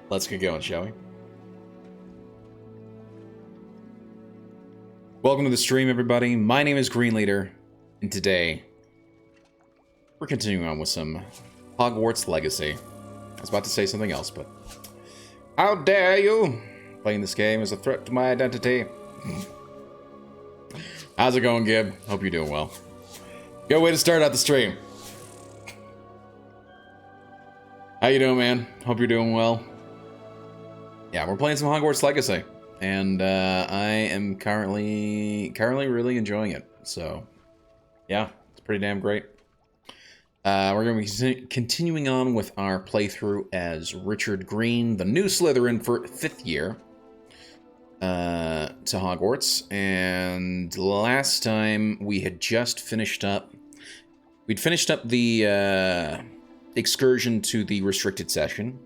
Let's get going, shall we? Welcome to the stream, everybody. My name is Green Leader, and today we're continuing on with some Hogwarts Legacy. I was about to say something else, but how dare you! Playing this game is a threat to my identity. How's it going, Gib? Hope you're doing well. Good way to start out the stream. How you doing, man? Hope you're doing well. Yeah, we're playing some Hogwarts Legacy, and I am currently really enjoying it. So, yeah, it's pretty damn great. We're going to be continuing on with our playthrough as Richard Green, the new Slytherin for 5th year to Hogwarts. And last time we had just finished up. We'd finished up the excursion to the restricted session.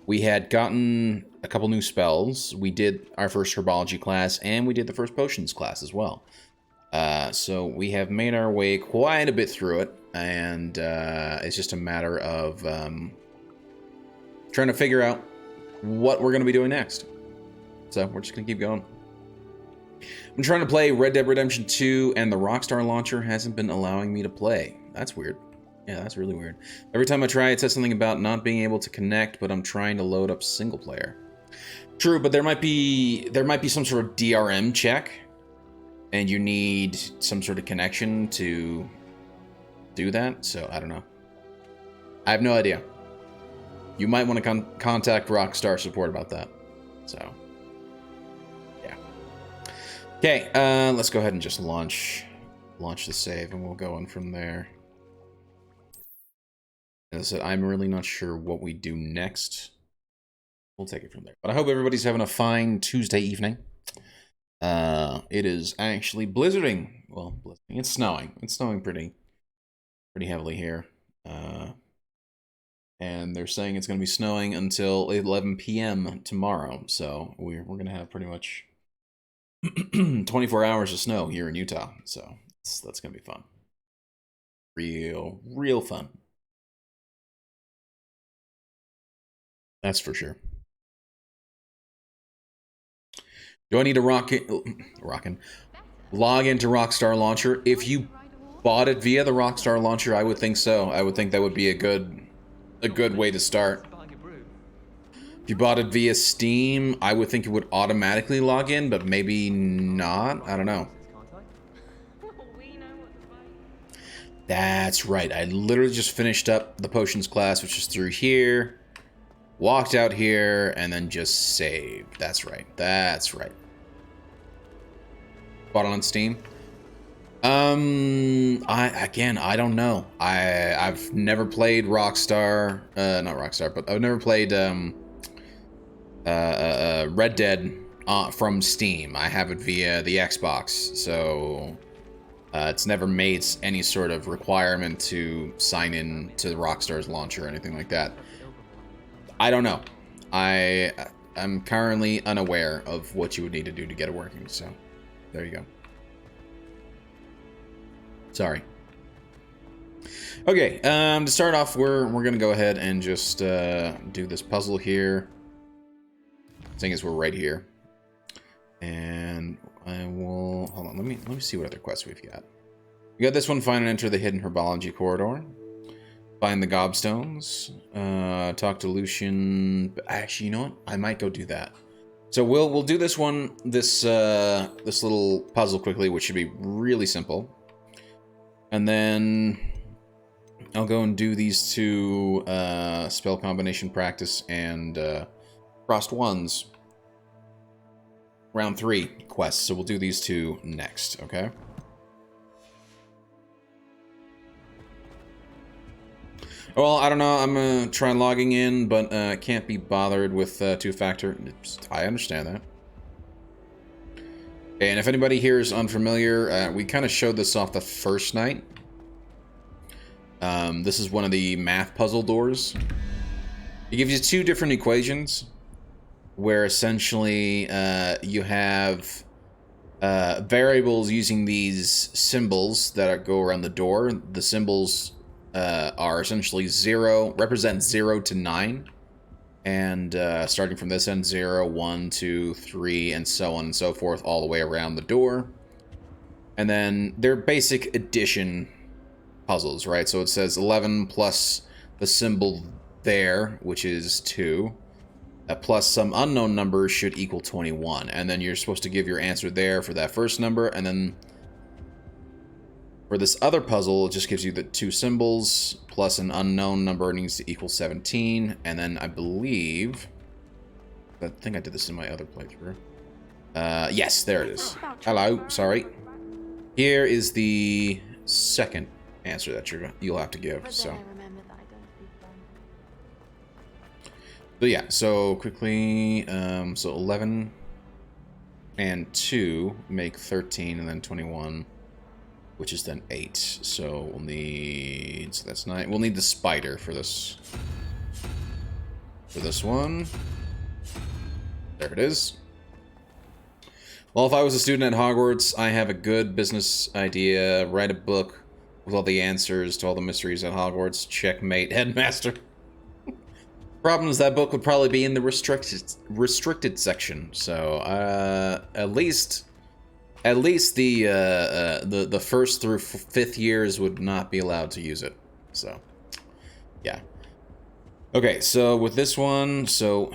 We had gotten a couple new spells. We did our first Herbology class, and we did the first Potions class as well. So we have made our way quite a bit through it, and it's just a matter of trying to figure out what we're going to be doing next. So we're just going to keep going. I'm trying to play Red Dead Redemption 2, and the Rockstar launcher hasn't been allowing me to play. That's weird. Yeah, that's really weird. Every time I try, it says something about not being able to connect, but I'm trying to load up single player. True, but there might be some sort of DRM check, and you need some sort of connection to do that. So I don't know. I have no idea. You might want to contact Rockstar support about that. So yeah. Okay, let's go ahead and just launch the save, and we'll go in from there. As I said, I'm really not sure what we do next. We'll take it from there. But I hope everybody's having a fine Tuesday evening. It is actually blizzarding. Well, blizzarding. It's snowing. It's snowing pretty heavily here. And they're saying it's going to be snowing until 11 p.m. tomorrow. So we're going to have pretty much 24 hours of snow here in Utah. So that's going to be fun. Real fun. That's for sure. Do I need to log into Rockstar Launcher? If you bought it via the Rockstar Launcher, I would think so. I would think that would be a good way to start. If you bought it via Steam, I would think it would automatically log in, but maybe not. I don't know. That's right. I literally just finished up the Potions class, which is through here. Walked out here, and then just saved. That's right. That's right. Bought it on Steam. I don't know. I've never played Rockstar. Not Rockstar, but I've never played Red Dead from Steam. I have it via the Xbox, so it's never made any sort of requirement to sign in to the Rockstar's launcher or anything like that. I don't know. I'm currently unaware of what you would need to do to get it working, so there you go. Sorry. Okay, to start off, we're gonna go ahead and just do this puzzle here. Seeing as we're right here. And I will hold on, let me see what other quests we've got. We got this one, find and enter the hidden Herbology corridor. Find the gobstones. Talk to Lucian. Actually, you know what? I might go do that. So we'll do this one, this little puzzle quickly, which should be really simple. And then I'll go and do these two spell combination practice and Frost Ones round 3 quests. So we'll do these two next, okay? Well, I don't know. I'm gonna try logging in, but can't be bothered with two-factor. I understand that. Okay, and if anybody here is unfamiliar, we kind of showed this off the first night. This is one of the math puzzle doors. It gives you 2 different equations, where essentially you have variables using these symbols that go around the door. The symbols are essentially represent 0 to 9, And starting from this end, 0, 1, 2, 3, and so on and so forth, all the way around the door. And then they're basic addition puzzles, right? So it says 11 plus the symbol there, which is 2, plus some unknown number should equal 21. And then you're supposed to give your answer there for that first number, and then for this other puzzle, it just gives you the 2 symbols, plus an unknown number needs to equal 17, and then I believe... I think I did this in my other playthrough. Yes, there it is. Hello, sorry. Here is the second answer that you'll have to give, so... But yeah, so quickly, so 11 and 2 make 13, and then 21... which is then 8. So we'll need... So that's 9. We'll need the spider for this. For this one. There it is. Well, if I was a student at Hogwarts, I have a good business idea. Write a book with all the answers to all the mysteries at Hogwarts. Checkmate, headmaster. Problem is that book would probably be in the restricted section. So, at least the first through 5th years would not be allowed to use it. So, yeah. Okay, so with this one, so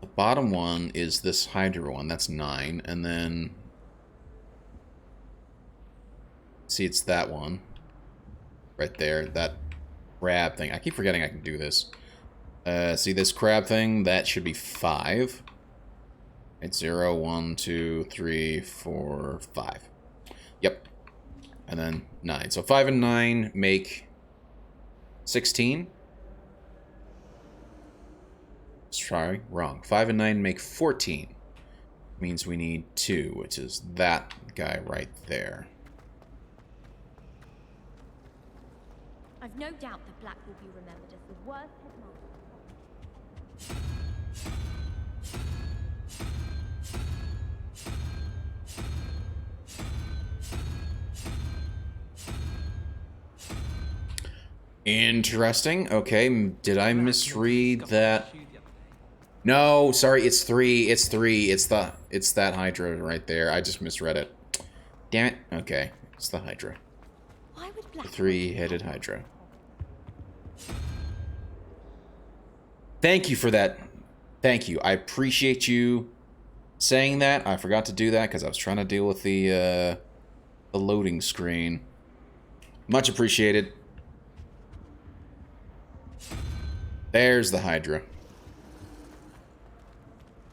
the bottom one is this Hydra one. That's 9, and then see, it's that one right there. That crab thing. I keep forgetting I can do this. See this crab thing? That should be 5. It's 0, 1, 2, 3, 4, 5. Yep. And then 9. So 5 and 9 make 16. Sorry, wrong. 5 and 9 make 14. Means we need 2, which is that guy right there. I've no doubt that Black will be remembered as the worst headmaster. Interesting. Okay, did I misread that? No, sorry, it's 3. It's 3. It's that Hydra right there. I just misread it. Damn it. Okay, it's the Hydra. Why would Black... The 3-headed Hydra. Thank you for that. Thank you. I appreciate you saying that. I forgot to do that because I was trying to deal with the loading screen. Much appreciated. There's the Hydra.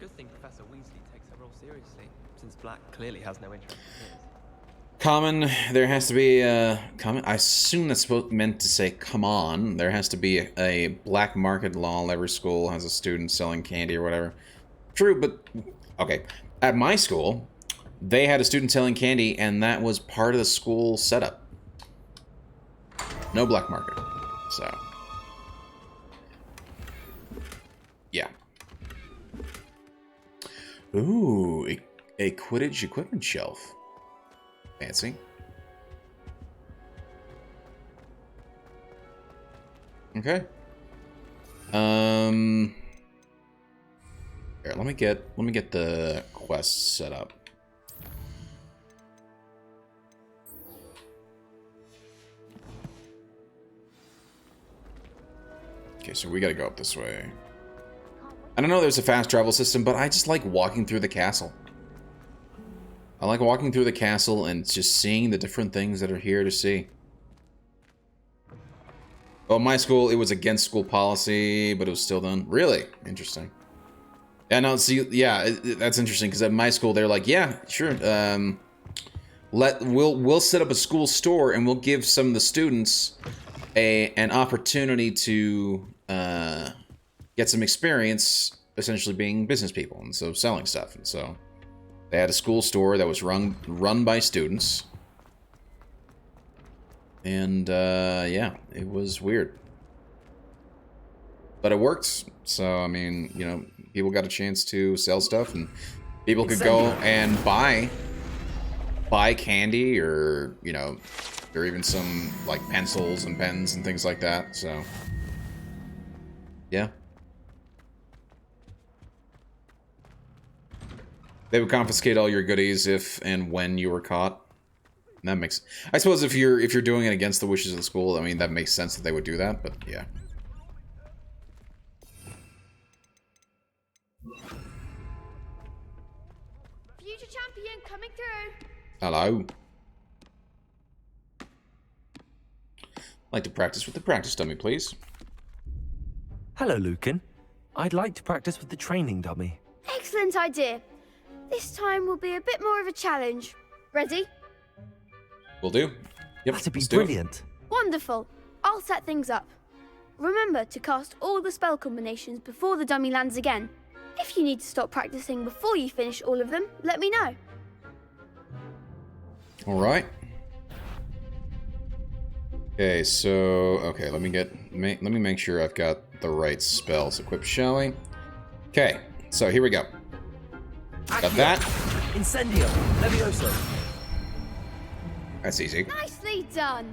Good thing Professor Weasley takes her role seriously, since Black clearly has no interest in his. Common, there has to be a... Common, I assume that's meant to say, come on. There has to be a black market law. Every school has a student selling candy or whatever. True, but... Okay. At my school, they had a student selling candy, and that was part of the school setup. No black market. So... Yeah. Ooh, a Quidditch equipment shelf. Fancy. Okay. Here, let me get the quest set up. Okay, so we gotta go up this way. I don't know there's a fast travel system, but I just like walking through the castle. I like walking through the castle and just seeing the different things that are here to see. Well, my school, it was against school policy, but it was still done. Really? Interesting. Yeah, no, see, yeah, that's interesting, because at my school, they're like, yeah, sure, we'll set up a school store, and we'll give some of the students an opportunity to get some experience, essentially being business people, and so selling stuff. And so they had a school store that was run by students. And yeah, it was weird. But it worked. So, I mean, you know, people got a chance to sell stuff, and people could go and buy candy, or, you know, or even some, like, pencils and pens and things like that. So, yeah. They would confiscate all your goodies if and when you were caught. That makes... I suppose if you're doing it against the wishes of the school, I mean, that makes sense that they would do that, but yeah. Future champion coming through. Hello. I'd like to practice with the practice dummy, please. Hello, Lucan. I'd like to practice with the training dummy. Excellent idea. This time will be a bit more of a challenge. Ready? Will do. Yep, That'd be let's do it. brilliant. Wonderful. I'll set things up. Remember to cast all the spell combinations before the dummy lands again. If you need to stop practicing before you finish all of them, let me know. All right. Okay, so okay, let me make sure I've got the right spells equipped, shall we? Okay, so here we go. Got that. Incendio. Levioso. That's easy. Nicely done.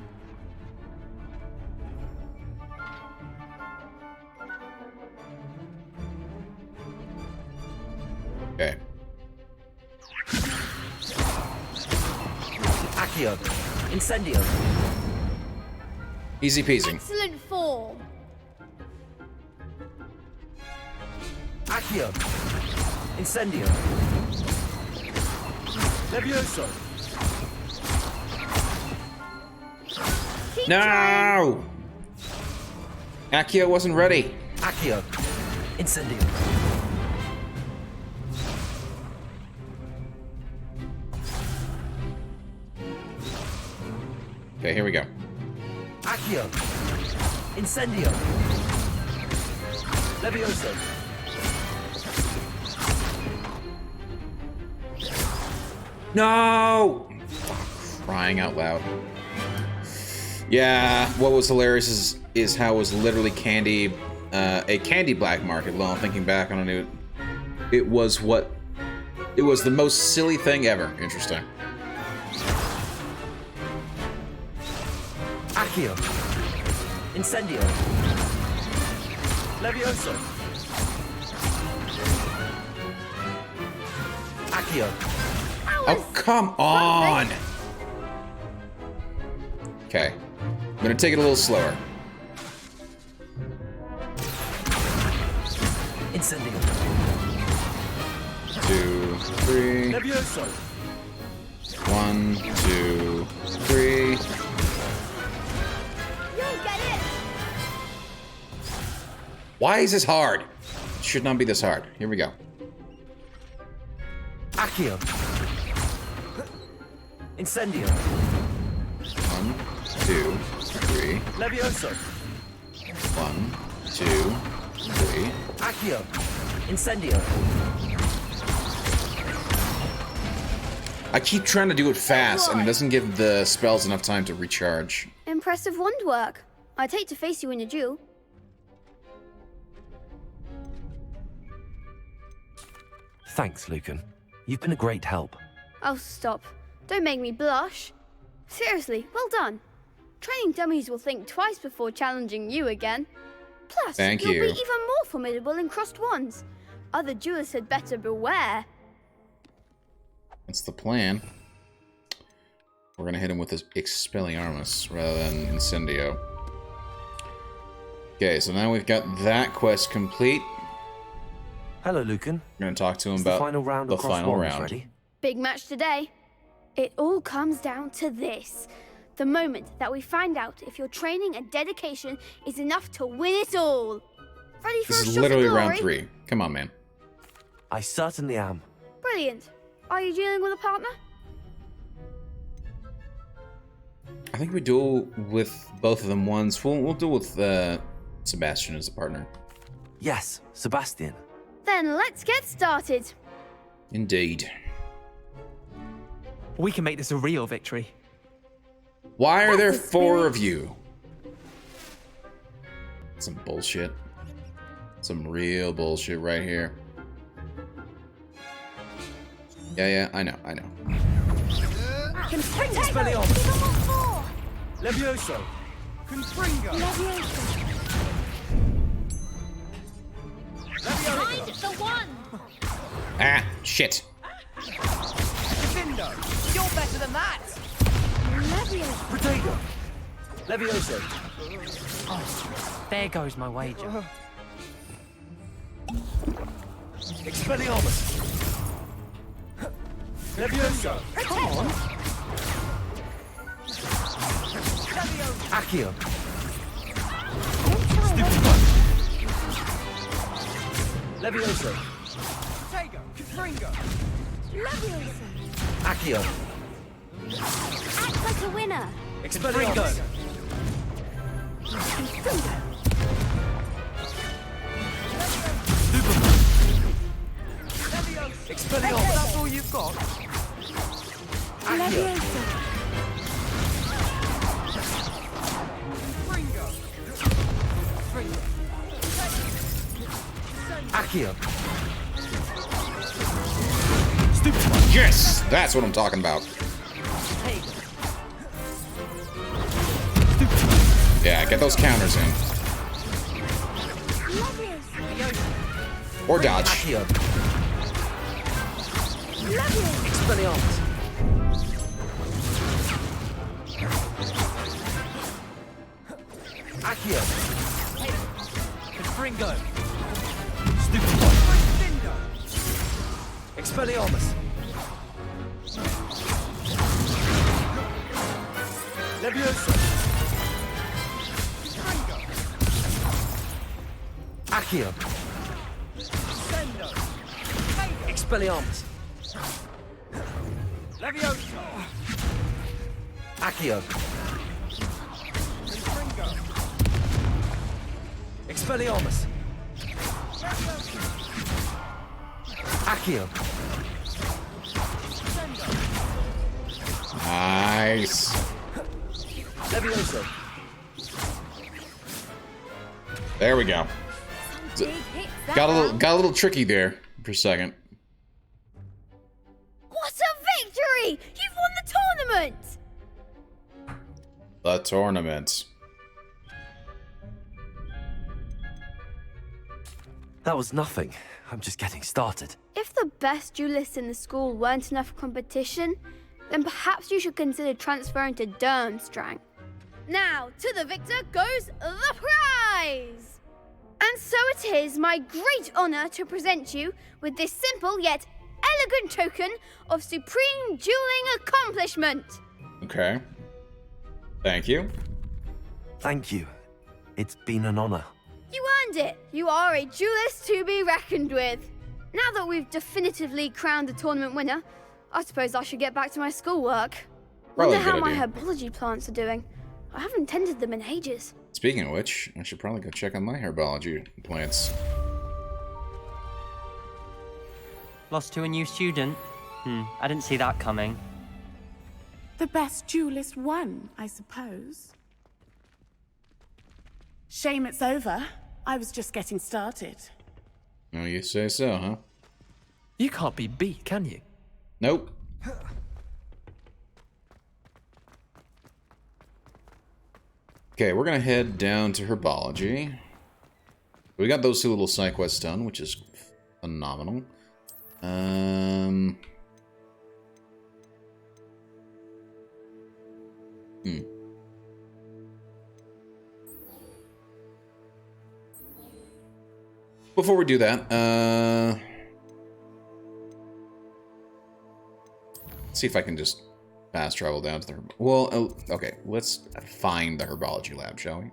Okay. Accio. Incendio. Easy peasy. Excellent form. Accio. Incendio. Levioso. Keep trying. No! Accio wasn't ready. Accio. Incendio. Okay, here we go. Accio. Incendio. Levioso. No! Crying out loud. Yeah, what was hilarious is how it was literally candy, a candy black market. Well, thinking back on it, it was the most silly thing ever. Interesting. Accio. Incendio. Levioso. Accio. Oh, come on! Okay. I'm gonna take it a little slower. Incendio. 2, 3. Levioso. 1, 2, 3. You'll get it. Why is this hard? It should not be this hard. Here we go. Accio. Incendio. 1, 2, 3. Levioso. 1, 2, 3. Accio. Incendio. I keep trying to do it fast, and it doesn't give the spells enough time to recharge. Impressive wand work. I'd hate to face you in a duel. Thanks, Lucan. You've been a great help. Oh, stop. Don't make me blush. Seriously, well done. Training dummies will think twice before challenging you again. Plus, Thank you'll you. be even more formidable in crossed wands. Other duelists had better beware. That's the plan. We're gonna hit him with this Expelliarmus rather than Incendio. Okay, so now we've got that quest complete. Hello, Lucan. We're gonna talk to him Is about the final round the across final wands round. ready? Big match today. It all comes down to this. The moment that we find out if your training and dedication is enough to win it all. Ready for This a is shot literally of glory? round 3. Come on, man. I certainly am. Brilliant. Are you dealing with a partner? I think we duel with both of them once. We'll duel with Sebastian as a partner. Yes, Sebastian. Then let's get started. Indeed. We can make this a real victory. Why are there That's the 4 spirit. of you? Some bullshit. Some real bullshit right here. Yeah, I know. Expelliarmus. Levioso. Find the one. Ah, shit. You're better than that! Leviosa. Protego! Levioso! Oh, there goes my wager. Expelliarmus! Levioso! Come on! Accio! Levioso! Protego! Confringo! Leviosa. Accio! Act like a winner. Expelliarmus! Expelliarmus! That's all you've got? Accio! Fringo! Fringo! Accio! Yes! That's what I'm talking about. Yeah, get those counters in. Or dodge. Accio! Expelliarmus! Accio! Confringo! Stupid one! Expelliarmus! Levioso! Accio! Expelliarmus! Levioso! Accio! Expelliarmus! Accio! Nice. Levioso! There we go. Big hits that Got a little tricky there for a second. What a victory! You've won the tournament! The tournament. That was nothing. I'm just getting started. If the best duelists in the school weren't enough competition, then perhaps you should consider transferring to Durmstrang. Now, to the victor goes the prize! And so it is my great honor to present you with this simple yet elegant token of supreme dueling accomplishment. Okay. Thank you. Thank you. It's been an honor. You earned it. You are a duelist to be reckoned with. Now that we've definitively crowned the tournament winner, I suppose I should get back to my schoolwork. Probably Wonder a how good my idea. herbology plants are doing. I haven't tended them in ages. Speaking of which, I should probably go check on my herbology plants. Lost to a new student? I didn't see that coming. The best duelist won, I suppose. Shame it's over. I was just getting started. Oh, you say so, huh? You can't be beat, can you? Nope. Okay, we're gonna head down to Herbology. We got those two little side quests done, which is phenomenal. Before we do that, let's see if I can just fast travel down to the... Well, okay, let's find the Herbology lab, shall we?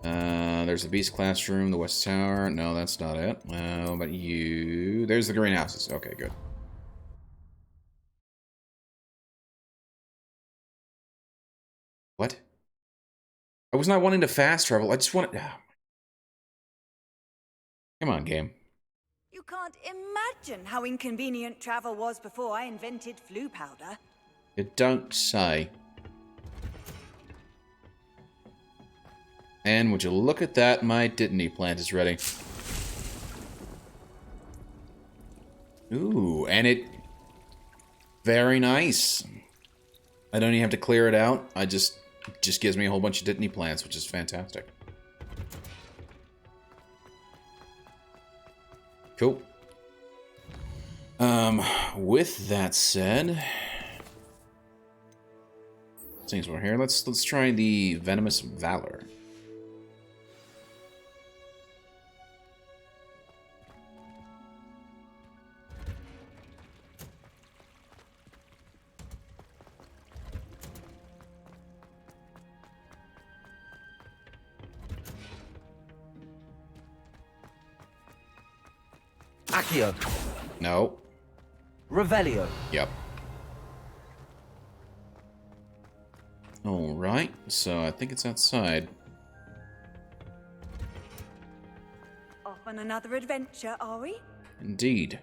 There's the Beast Classroom, the West Tower. No, that's not it. What about you? There's the greenhouses. Okay, good. What? I was not wanting to fast travel. I just wanted... Come on, game. You can't imagine how inconvenient travel was before I invented flu powder. You don't say. And would you look at that, my Dittany plant is ready. Ooh, and it... Very nice. I don't even have to clear it out. It just gives me a whole bunch of Dittany plants, which is fantastic. Cool. With that said, since we're here, let's try the Venomous Valor. Accio. No. Revelio. Yep. Alright, so I think it's outside. Off on another adventure, are we? Indeed.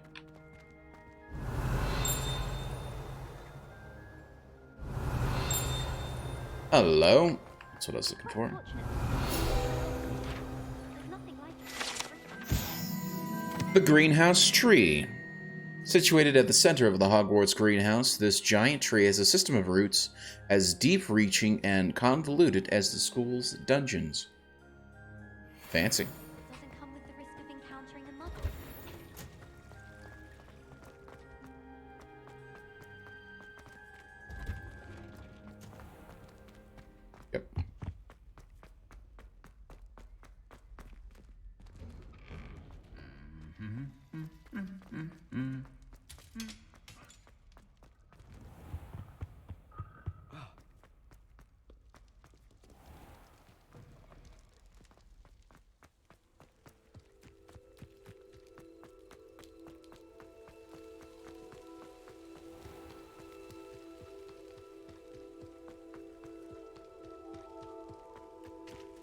Hello. That's what I was looking for. The Greenhouse Tree. Situated at the center of the Hogwarts greenhouse, this giant tree has a system of roots as deep-reaching and convoluted as the school's dungeons. Fancy. Doesn't come with the risk of encountering a muggle. Yep.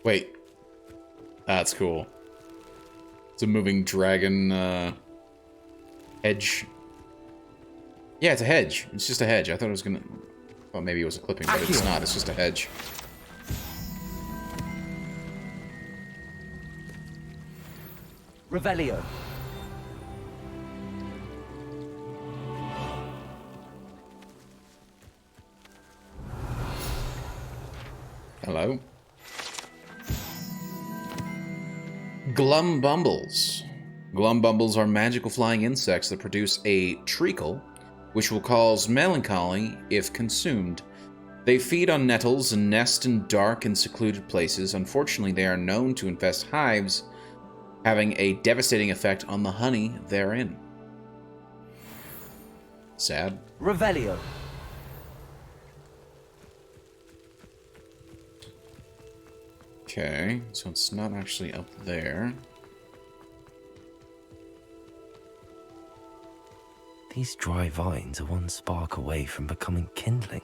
Wait. That's cool. It's a moving dragon, hedge. Yeah, it's a hedge. It's just a hedge. I thought it was gonna... Well, maybe it was a clipping, but it's not. It's just a hedge. Revelio. Hello. Glumbumbles. Glumbumbles are magical flying insects that produce a treacle, which will cause melancholy if consumed. They feed on nettles and nest in dark and secluded places. Unfortunately, they are known to infest hives, having a devastating effect on the honey therein. Sad. Revelio. Okay, so it's not actually up there. These dry vines are one spark away from becoming kindling.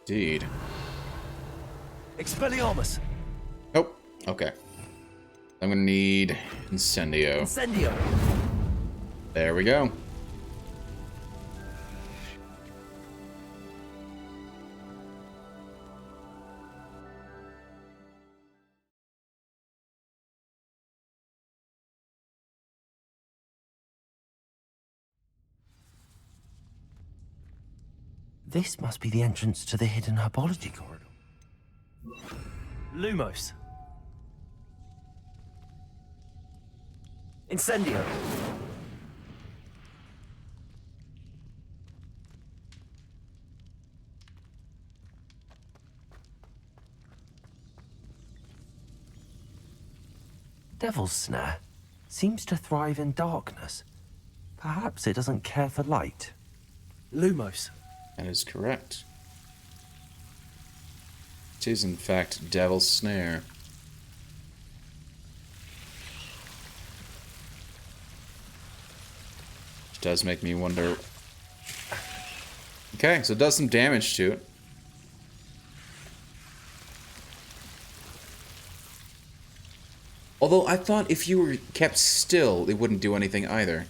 Indeed. Expelliarmus. Oh, okay. I'm gonna need Incendio. Incendio. There we go. This must be the entrance to the hidden Herbology corridor. Lumos. Incendio. Devil's Snare seems to thrive in darkness. Perhaps it doesn't care for light. Lumos. That is correct. It is, in fact, Devil's Snare. Which does make me wonder... Okay, so it does some damage to it. Although I thought if you were kept still, it wouldn't do anything either.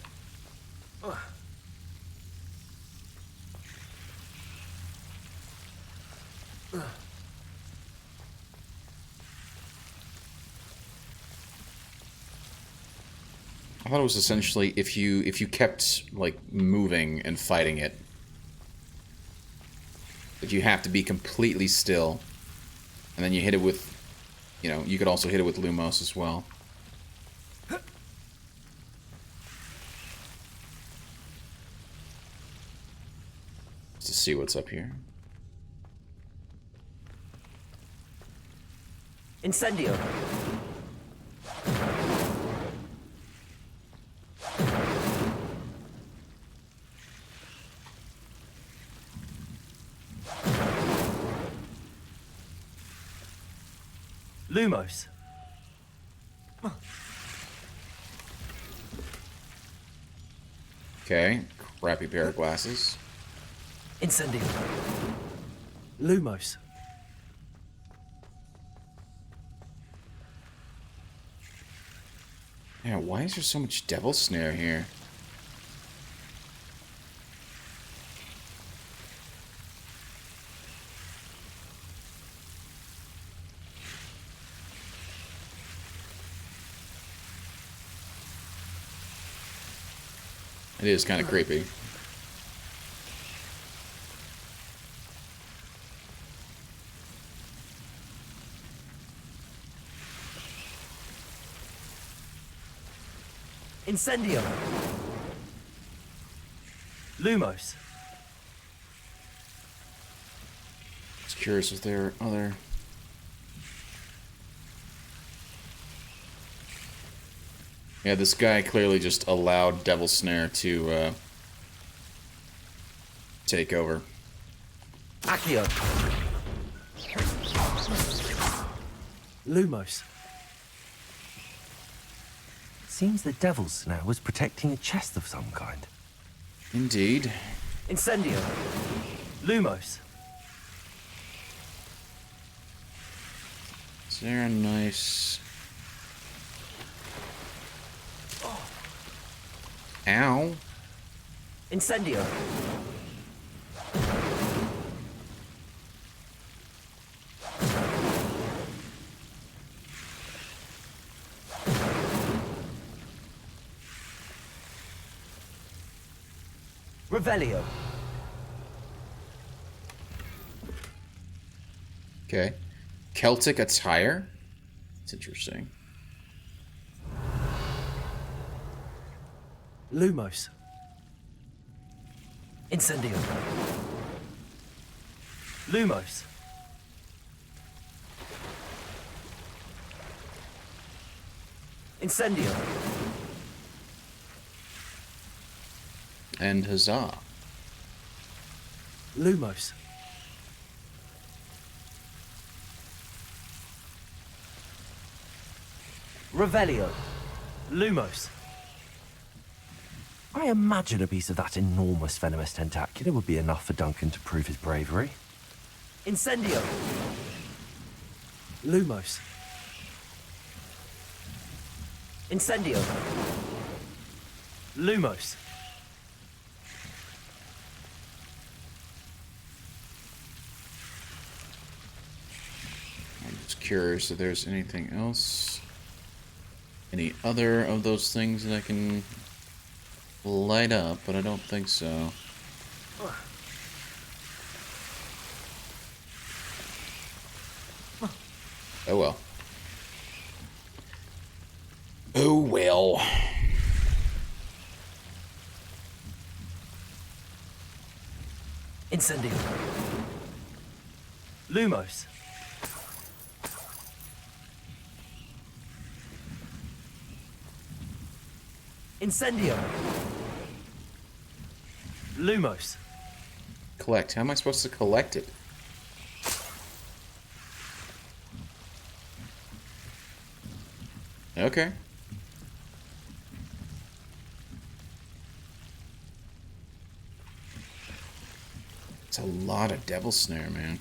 I thought it was essentially if you kept like moving and fighting it, that you have to be completely still, and then you hit it with, you know, you could also hit it with Lumos as well. see what's up here. Incendio. Lumos. Okay, crappy pair of glasses. Incendio. Lumos. Yeah, why is there so much devil snare here? It is kind of creepy. Incendio. Lumos. Just curious if there are other... Yeah, this guy clearly just allowed Devil Snare to take over. Accio. Lumos. Seems the Devil's Snare was protecting a chest of some kind. Indeed. Incendio. Lumos. Is there a nice... Ow. Incendio. Revelio. Okay. Celtic attire? It's interesting. Lumos. Incendio. Lumos. Incendio. And huzzah. Lumos. Revelio. Lumos. I imagine a piece of that enormous venomous tentacula would be enough for Duncan to prove his bravery. Incendio. Lumos. Incendio. Lumos. I'm just curious if there's anything else. Any other of those things that I can light up, but I don't think so. Oh well. Oh well. Incendio. Lumos. Incendio. Lumos. Collect. How am I supposed to collect it? Okay. It's a lot of devil snare, man.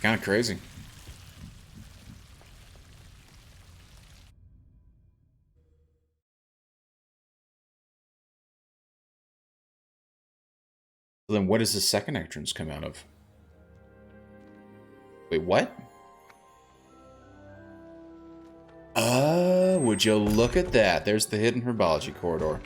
Kind of crazy. So then what does the second entrance come out of? Wait, what? Would you look at that? There's the hidden herbology corridor.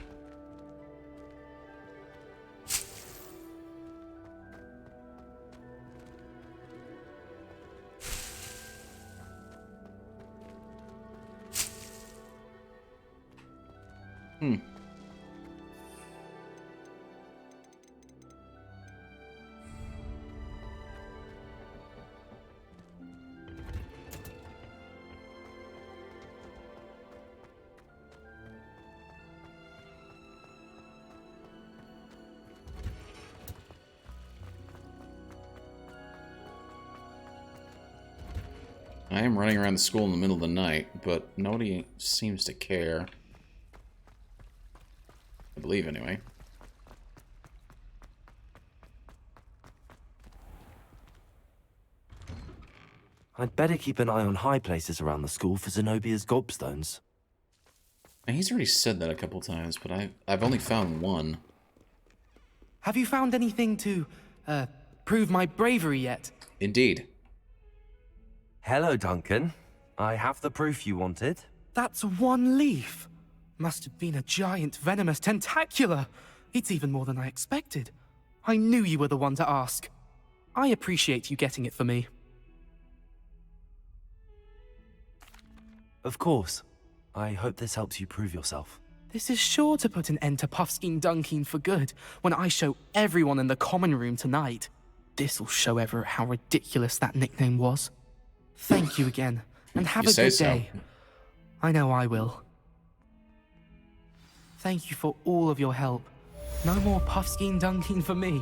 I am running around the school in the middle of the night, but nobody seems to care. I believe, anyway. I'd better keep an eye on high places around the school for Zenobia's gobstones. And he's already said that a couple times, but I've only found one. Have you found anything to, prove my bravery yet? Indeed. Hello, Duncan. I have the proof you wanted. That's one leaf. Must have been a giant venomous tentacula. It's even more than I expected. I knew you were the one to ask. I appreciate you getting it for me. Of course. I hope this helps you prove yourself. This is sure to put an end to Puffskein Dunkin for good when I show everyone in the common room tonight. This'll show Everett how ridiculous that nickname was. Thank you again, and have You a say good so. day. I know I will. Thank you for all of your help. No more Puffskein Dunkin for me.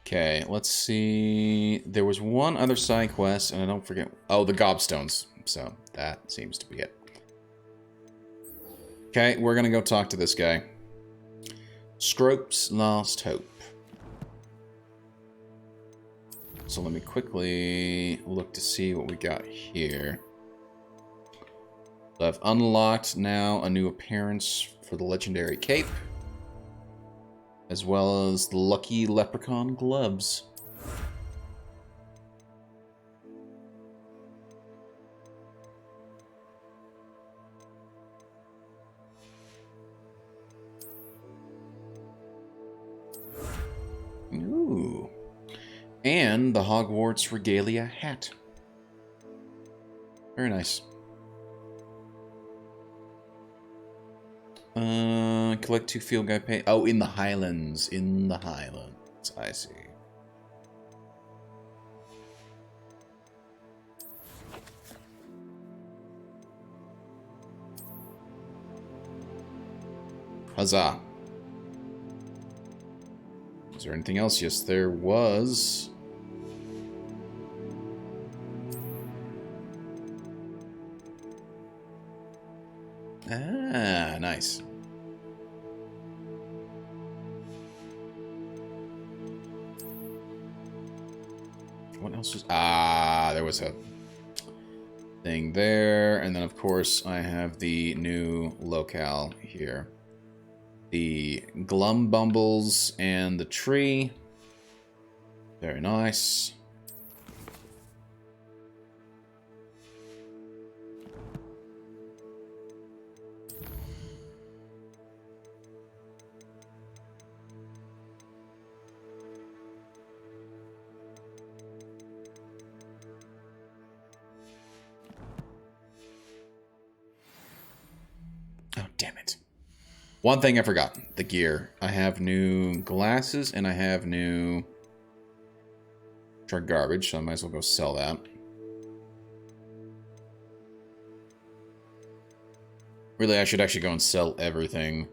Okay, let's see. There was one other side quest, and I don't forget. Oh, the gobstones. So that seems to be it. Okay, we're gonna go talk to this guy. Scrope's Last Hope. So let me quickly look to see what we got here. So I've unlocked now a new appearance for the legendary cape, as well as the lucky leprechaun gloves. Ooh. And the Hogwarts regalia hat. Very nice. Collect 2 field guide pay. Oh, in the Highlands. In the Highlands. I see. Huzzah. Is there anything else? Yes, there was. Ah, nice. What else was... Ah, there was a thing there. And then, of course, I have the new locale here. The Glum Bumbles and the tree. Very nice. Oh, damn it. One thing I forgot. The gear. I have new glasses and I have new... garbage, so I might as well go sell that. Really, I should actually go and sell everything.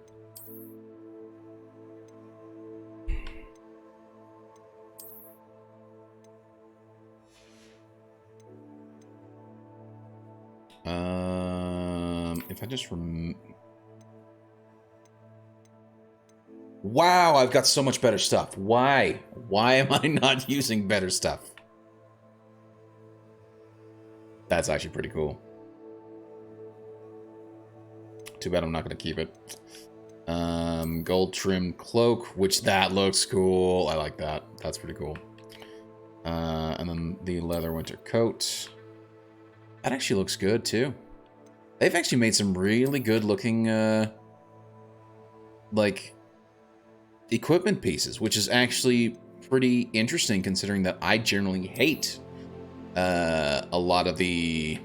If I just Wow, I've got so much better stuff. Why? Why am I not using better stuff? That's actually pretty cool. Too bad I'm not going to keep it. Gold trimmed cloak, which that looks cool. I like that. That's pretty cool. And then the leather winter coat. That actually looks good too. They've actually made some really good looking, like, equipment pieces, which is actually pretty interesting considering that I generally hate a lot of the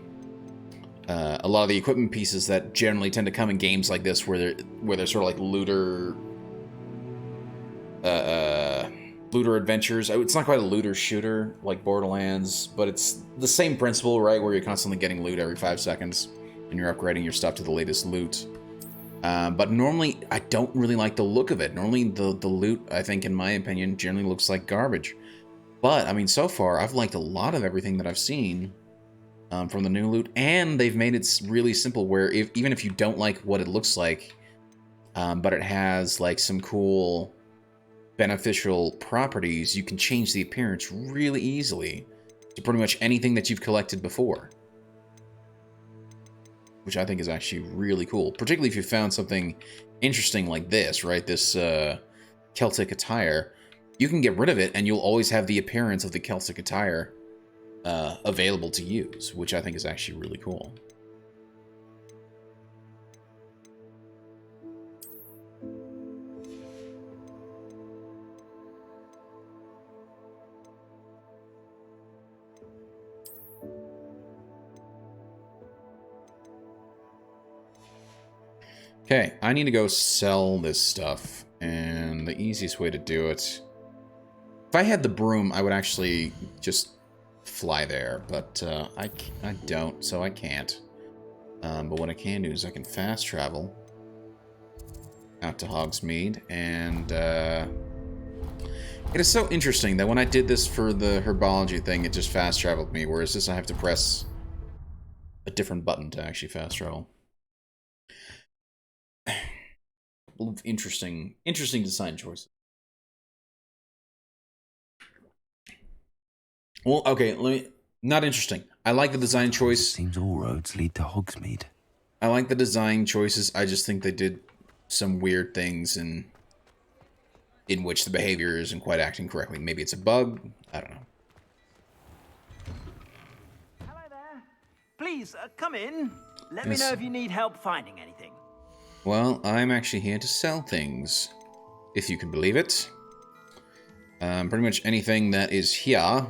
equipment pieces that generally tend to come in games like this where they're sort of like looter adventures. It's not quite a looter shooter like Borderlands, but it's the same principle, right? Where you're constantly getting loot every 5 seconds and you're upgrading your stuff to the latest loot. But normally, I don't really like the look of it. Normally, the loot, I think, in my opinion, generally looks like garbage. But, I mean, so far, I've liked a lot of everything that I've seen from the new loot. And they've made it really simple where even if you don't like what it looks like, but it has, like, some cool beneficial properties, you can change the appearance really easily to pretty much anything that you've collected before. Which I think is actually really cool. Particularly if you found something interesting like this, right? This Celtic attire. You can get rid of it and you'll always have the appearance of the Celtic attire available to use, which I think is actually really cool. Okay, I need to go sell this stuff, and the easiest way to do it... If I had the broom, I would actually just fly there, but I don't, so I can't. But what I can do is I can fast travel out to Hogsmeade, and it is so interesting that when I did this for the Herbology thing, it just fast traveled me, whereas this I have to press a different button to actually fast travel. Interesting design choice. Well, okay, not interesting. I like the design choice. Seems all roads lead to Hogsmeade. I like the design choices. I just think they did some weird things in which the behavior isn't quite acting correctly. Maybe it's a bug. I don't know. Hello there. Please, come in. Let me Yes. know if you need help finding anything. Well, I'm actually here to sell things, if you can believe it. Pretty much anything that is here,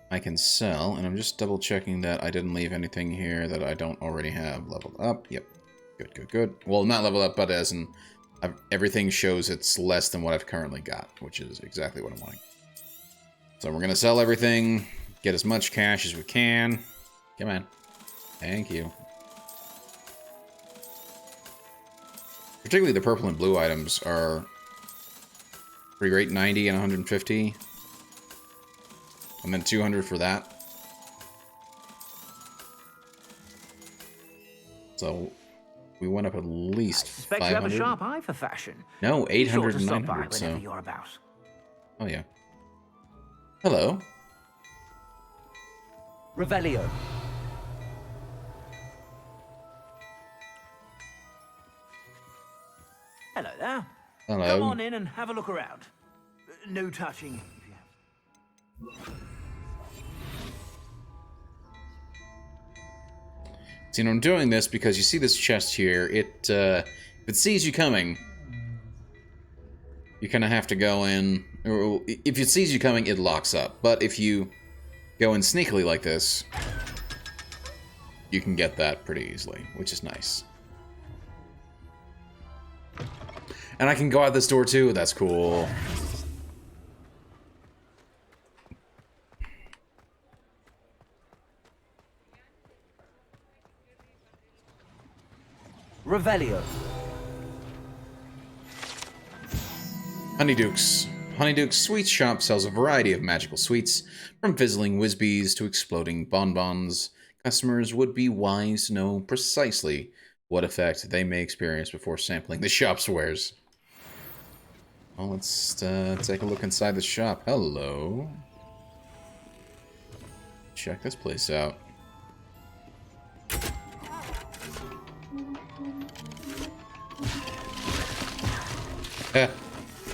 I can sell, and I'm just double checking that I didn't leave anything here that I don't already have leveled up. Yep, good, good, good. Well, not leveled up, but as in everything shows it's less than what I've currently got, which is exactly what I'm wanting. So we're gonna sell everything, get as much cash as we can. Come on, thank you. Particularly the purple and blue items are pretty great, 90 and 150. And then 200 for that. So we went up at least I suspect 500. you have a sharp eye for fashion. No, Be 800 sure to and stop by 900, whenever so... you're about. Oh, yeah. Hello. Revelio. Hello there. Hello. Come on in and have a look around. No touching, if you have. See, I'm doing this because you see this chest here. If it sees you coming, you kind of have to go in. Or if it sees you coming, it locks up. But if you go in sneakily like this, you can get that pretty easily, which is nice. And I can go out this door too. That's cool. Revelio. Honeyduke's. Honeyduke's Sweets Shop sells a variety of magical sweets, from fizzling whizbees to exploding bonbons. Customers would be wise to know precisely what effect they may experience before sampling the shop's wares. Well, let's take a look inside the shop. Hello. Check this place out.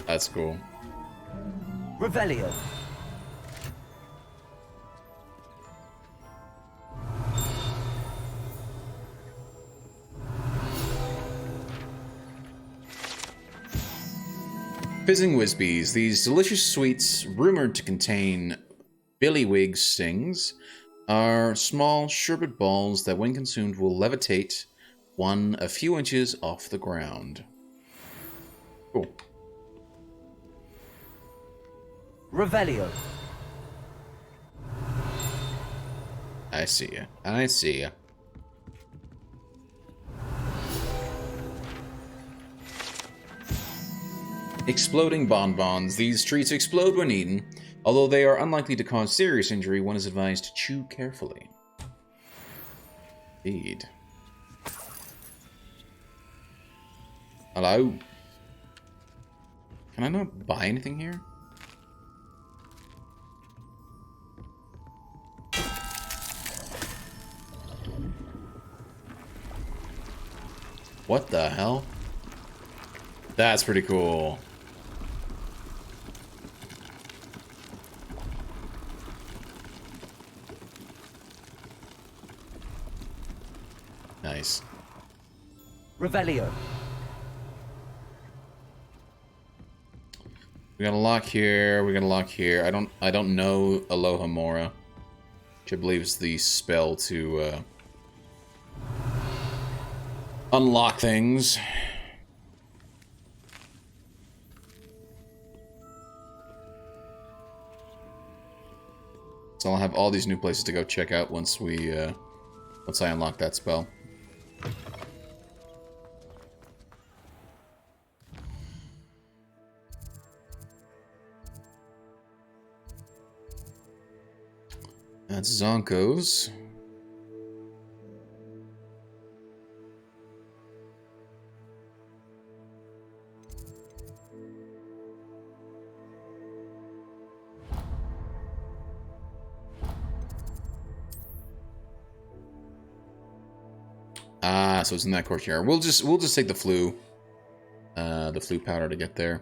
That's cool. Revelio. Fizzing Whizbees. These delicious sweets, rumored to contain billywig stings, are small sherbet balls that, when consumed, will levitate one a few inches off the ground. Cool. Revelio. I see ya. I see ya. Exploding bonbons. These treats explode when eaten. Although they are unlikely to cause serious injury, one is advised to chew carefully. Indeed. Hello? Can I not buy anything here? What the hell? That's pretty cool. Nice. Revelio. We got a lock here. We got a lock here. I don't know Aloha Mora, which I believe is the spell to unlock things. So I'll have all these new places to go check out once I unlock that spell. That's Zonko's. Ah, so it's in that courtyard. We'll just take the flu powder to get there.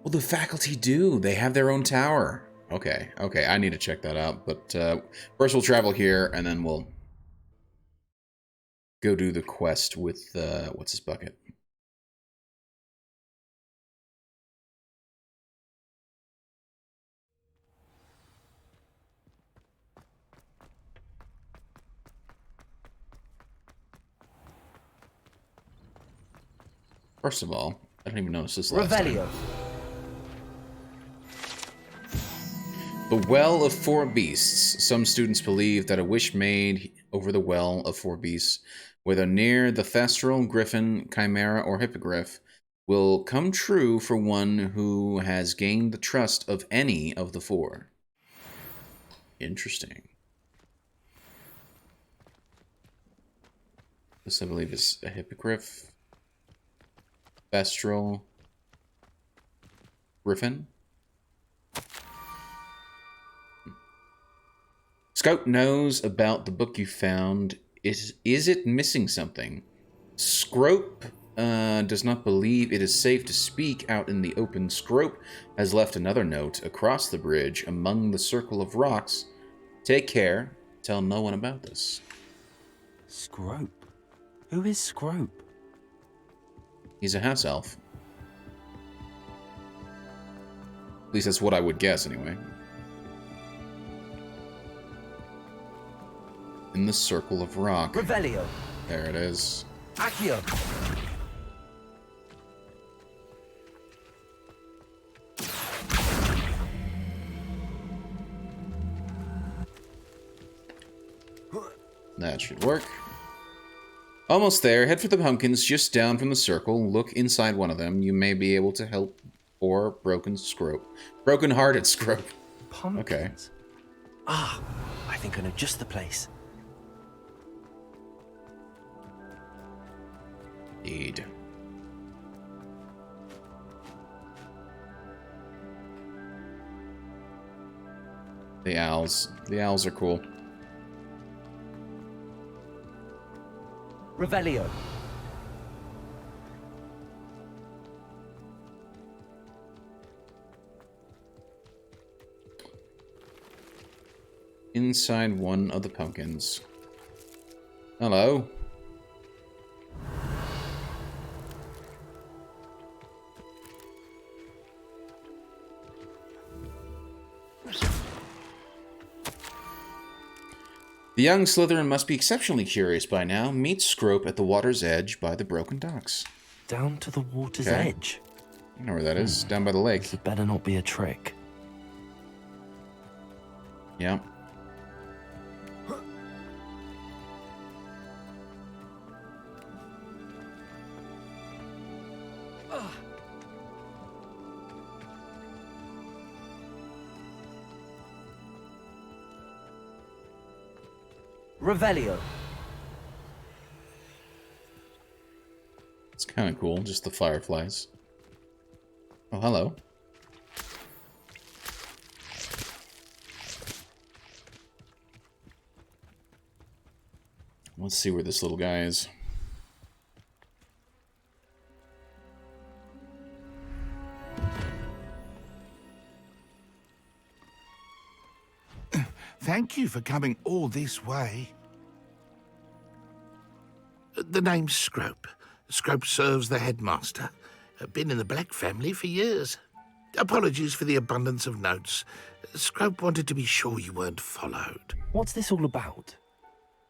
Well, the faculty do. They have their own tower. Okay, okay. I need to check that out. But first, we'll travel here, and then we'll go do the quest with what's his bucket. First of all, I didn't even notice this last Revelio. time. The Well of Four Beasts. Some students believe that a wish made over the Well of Four Beasts, whether near the Thestral, Griffin, Chimera, or Hippogriff, will come true for one who has gained the trust of any of the four. Interesting. This, I believe, is a Hippogriff, Thestral, Griffin. Scout knows about the book you found. Is it missing something? Scrope does not believe it is safe to speak out in the open. Scrope has left another note across the bridge among the circle of rocks. Take care. Tell no one about this. Scrope? Who is Scrope? He's a house elf. At least that's what I would guess, anyway. In the circle of rock. Revelio. There it is. Accio. That should work. Almost there. Head for the pumpkins just down from the circle. Look inside one of them. You may be able to help or broken Scrope. Broken-hearted Scrope. Pumpkins? Okay. Ah, I think I know just the place. Indeed. The owls. The owls are cool. Revelio. Inside one of the pumpkins. Hello. The young Slytherin must be exceptionally curious by now. Meet Scrope at the water's edge by the broken docks. Down to the water's Okay. edge. You know where that is. Down by the lake. This better not be a trick. Yeah. Revelio. It's kind of cool, just the fireflies. Oh, hello. Let's see where this little guy is. Thank you for coming all this way. The name's Scrope. Scrope serves the headmaster. Been in the Black family for years. Apologies for the abundance of notes. Scrope wanted to be sure you weren't followed. What's this all about?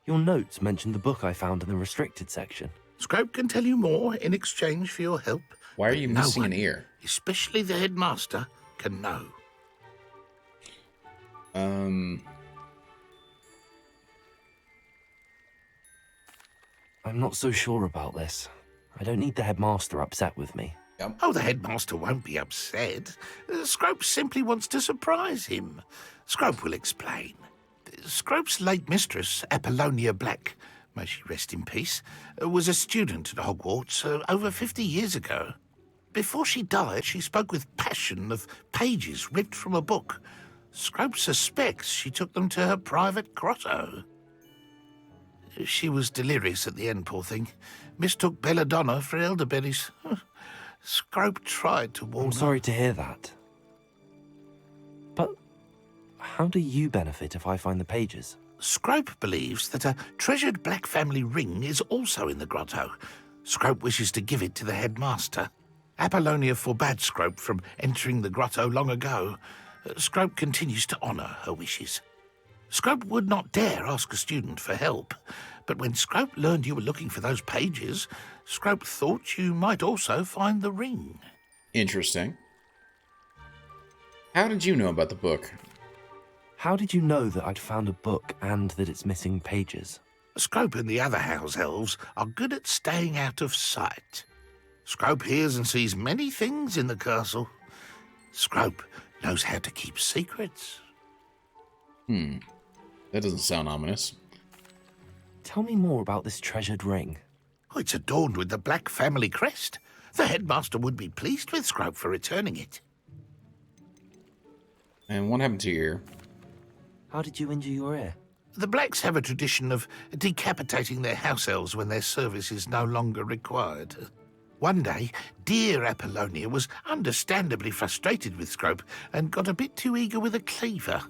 Your notes mentioned the book I found in the restricted section. Scrope can tell you more in exchange for your help. Why are you No missing one, an ear? especially the headmaster, can know. I'm not so sure about this. I don't need the headmaster upset with me. Oh, the headmaster won't be upset. Scrope simply wants to surprise him. Scrope will explain. Scrope's late mistress, Apollonia Black, may she rest in peace, was a student at Hogwarts over 50 years ago. Before she died, she spoke with passion of pages ripped from a book. Scrope suspects she took them to her private grotto. She was delirious at the end, poor thing. Mistook belladonna for elderberries. Scrope tried to warn I'm her. sorry to hear that. But how do you benefit if I find the pages? Scrope believes that a treasured Black family ring is also in the grotto. Scrope wishes to give it to the headmaster. Apollonia forbade Scrope from entering the grotto long ago. Scrope continues to honour her wishes. Scrope would not dare ask a student for help, but when Scrope learned you were looking for those pages, Scrope thought you might also find the ring. Interesting. How did you know about the book? How did you know that I'd found a book and that it's missing pages? Scrope and the other house elves are good at staying out of sight. Scrope hears and sees many things in the castle. Scrope knows how to keep secrets. That doesn't sound ominous. Tell me more about this treasured ring. Oh, it's adorned with the Black family crest. The headmaster would be pleased with Scrope for returning it. And what happened to your ear? How did you injure your ear? The Blacks have a tradition of decapitating their house elves when their service is no longer required. One day, dear Apollonia was understandably frustrated with Scrope and got a bit too eager with a cleaver.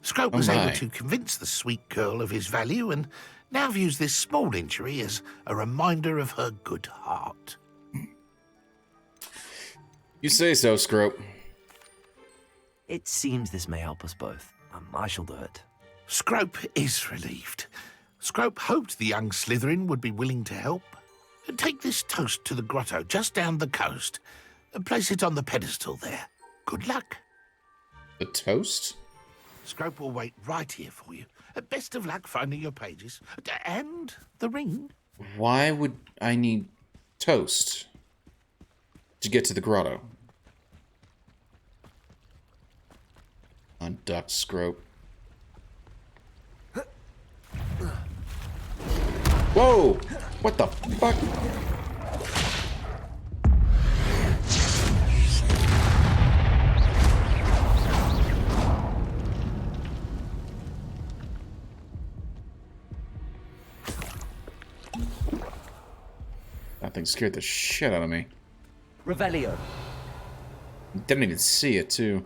Scrope was able to convince the sweet girl of his value and now views this small injury as a reminder of her good heart. You say so, Scrope. It seems this may help us both. I shall do it. Scrope is relieved. Scrope hoped the young Slytherin would be willing to help. Take this toast to the grotto just down the coast and place it on the pedestal there. Good luck. The toast? Scrope will wait right here for you. Best of luck finding your pages. And the ring. Why would I need toast to get to the grotto? Unduck Scrope. Whoa! What the fuck? That thing scared the shit out of me. Revelio. Didn't even see it, too.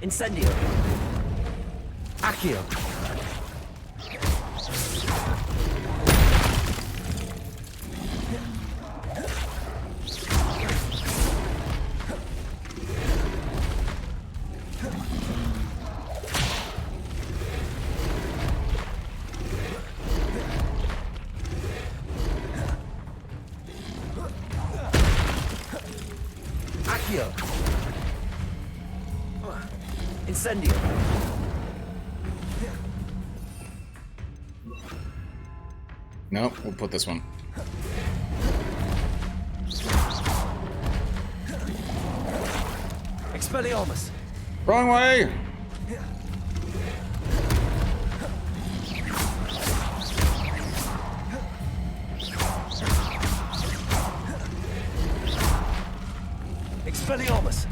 Incendio. Accio. Incendio. Nope, we'll put this one. Expelliarmus. Wrong way! Expelliarmus.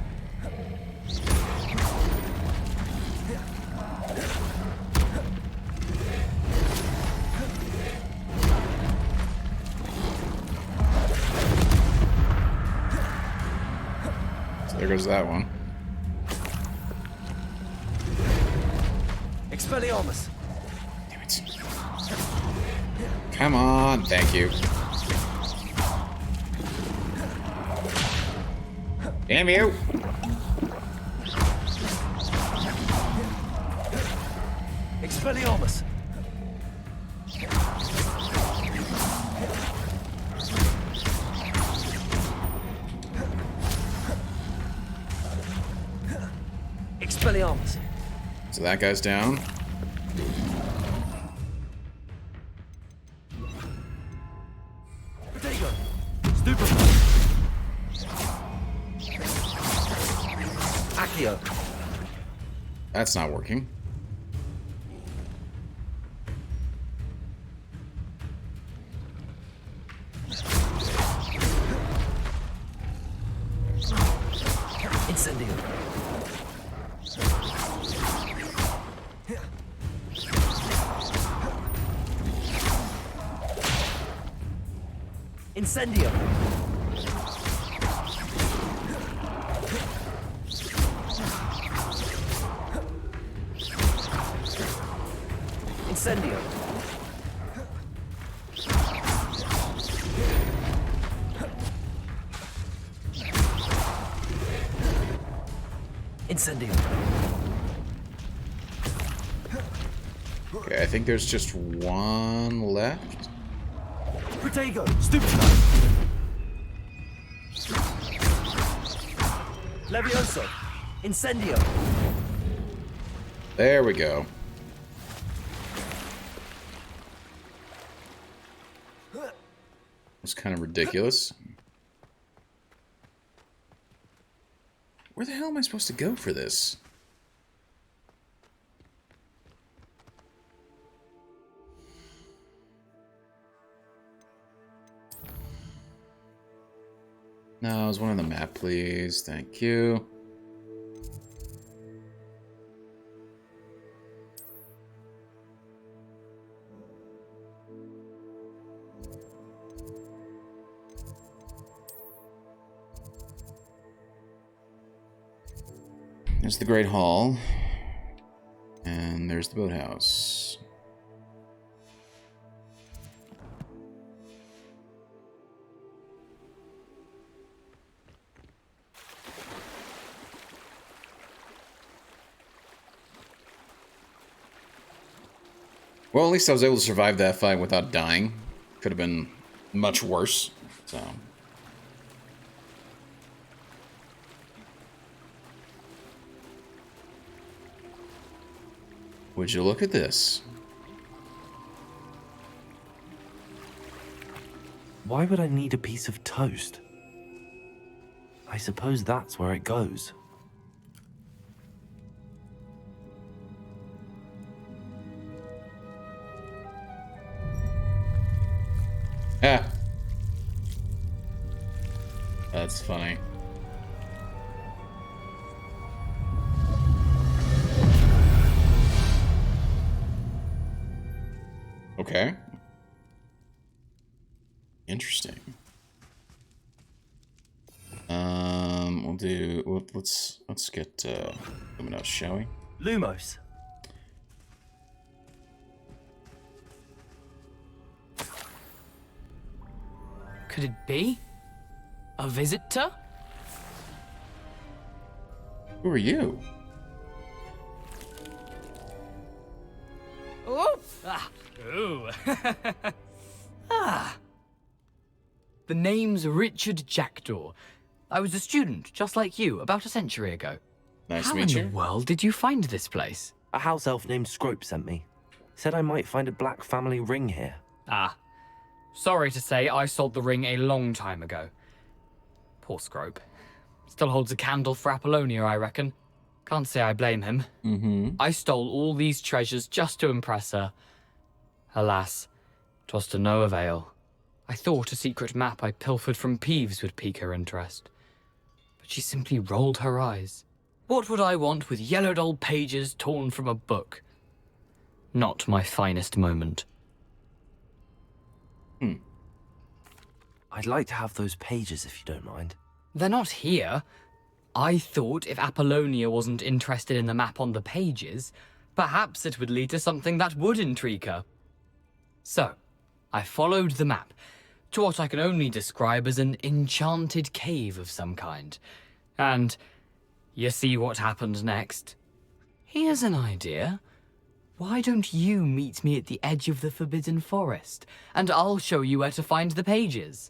So there goes that one. Expelliarmus. Damn it. Come on, thank you. Damn you! Expelliarmus. Expelliarmus. So that guy's down. Protego. Stupefy. Accio. That's not working. Incendio. Incendio. Incendio. Incendio. Okay, I think there's just one left. Protego. Stupefy. Levioso. Incendio. There we go. It's kind of ridiculous. Where the hell am I supposed to go for this? No, I was one on the map, please. Thank you. There's the Great Hall. And there's the boathouse. Well, at least I was able to survive that fight without dying. Could have been much worse, so... Would you look at this? Why would I need a piece of toast? I suppose that's where it goes. Ah. That's funny. Okay. Interesting. We'll do. Let's get Luminos, shall we? Lumos. Could it be? A visitor? Who are you? Oh! Ah! Ooh. Ah! The name's Richard Jackdaw. I was a student, just like you, about a century ago. Nice How to meet in you. the world did you find this place? A house elf named Scrope sent me. Said I might find a black family ring here. Ah. Sorry to say, I sold the ring a long time ago. Poor Scrope. Still holds a candle for Apollonia, I reckon. Can't say I blame him. Mm-hmm. I stole all these treasures just to impress her. Alas, 'twas to no avail. I thought a secret map I pilfered from Peeves would pique her interest. But she simply rolled her eyes. What would I want with yellowed old pages torn from a book? Not my finest moment. I'd like to have those pages if you don't mind. They're not here. I thought if Apollonia wasn't interested in the map on the pages, perhaps it would lead to something that would intrigue her. So, I followed the map to what I can only describe as an enchanted cave of some kind. And you see what happened next? Here's an idea. Why don't you meet me at the edge of the Forbidden Forest, and I'll show you where to find the pages?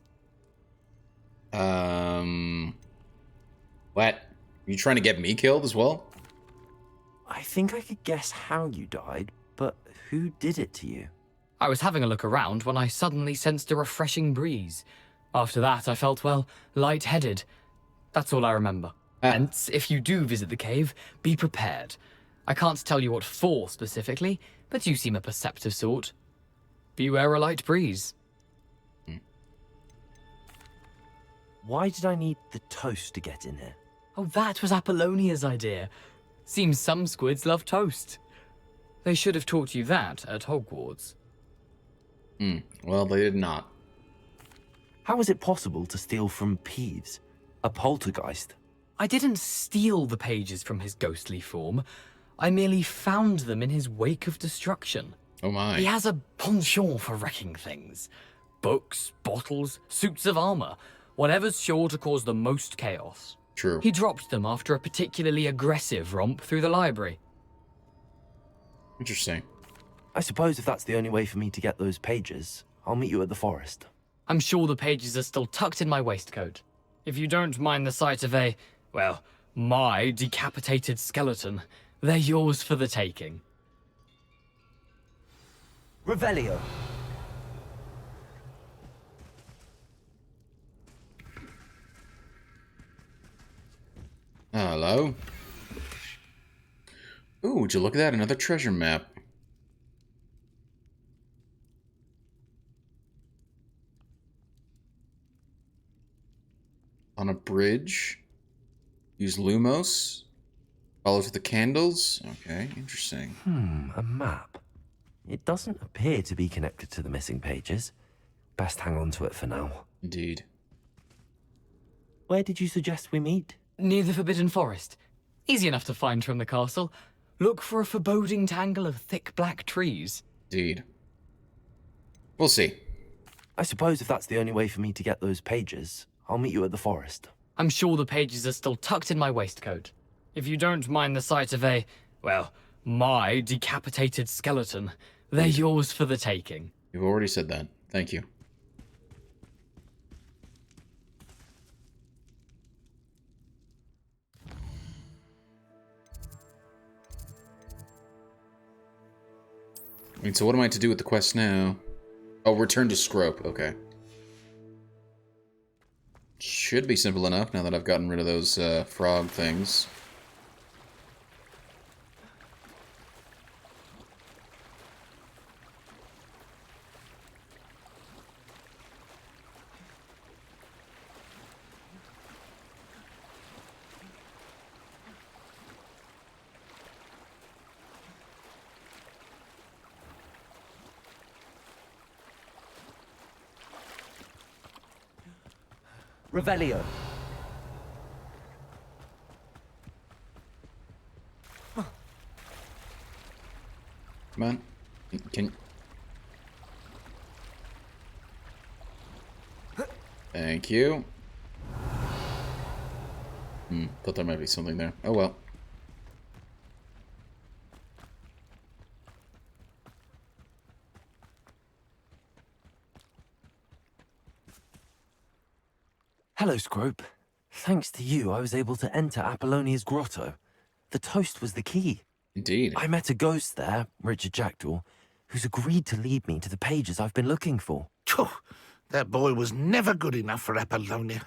What? You trying to get me killed as well? I think I could guess how you died, but who did it to you? I was having a look around when I suddenly sensed a refreshing breeze. After that, I felt, well, lightheaded. That's all I remember. Hence, if you do visit the cave, be prepared. I can't tell you what for specifically, but you seem a perceptive sort. Beware a light breeze. Why did I need the toast to get in here? Oh, that was Apollonia's idea. Seems some squids love toast. They should have taught you that at Hogwarts. Well, they did not. How is it possible to steal from Peeves, a poltergeist? I didn't steal the pages from his ghostly form. I merely found them in his wake of destruction. Oh my. He has a penchant for wrecking things. Books, bottles, suits of armor, whatever's sure to cause the most chaos. True. He dropped them after a particularly aggressive romp through the library. Interesting. I suppose if that's the only way for me to get those pages, I'll meet you at the forest. I'm sure the pages are still tucked in my waistcoat. If you don't mind the sight of a, well, my decapitated skeleton, they're yours for the taking. Revelio. Hello. Ooh, would you look at that? Another treasure map. On a bridge. Use Lumos. Follow to the candles. Okay, interesting. A map. It doesn't appear to be connected to the missing pages. Best hang on to it for now. Indeed. Where did you suggest we meet? Near the Forbidden Forest. Easy enough to find from the castle. Look for a foreboding tangle of thick black trees. Indeed. We'll see. I suppose if that's the only way for me to get those pages, I'll meet you at the forest. I'm sure the pages are still tucked in my waistcoat. If you don't mind the sight of a, well, my decapitated skeleton, they're yours for the taking. You've already said that. Thank you. Wait, so what am I to do with the quest now? Oh, return to Scrope. Okay. Should be simple enough now that I've gotten rid of those frog things. Revelio. Come on. Can... Thank you. Thought there might be something there. Oh well. Hello, Scrope. Thanks to you, I was able to enter Apollonia's grotto. The toast was the key. Indeed. I met a ghost there, Richard Jackdaw, who's agreed to lead me to the pages I've been looking for. Phew, that boy was never good enough for Apollonia.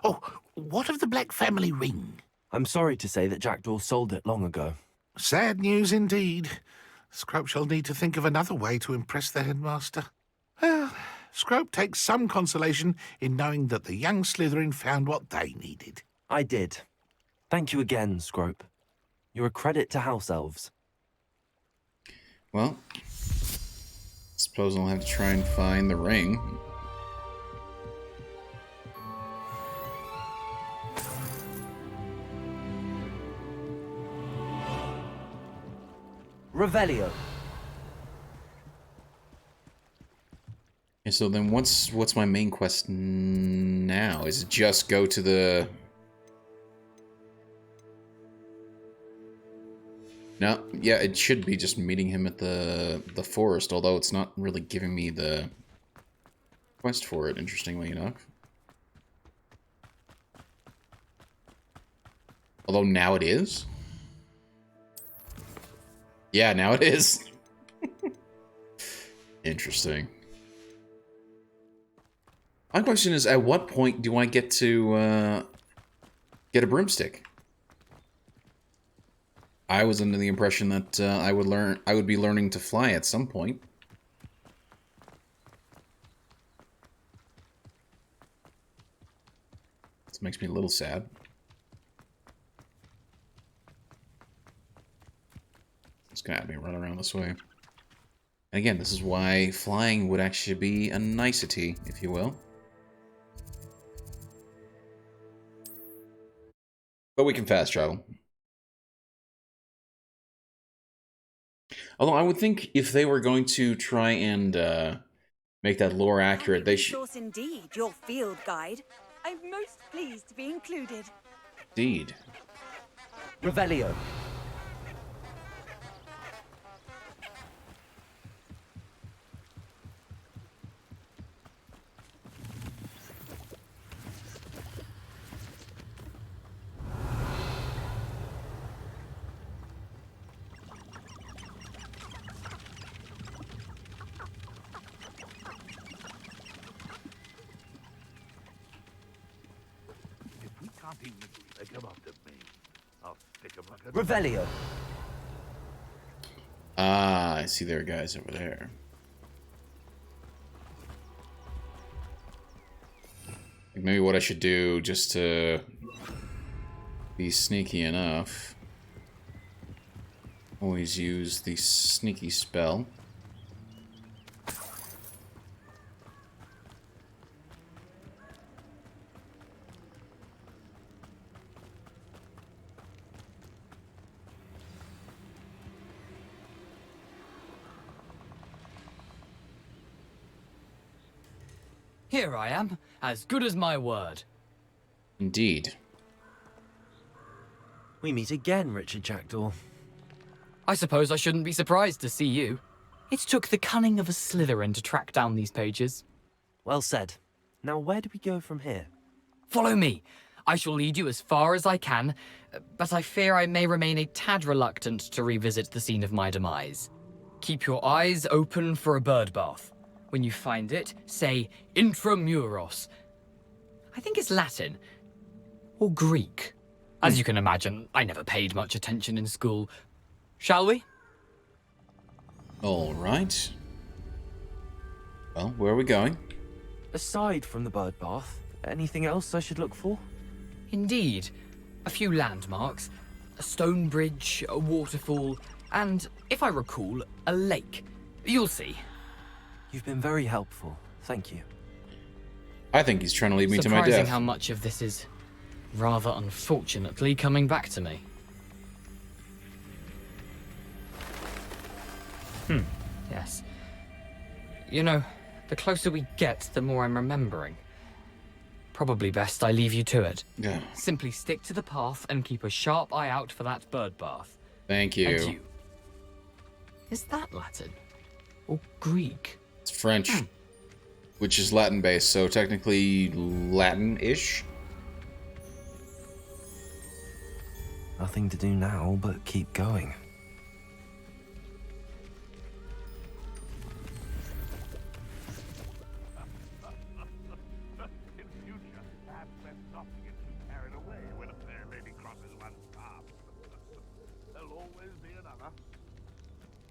Oh, what of the Black family ring? I'm sorry to say that Jackdaw sold it long ago. Sad news indeed. Scrope shall need to think of another way to impress the headmaster. Well, Scrope takes some consolation in knowing that the young Slytherin found what they needed. I did. Thank you again, Scrope. You're a credit to House Elves. Well, suppose I'll have to try and find the ring. Revelio. Okay, so then what's my main quest now? Is it just go to the... No, yeah, it should be just meeting him at the forest, although it's not really giving me the quest for it, interestingly enough. Although now it is. Yeah, now it is. Interesting. My question is, at what point do I get to get a broomstick? I was under the impression that I would be learning to fly at some point. This makes me a little sad. It's gonna have me run around this way. And again, this is why flying would actually be a nicety, if you will. But we can fast travel. Although I would think if they were going to try and make that lore accurate, they should... Resource indeed, your field guide. I'm most pleased to be included. Indeed. Revelio. Revelio. Ah, I see there are guys over there. Like maybe what I should do, just to be sneaky enough, always use the sneaky spell. Here I am, as good as my word. Indeed. We meet again, Richard Jackdaw. I suppose I shouldn't be surprised to see you. It took the cunning of a Slytherin to track down these pages. Well said. Now where do we go from here? Follow me. I shall lead you as far as I can, but I fear I may remain a tad reluctant to revisit the scene of my demise. Keep your eyes open for a bird bath. When you find it, say intramuros. I think it's Latin. Or Greek. As you can imagine, I never paid much attention in school. Shall we? All right. Well, where are we going? Aside from the bird bath, anything else I should look for? Indeed. A few landmarks. A stone bridge, a waterfall, and, if I recall, a lake. You'll see. You've been very helpful. Thank you. I think he's trying to lead me to my Surprising death. how much of this is, rather unfortunately, coming back to me. Yes. You know, the closer we get, the more I'm remembering. Probably best I leave you to it. Yeah. Simply stick to the path and keep a sharp eye out for that bird bath. Thank you. And you. Is that Latin? Or Greek? It's French, which is Latin-based, so technically Latin-ish. Nothing to do now but keep going.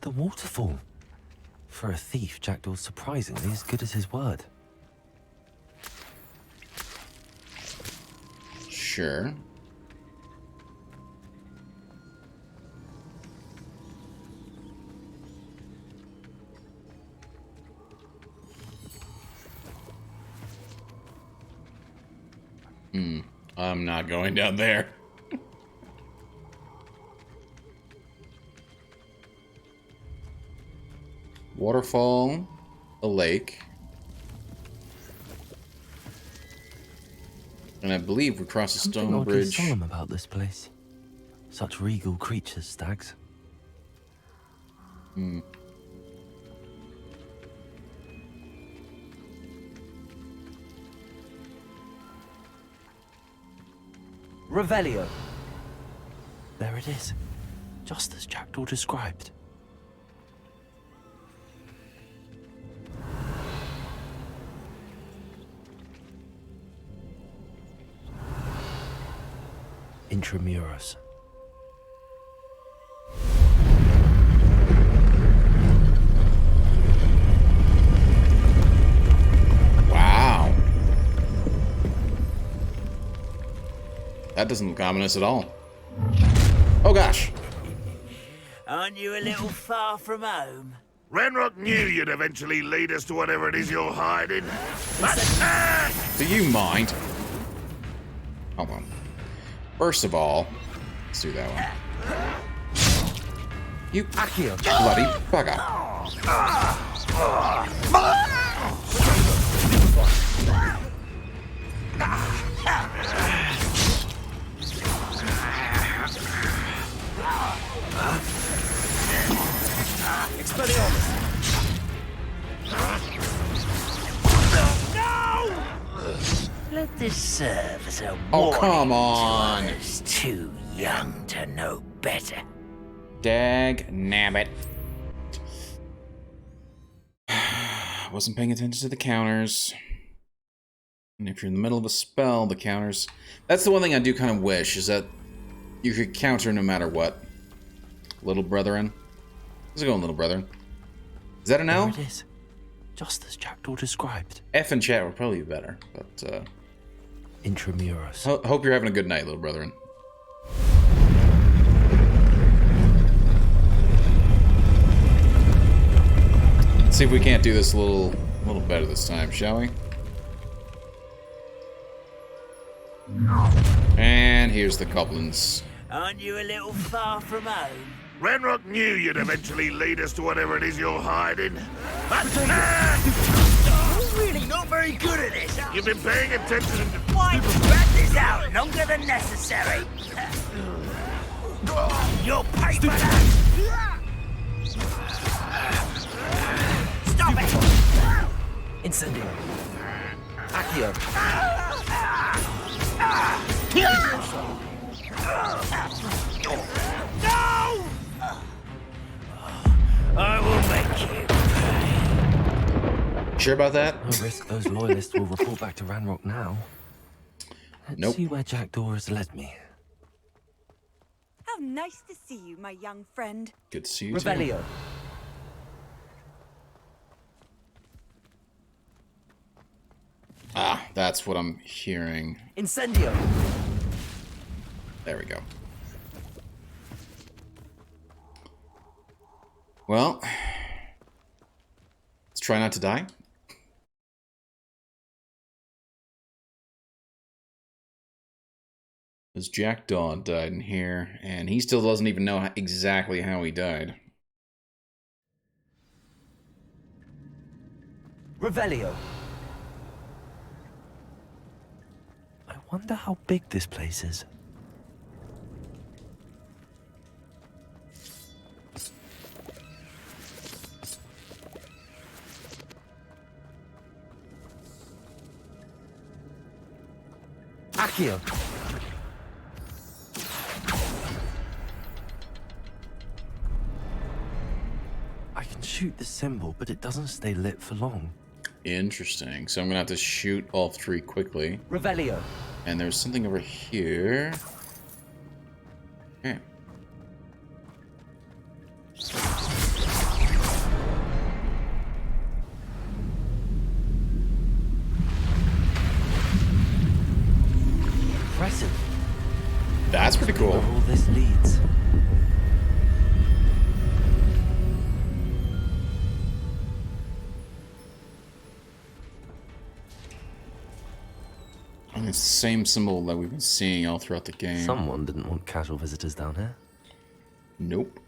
The waterfall. For a thief, Jackdaw's surprisingly as good as his word. Sure. I'm not going down there. Waterfall, a lake. And I believe we cross a Something stone oddly bridge. solemn about this place. Such regal creatures, stags. Revelio. There it is. Just as Jackdaw described. Intramuros. Wow. That doesn't look ominous at all. Oh gosh. Aren't you a little far from home? Ranrock knew you'd eventually lead us to whatever it is you're hiding. Do you mind? Hold on. First of all, let's do that one. You bloody bugger. Let this serve as a Oh, warning come to on. others too young to know better. Dag nabbit. Wasn't paying attention to the counters. And if you're in the middle of a spell, the counters... That's the one thing I do kind of wish, is that you could counter no matter what. Little brethren. How's it going, little brethren? Is that an L? There it is. Just as Jackdaw described. F in chat would probably be better, but, Intramuros. hope you're having a good night, little brethren. Let's see if we can't do this a little better this time, shall we? And here's the goblins. Aren't you a little far from home? Ranrock knew you'd eventually lead us to whatever it is you're hiding. You're really not very good at this. You've been paying attention to... Why drag this out longer than necessary? You'll pay for that! Stop it! Incendio. Accio. No! I will make you. Sure about that? No risk those loyalists will report back to Ranrock now. Let's Nope. see where Jackdaw has led me. How nice to see you, my young friend. Good to see you too. Revelio. Ah, that's what I'm hearing. Incendio. There we go. Well, let's try not to die. Because Jackdaw died in here, and he still doesn't even know exactly how he died. Revelio. I wonder how big this place is. Accio. shoot the symbol, but it doesn't stay lit for long. Interesting. So I'm gonna have to shoot all three quickly. Revelio. And there's something over here. Okay. Impressive. That's pretty cool. Where all this leads. And it's the same symbol that we've been seeing all throughout the game. Someone didn't want casual visitors down here. Nope.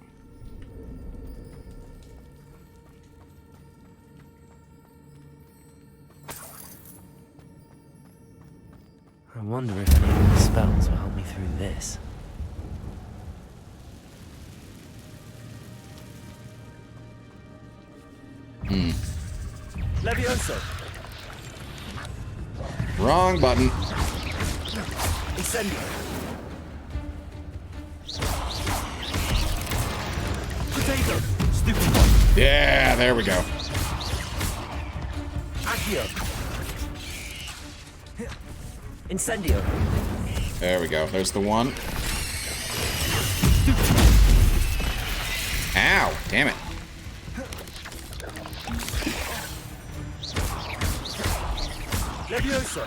I wonder if any of the spells will help me through this. Levioso. Wrong button. Incendio. Potato. Stupid one. Yeah, there we go. Accio. Incendio. There we go. There's the one. Ow! Damn it. Levioso.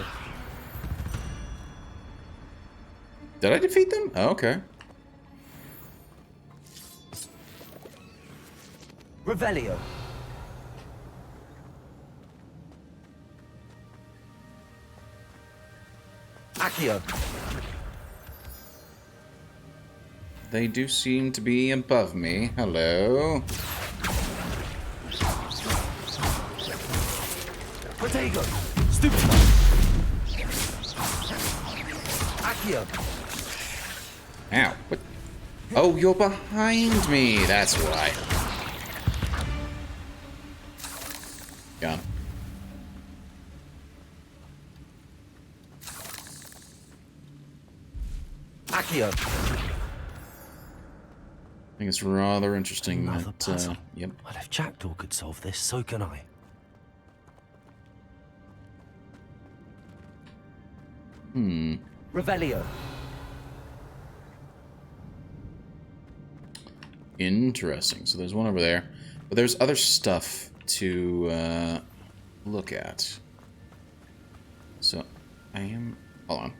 Did I defeat them? Oh, okay. Revelio. Accio. They do seem to be above me. Hello. Protego. Stupid one. Accio. Ow. What? Oh, you're behind me. That's why. Gone. Accio. I think it's rather interesting Another that, puzzle. yep. Well, if Jackdaw could solve this, so can I. Revelio. Interesting. So there's one over there. But there's other stuff to look at. So I am... Hold on.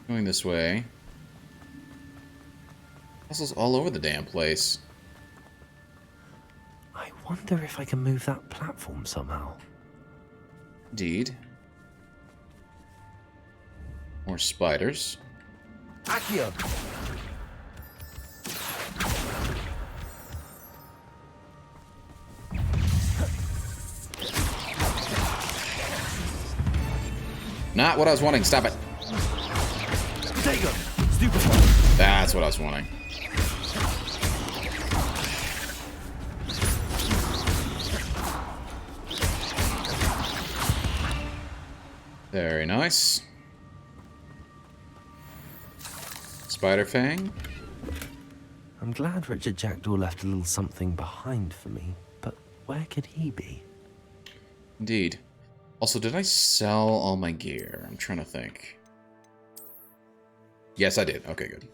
Going this way. Puzzles all over the damn place. I wonder if I can move that platform somehow. Indeed. More spiders. Accio. Not what I was wanting. Stop it. Potato. Stupid one. That's what I was wanting. Very nice. Spider Fang. I'm glad Richard Jackdaw left a little something behind for me, but where could he be? Indeed. Also, did I sell all my gear? I'm trying to think. Yes, I did. Okay, good.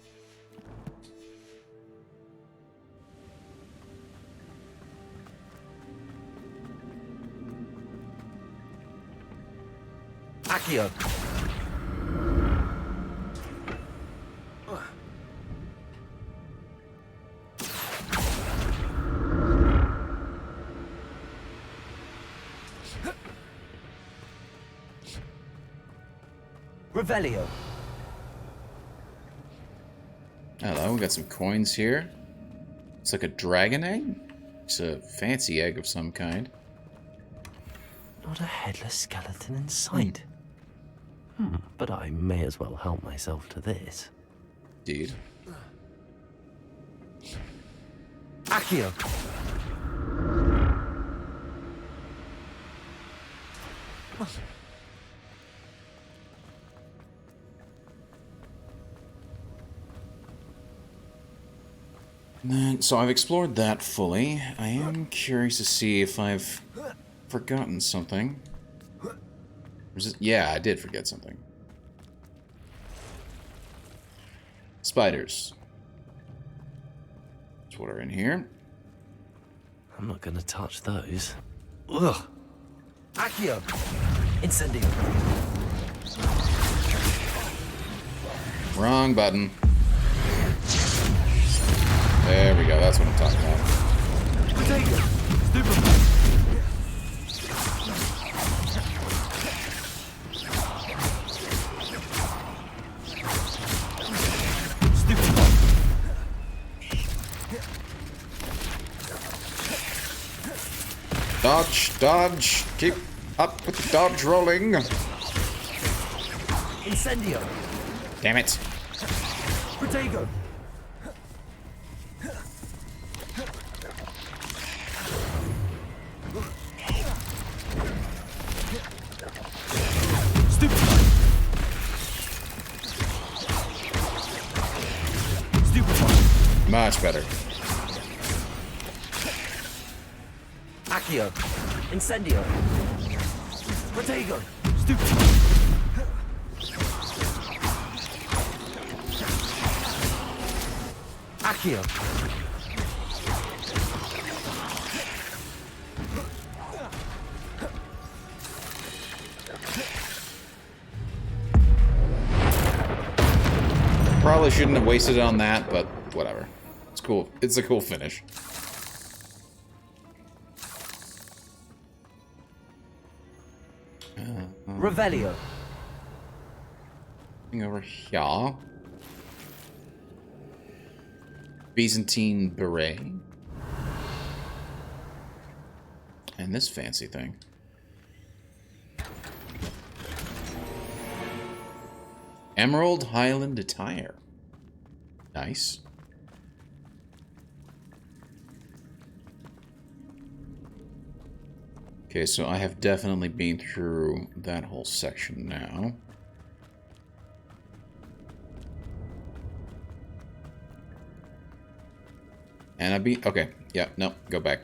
Accio. Revelio. Hello, we got some coins here. It's like a dragon egg? It's a fancy egg of some kind. Not a headless skeleton in sight. But I may as well help myself to this. Indeed. Accio. And then, so I've explored that fully. I am curious to see if I've forgotten something. Yeah, I did forget something. Spiders. That's what are in here. I'm not gonna touch those. Ugh. Accio! Incendio! Wrong button. There we go, that's what I'm talking about. Potato! Stupid! Dodge, dodge, keep up with the dodge rolling. Incendio! Damn it. Potato! Stupid! Stupid! Much better. Accio! Incendio! Potato! Stupid! Accio! Probably shouldn't have wasted it on that, but whatever. It's cool. It's a cool finish. Revelio. Over here. Byzantine beret. And this fancy thing. Emerald Highland attire. Nice. Okay, so I have definitely been through that whole section now. And I've been... Okay, yeah, no, go back.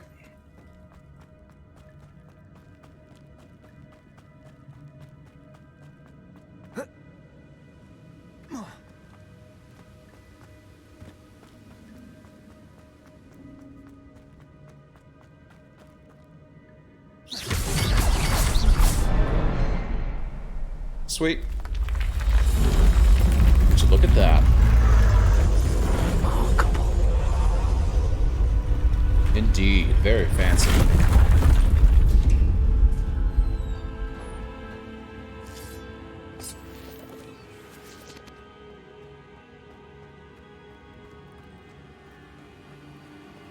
Sweet. So look at that. Remarkable. Indeed, very fancy.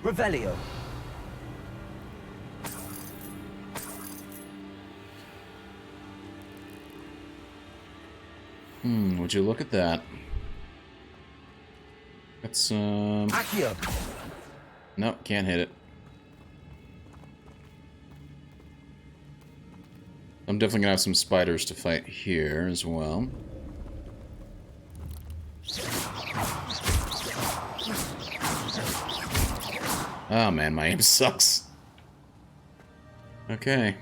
Revelio. Would you look at that? Got some... Accio. Nope, can't hit it. I'm definitely gonna have some spiders to fight here as well. Oh man, my aim sucks. Okay.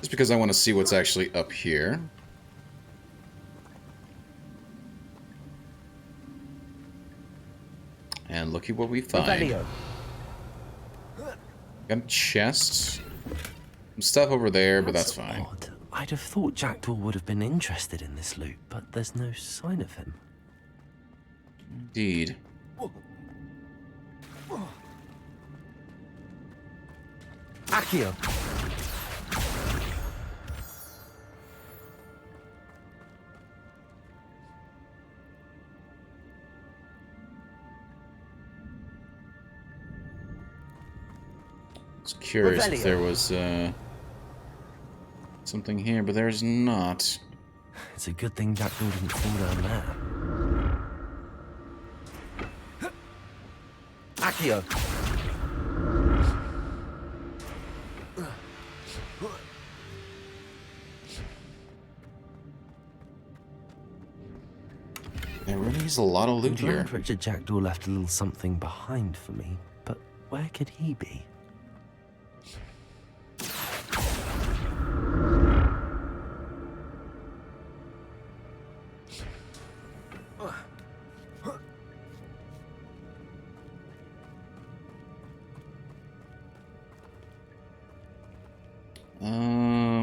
Just because I want to see what's actually up here. And looky what we find. Got a chest. Some stuff over there, but that's fine. Odd. I'd have thought Jackdaw would have been interested in this loot, but there's no sign of him. Indeed. Accio. I was curious if there was something here, but there's not. It's a good thing Jackdaw didn't fall down there. Accio. There really is a lot of loot I'm here. glad Richard Jackdaw left a little something behind for me, but where could he be?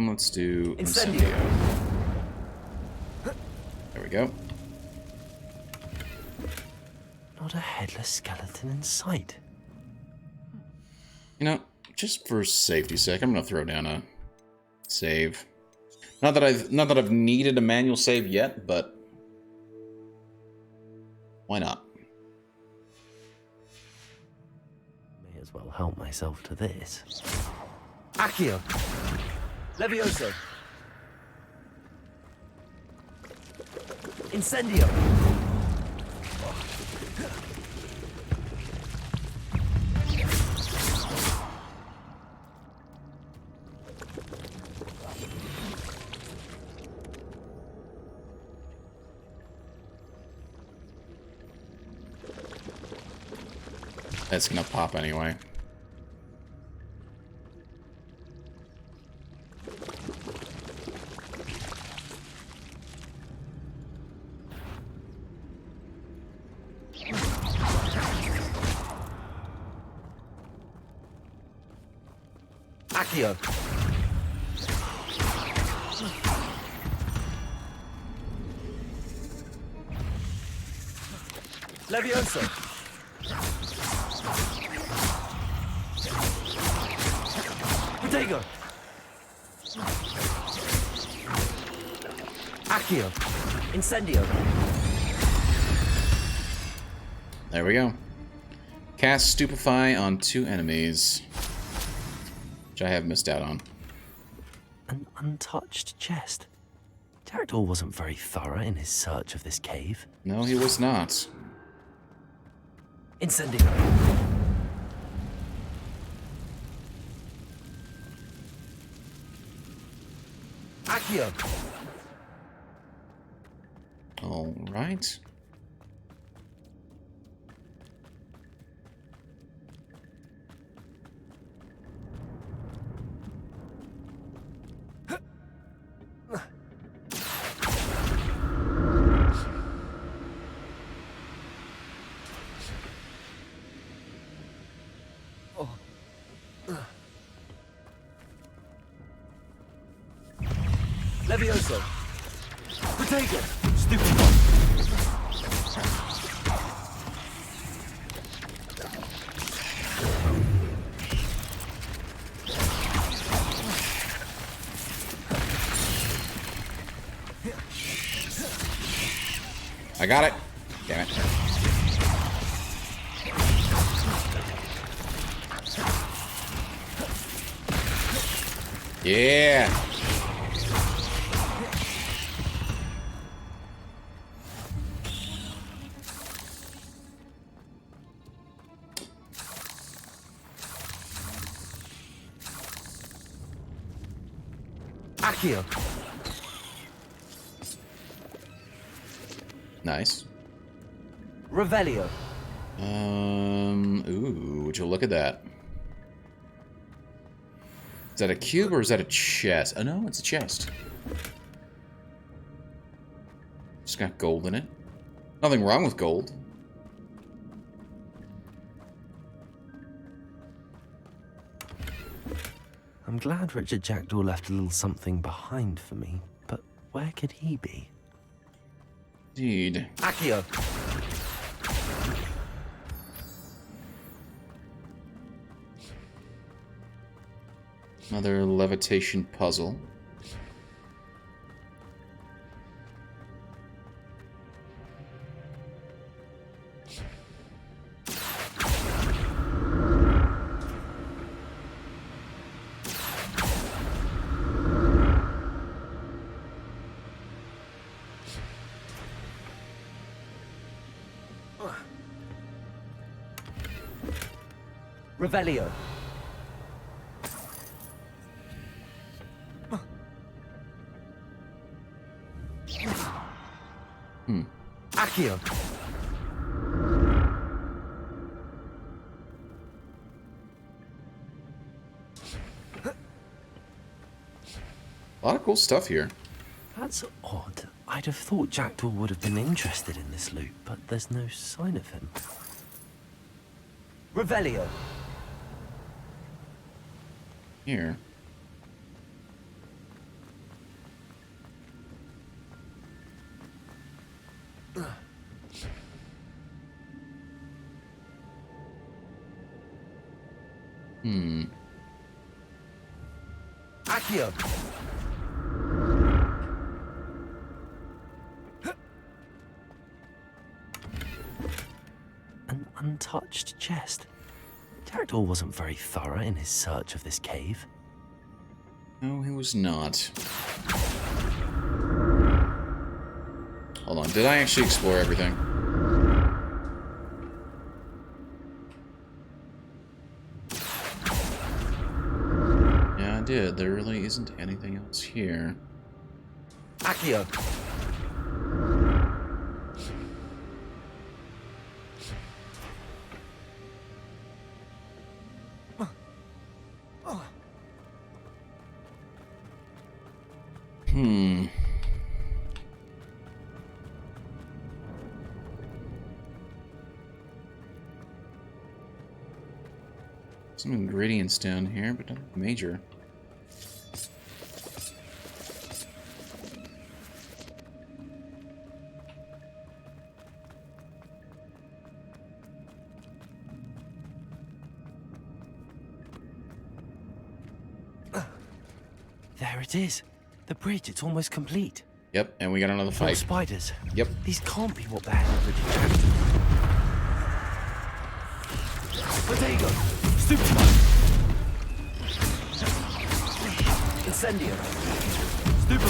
Let's do Incendio. There we go. Not a headless skeleton in sight. You know, just for safety's sake, I'm gonna throw down a save. Not that I've needed a manual save yet, but why not? May as well help myself to this. Accio. Levioso. Incendio. That's gonna pop anyway. Accio. Levioso. Protego. Accio. Incendio. There we go. Cast Stupefy on 2 enemies. Which I have missed out on. An untouched chest. Jackdaw wasn't very thorough in his search of this cave. No, he was not. Incendio. Accio. All right. Levioso. Protego. Stupid. I got it. Damn it. Yeah. Accio. Nice. Revelio. Ooh, would you look at that? Is that a cube or is that a chest? Oh no, it's a chest. It's got gold in it. Nothing wrong with gold. I'm glad Richard Jackdaw left a little something behind for me, but where could he be? Indeed. Accio. Another levitation puzzle. Revelio. Accio. A lot of cool stuff here. That's odd. I'd have thought Jackdaw would have been interested in this loot, but there's no sign of him. Revelio. Here. Accio. An untouched chest. Jackdaw wasn't very thorough in his search of this cave. No, he was not. Hold on, did I actually explore everything? Yeah, I did. There really isn't anything else here. Accio. Some ingredients down here, but nothing major. There it is. The bridge, it's almost complete. Yep, and we got another More fight. spiders. Yep. These can't be what the hell Jackdaw. But there you go. Super spider. Incendio. Super.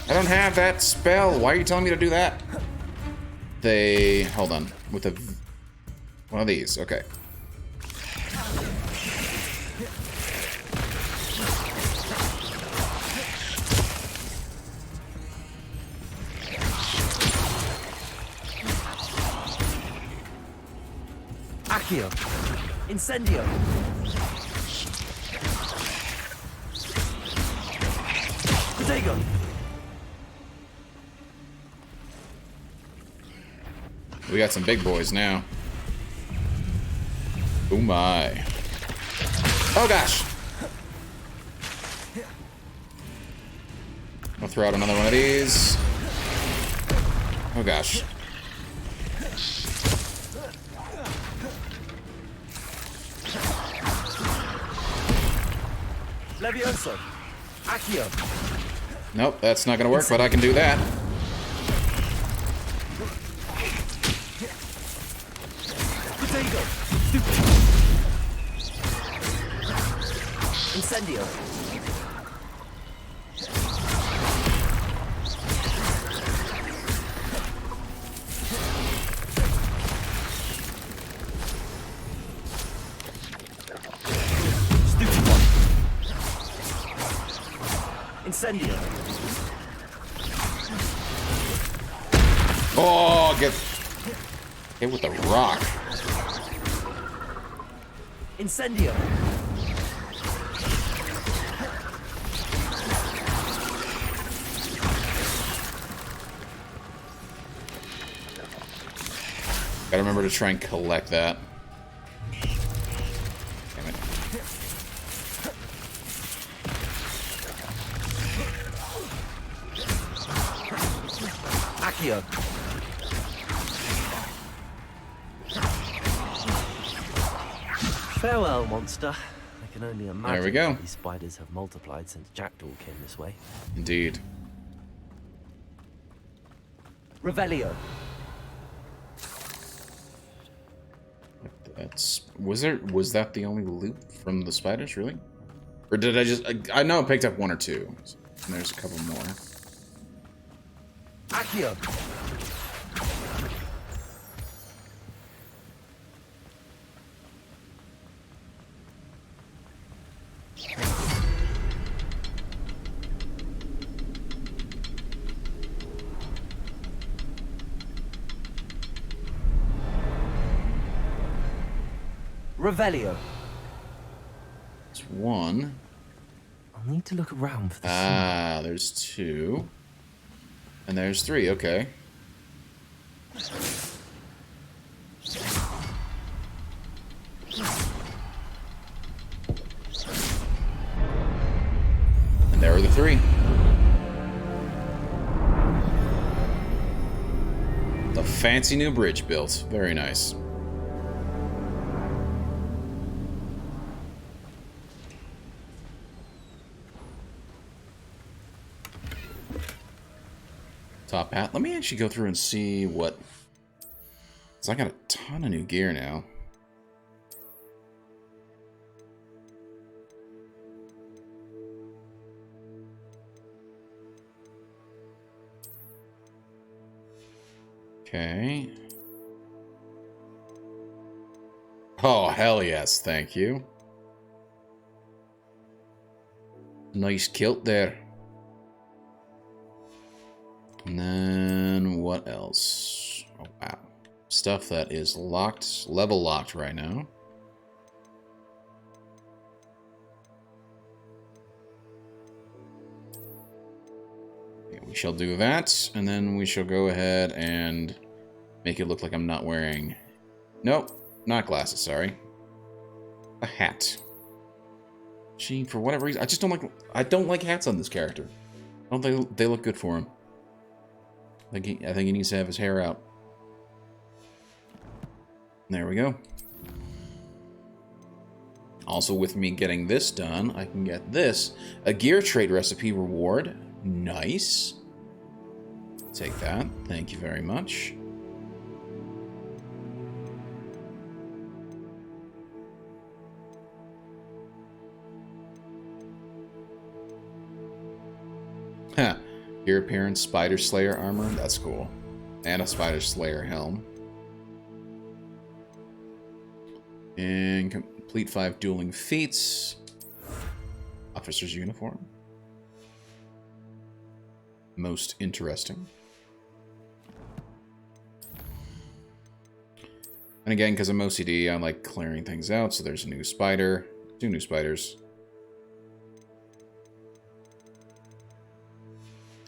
I don't have that spell. Why are you telling me to do that? Hold on. With one of these. Okay. Accio. Incendio. Protego. We got some big boys now. Oh my. Oh gosh. I'll throw out another one of these. Oh gosh. Levioso. Accio. Nope, that's not gonna work, but I can do that. Protego. Incendio. Incendio. Oh, get hit with the rock. Incendio. Gotta remember to try and collect that. Damn it. Accio. Farewell, monster. I can only imagine There we go. these spiders have multiplied since Jackdaw came this way. Indeed. Revelio. Was that the only loot from the spiders, really? Or did I know I picked up one or two. And there's a couple more. Accio. Revelio. It's one. I'll need to look around for the Ah, there's two. And there's three, okay. And there are the three. The fancy new bridge built. Very nice. Top hat. Let me actually go through and see what... Because I got a ton of new gear now. Okay. Oh, hell yes, thank you. Nice kilt there. And then what else? Oh, wow. Stuff that is locked, level locked right now. Okay, we shall do that, and then we shall go ahead and make it look like I'm not wearing... Nope, not glasses, sorry. A hat. She, for whatever reason, I don't like hats on this character. I don't think they look good for him. I think he needs to have his hair out. There we go. Also, with me getting this done, I can get this. A gear trait recipe reward. Nice. Take that. Thank you very much. Huh. Gear appearance, Spider Slayer armor. That's cool. And a Spider Slayer helm. And complete 5 dueling feats. Officer's uniform. Most interesting. And again, because I'm OCD, I like clearing things out. So there's a new spider. 2 new spiders.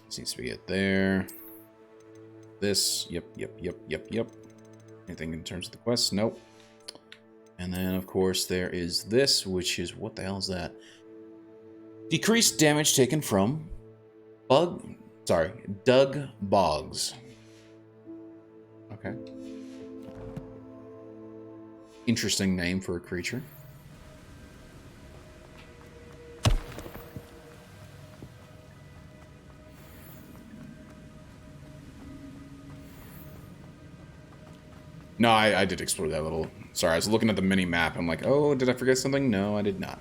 Seems to be it there. This. Yep. Anything in terms of the quest? Nope. And then, of course, there is this, which is... What the hell is that? Decreased damage taken from... Dug Bogs. Okay. Interesting name for a creature. No, I did explore that little... Sorry, I was looking at the mini-map. I'm like, oh, did I forget something? No, I did not.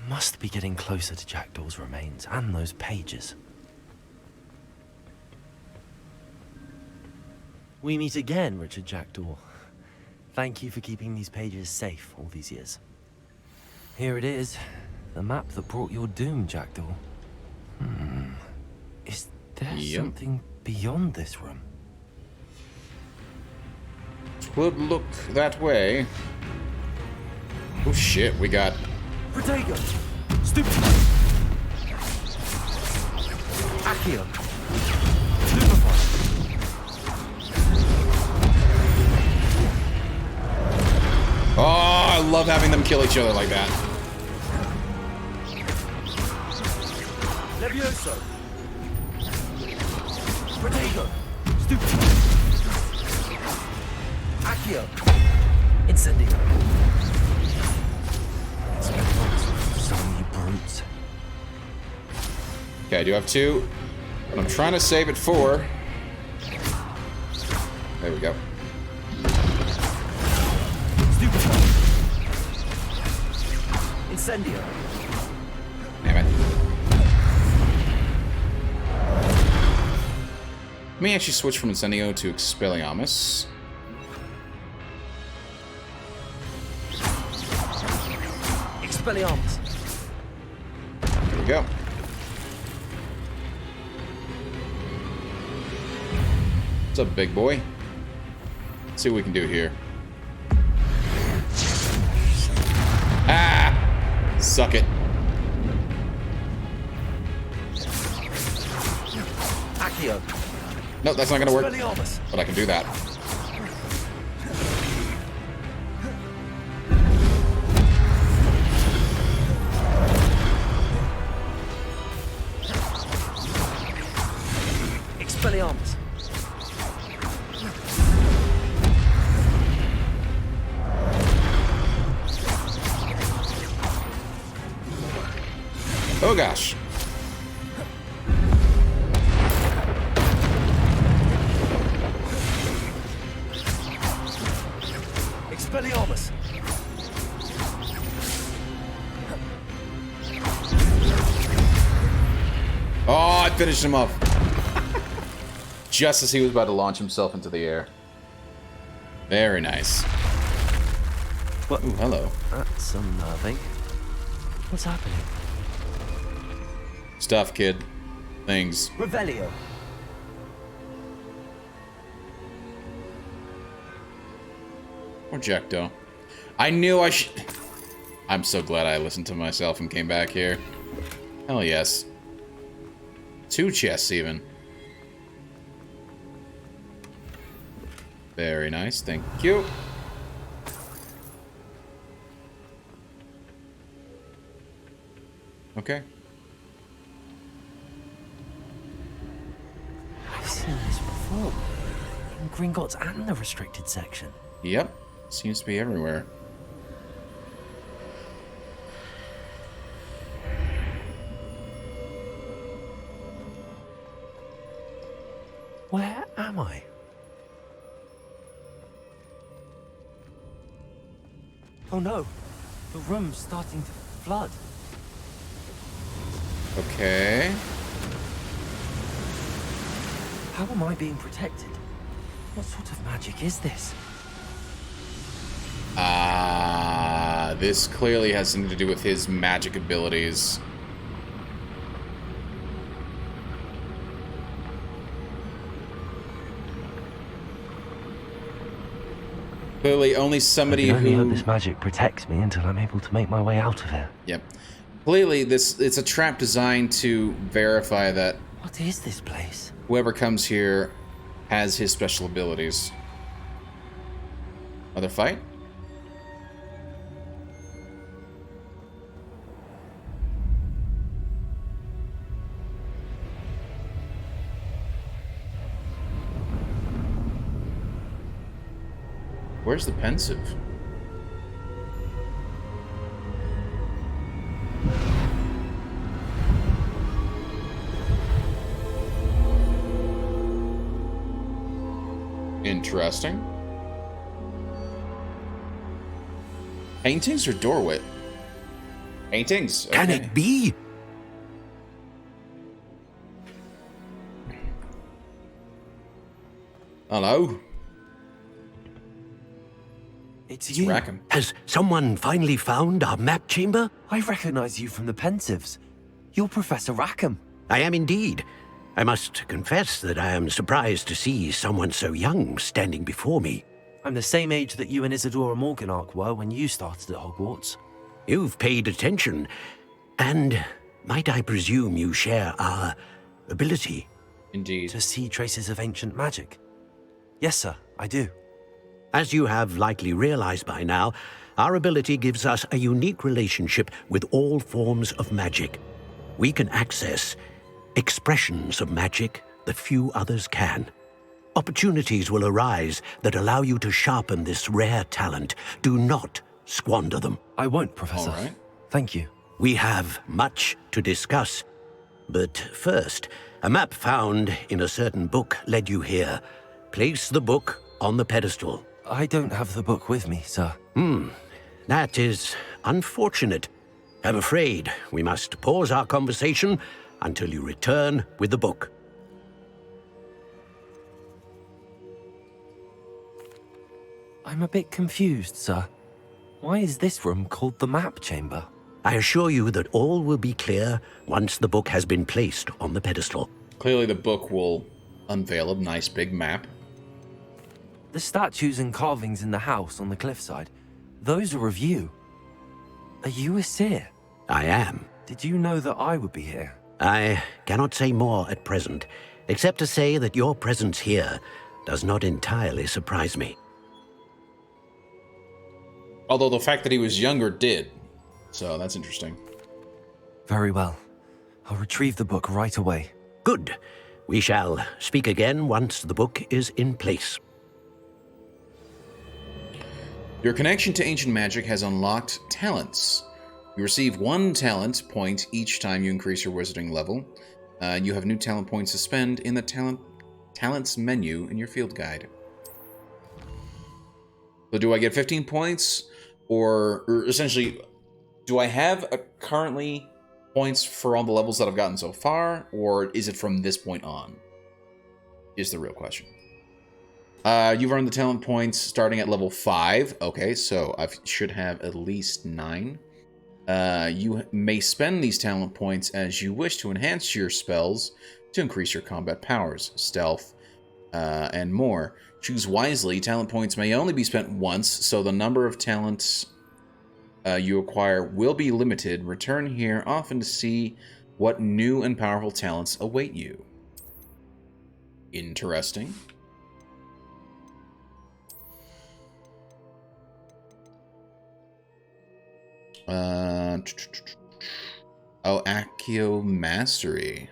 Must be getting closer to Jackdaw's remains and those pages. We meet again, Richard Jackdaw. Thank you for keeping these pages safe all these years. Here it is, the map that brought your doom, Jackdaw. Is there something beyond this room? Would look that way. Oh shit, we got... Protego! Stupid! Accio! Oh, I love having them kill each other like that. Levioso! Protego! Stupid! Accio! Incendio! So many brutes. Okay, I do have 2, but I'm trying to save it for... There we go. Incendio! Damn it. Let me actually switch from Incendio to Expelliarmus. Expelliarmus! There we go. What's up, big boy? Let's see what we can do here. Suck it. Accio. No, that's not gonna work. Expelliarmus. But I can do that. Expelliarmus. Oh gosh. Expelliarmus. Oh, I finished him off. Just as he was about to launch himself into the air. Very nice. What? Ooh, hello. That's unnerving. What's happening? Stuff, kid. Things. Revelio. Or Jackdaw. I knew I should... I'm so glad I listened to myself and came back here. Hell yes. 2 chests, even. Very nice, thank you. Okay. I've seen this before. In Gringotts and the restricted section. Yep. Seems to be everywhere. Where am I? Oh no, the room's starting to flood. Okay. How am I being protected? What sort of magic is this? This clearly has something to do with his magic abilities. Clearly, only somebody I can only who... hope this magic protects me until I'm able to make my way out of here. Yep. Clearly, it's a trap designed to verify that... What is this place? Whoever comes here has his special abilities. Another fight? Where's the pensive? Interesting. Paintings or doorway? Paintings. Okay. Can it be? Hello? It's you. Rackham. Has someone finally found our map chamber? I recognize you from the Pensives. You're Professor Rackham. I am indeed. I must confess that I am surprised to see someone so young standing before me. I'm the same age that you and Isadora Morganach were when you started at Hogwarts. You've paid attention. And might I presume you share our ability? Indeed. To see traces of ancient magic? Yes, sir, I do. As you have likely realized by now, our ability gives us a unique relationship with all forms of magic. We can access expressions of magic that few others can. Opportunities will arise that allow you to sharpen this rare talent. Do not squander them. I won't, Professor. All right. Thank you. We have much to discuss. But first, a map found in a certain book led you here. Place the book on the pedestal. I don't have the book with me, sir. That is unfortunate. I'm afraid we must pause our conversation until you return with the book. I'm a bit confused, sir. Why is this room called the map chamber? I assure you that all will be clear once the book has been placed on the pedestal. Clearly the book will unveil a nice big map. The statues and carvings in the house on the cliffside, those are of you. Are you a seer? I am. Did you know that I would be here? I cannot say more at present, except to say that your presence here does not entirely surprise me. Although the fact that he was younger did. So that's interesting. Very well. I'll retrieve the book right away. Good. We shall speak again once the book is in place. Your connection to ancient magic has unlocked talents. You receive 1 talent point each time you increase your wizarding level. You have new talent points to spend in the talents menu in your field guide. So do I get 15 points? Or essentially, do I have currently points for all the levels that I've gotten so far? Or is it from this point on? Is the real question. You've earned the talent points starting at level 5. Okay, so I should have at least 9. You may spend these talent points as you wish to enhance your spells to increase your combat powers, stealth, and more. Choose wisely. Talent points may only be spent once, so the number of talents you acquire will be limited. Return here often to see what new and powerful talents await you. Interesting. Oh, Accio Mastery.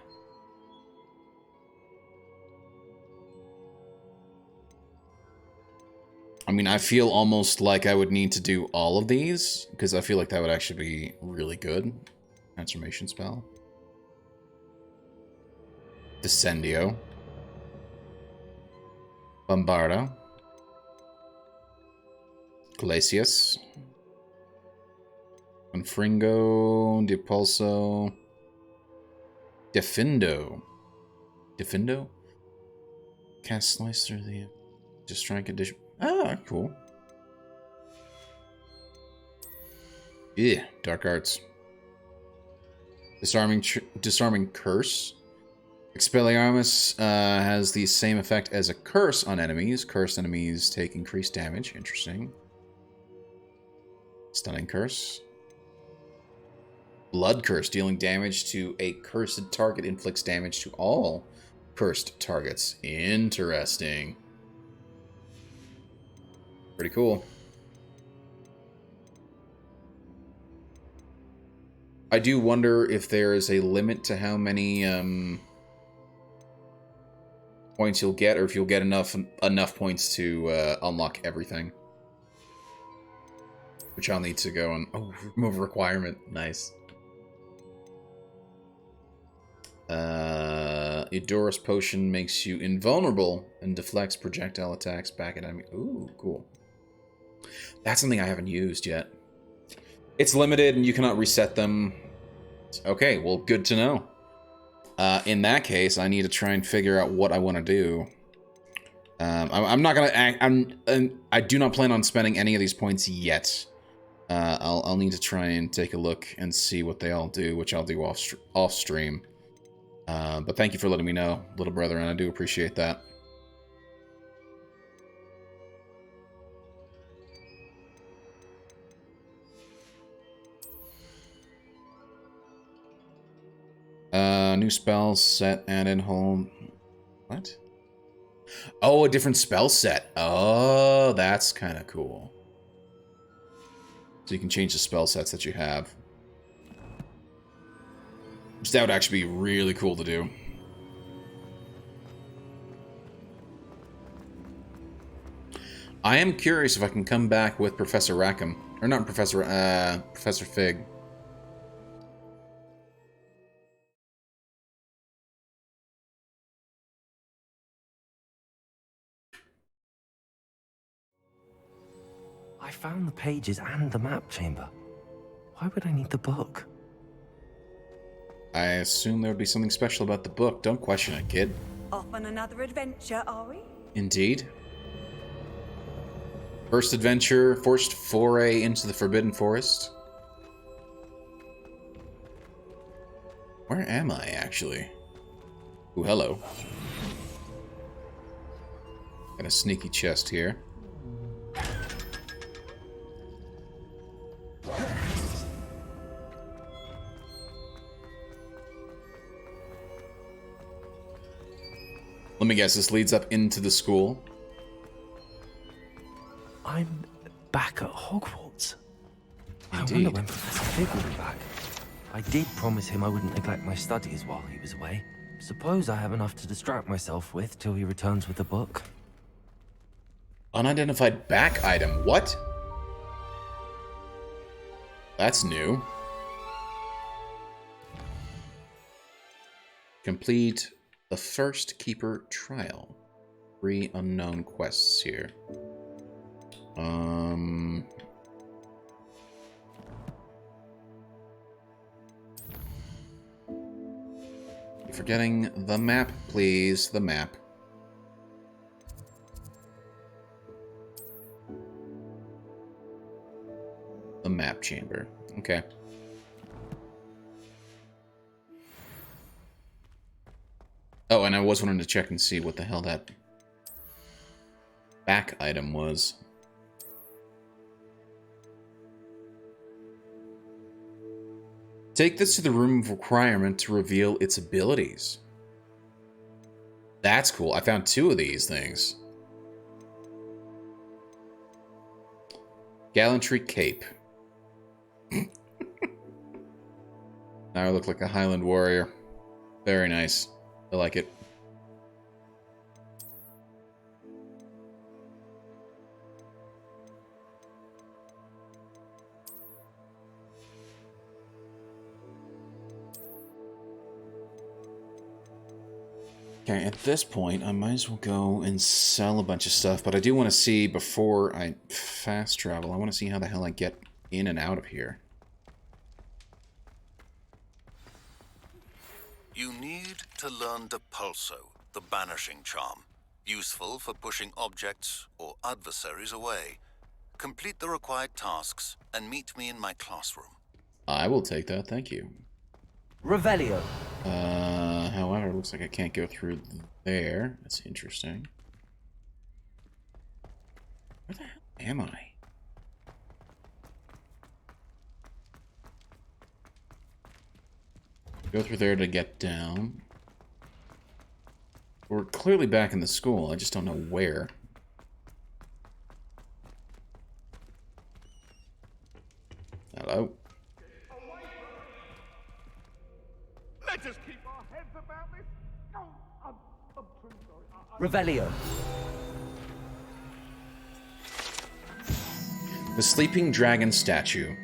I mean, I feel almost like I would need to do all of these, because I feel like that would actually be really good. Transformation spell. Descendio. Bombarda. Glacius. Confringo, Depulso, Defindo. Defindo? Cast slice through the destroying condition. Ah, cool. Yeah, Dark Arts. Disarming Curse. Expelliarmus has the same effect as a curse on enemies. Cursed enemies take increased damage. Interesting. Stunning Curse. Blood Curse, dealing damage to a cursed target, inflicts damage to all cursed targets. Interesting. Pretty cool. I do wonder if there is a limit to how many points you'll get, or if you'll get enough points to unlock everything. Which I'll need to go and... Oh, remove requirement. Nice. Edorus Potion makes you invulnerable and deflects projectile attacks back at enemy. Ooh, cool. That's something I haven't used yet. It's limited and you cannot reset them. Okay, well, good to know. In that case, I need to try and figure out what I want to do. I'm not gonna. I do not plan on spending any of these points yet. I'll need to try and take a look and see what they all do, which I'll do off stream. But thank you for letting me know, little brother, and I do appreciate that. New spell set added hold. What? Oh, a different spell set. Oh, that's kind of cool. So you can change the spell sets that you have. Which that would actually be really cool to do. I am curious if I can come back with Professor Rackham. Or not Professor, Professor Fig. I found the pages and the map chamber. Why would I need the book? I assume there would be something special about the book. Don't question it, kid. Off on another adventure, are we? Indeed. First adventure, first foray into the Forbidden Forest. Where am I, actually? Ooh, hello. Got a sneaky chest here. Let me guess, this leads up into the school? I'm back at Hogwarts. I Indeed. wonder when Professor Fig will be back. I did promise him I wouldn't neglect my studies while he was away. Suppose I have enough to distract myself with till he returns with a book. Unidentified back item. What? That's new. Complete the first keeper trial. 3 unknown quests here. Forgetting the map, please. The map. The map chamber. Okay. Oh, and I was wanting to check and see what the hell that back item was. Take this to the room of requirement to reveal its abilities. That's cool. I found 2 of these things. Gallantry Cape. Now I look like a Highland warrior. Very nice. I like it. Okay, at this point, I might as well go and sell a bunch of stuff, but I do want to see, before I fast travel, I want to see how the hell I get in and out of here. You need to learn Depulso, the banishing charm. Useful for pushing objects or adversaries away. Complete the required tasks and meet me in my classroom. I will take that, thank you. Revelio. However, it looks like I can't go through there. That's interesting. Where the hell am I? Go through there to get down. We're clearly back in the school. I just don't know where. Hello? Let us keep our heads about this. Oh, I'm truly sorry. Revelio. The Sleeping Dragon Statue.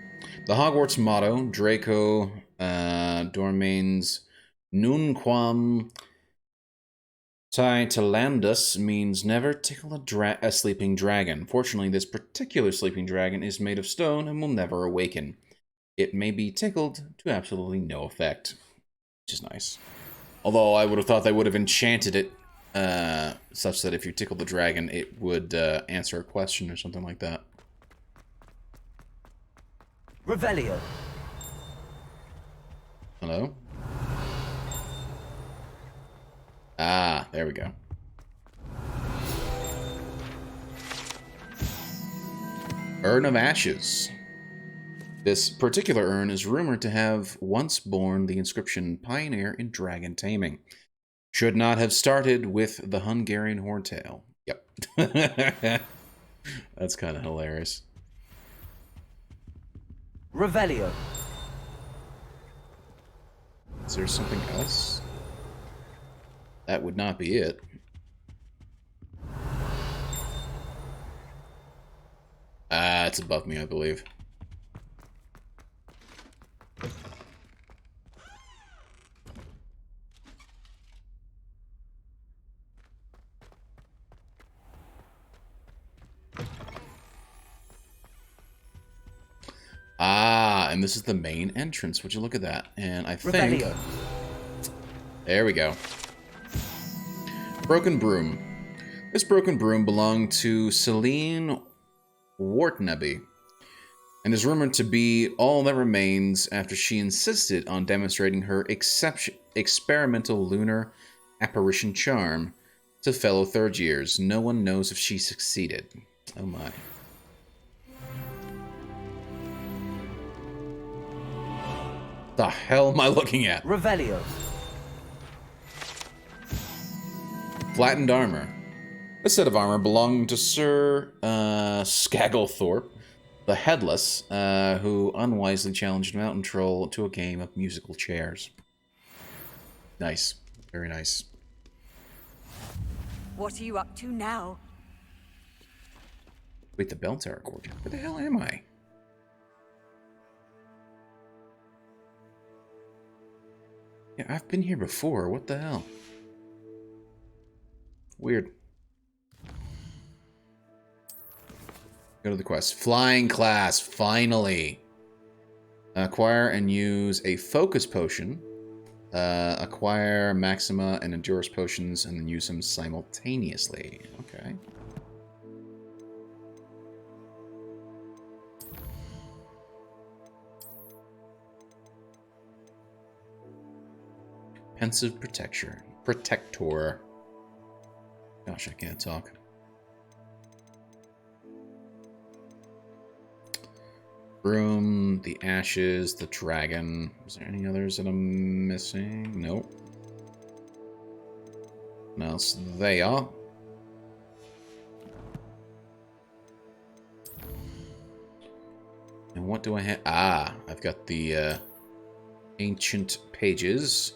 The Hogwarts motto, Draco Dormains Nunquam Titalandus, means never tickle a sleeping dragon. Fortunately, this particular sleeping dragon is made of stone and will never awaken. It may be tickled to absolutely no effect. Which is nice. Although I would have thought they would have enchanted it such that if you tickle the dragon, it would answer a question or something like that. Revelio. Hello? Ah, there we go. Urn of Ashes. This particular urn is rumored to have once borne the inscription Pioneer in Dragon Taming. Should not have started with the Hungarian Horntail. Yep. That's kind of hilarious. Revelio. Is there something else? That would not be it. It's above me, I believe. Ah, and this is the main entrance. Would you look at that? And I think... Revelio. There we go. Broken Broom. This broken broom belonged to Celine Wartnaby and is rumored to be all that remains after she insisted on demonstrating her experimental lunar apparition charm to fellow third years. No one knows if she succeeded. Oh my. The hell am I looking at? Revelio. Flattened armor. This set of armor belonged to Sir Skagglethorpe, the Headless, who unwisely challenged Mountain Troll to a game of musical chairs. Nice. Very nice. What are you up to now? Wait, the bell tower cord. Where the hell am I? Yeah, I've been here before. What the hell? Weird. Go to the quest. Flying class, finally. Acquire and use a focus potion. Acquire Maxima and Endurance potions and then use them simultaneously. Okay. Pensive Protector. Gosh, I can't talk. Broom, the Ashes, the Dragon. Is there any others that I'm missing? Nope. What else? They are. And what do I have? Ah, I've got the Ancient Pages.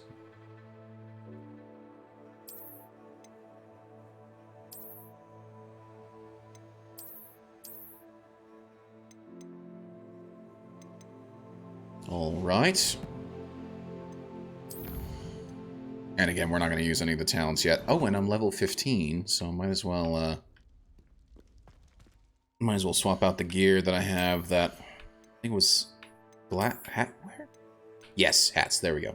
All right. And again, we're not going to use any of the talents yet. Oh, and I'm level 15, so might as well swap out the gear that I have that I think was black hat wear? Yes, hats. There we go.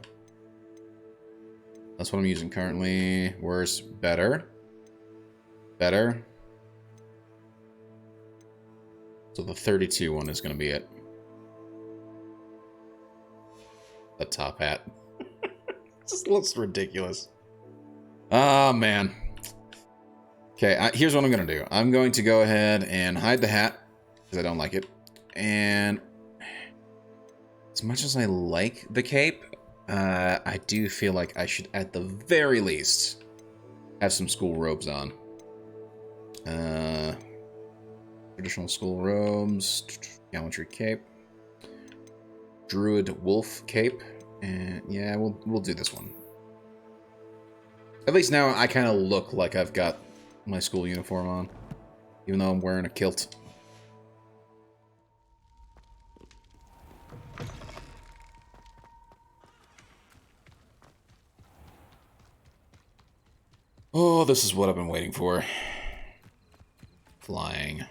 That's what I'm using currently. Worse, better. Better. So the 32 one is going to be it. A top hat. Just looks ridiculous. Oh, man. Okay, here's what I'm going to do. I'm going to go ahead and hide the hat, because I don't like it. And as much as I like the cape, I do feel like I should, at the very least, have some school robes on. Traditional school robes, gallantry cape. Druid wolf cape, and yeah, we'll do this one. At least now I kind of look like I've got my school uniform on, even though I'm wearing a kilt. Oh, this is what I've been waiting for. Flying.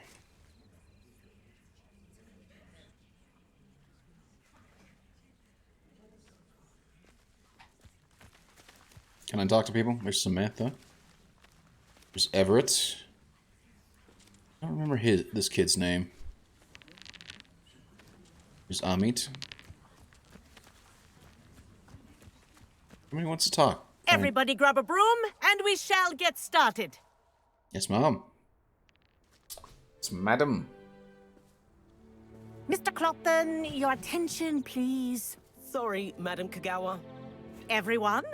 Can I talk to people? There's Samantha. There's Everett. I don't remember this kid's name. There's Amit. Somebody wants to talk. Everybody grab a broom, and we shall get started. Yes, Mom. It's Madam. Mr. Clopton, your attention, please. Sorry, Madam Kagawa. Everyone,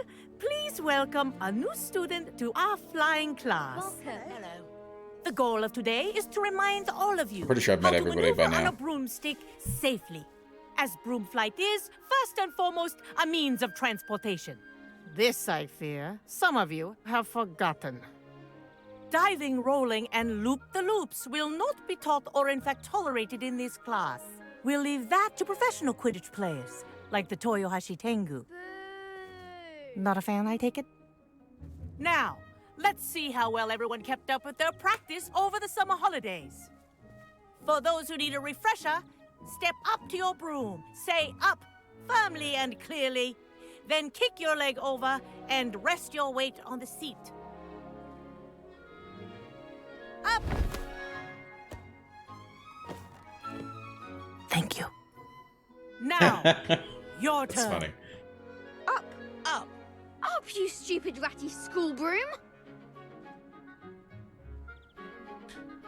please welcome a new student to our flying class. Hello. The goal of today is to remind all of you Pretty sure I've met everybody by how to maneuver now. on a broomstick safely, as broom flight is, first and foremost, a means of transportation. This, I fear, some of you have forgotten. Diving, rolling, and loop-the-loops will not be taught or in fact tolerated in this class. We'll leave that to professional Quidditch players, like the Toyohashi Tengu. Not a fan, I take it? Now, let's see how well everyone kept up with their practice over the summer holidays. For those who need a refresher, step up to your broom, say up firmly and clearly, then kick your leg over and rest your weight on the seat. Up! Thank you. Now, your turn. That's funny. Up, up, up, you stupid ratty school broom.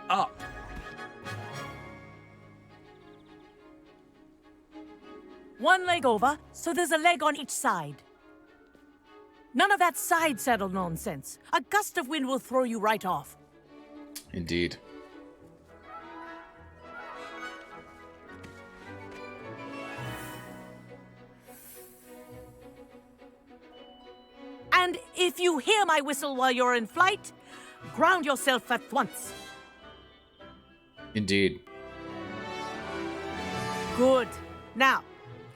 Up. One leg over, so there's a leg on each side. None of that side saddle nonsense. A gust of wind will throw you right off. Indeed. And if you hear my whistle while you're in flight, ground yourself at once. Indeed. Good. Now,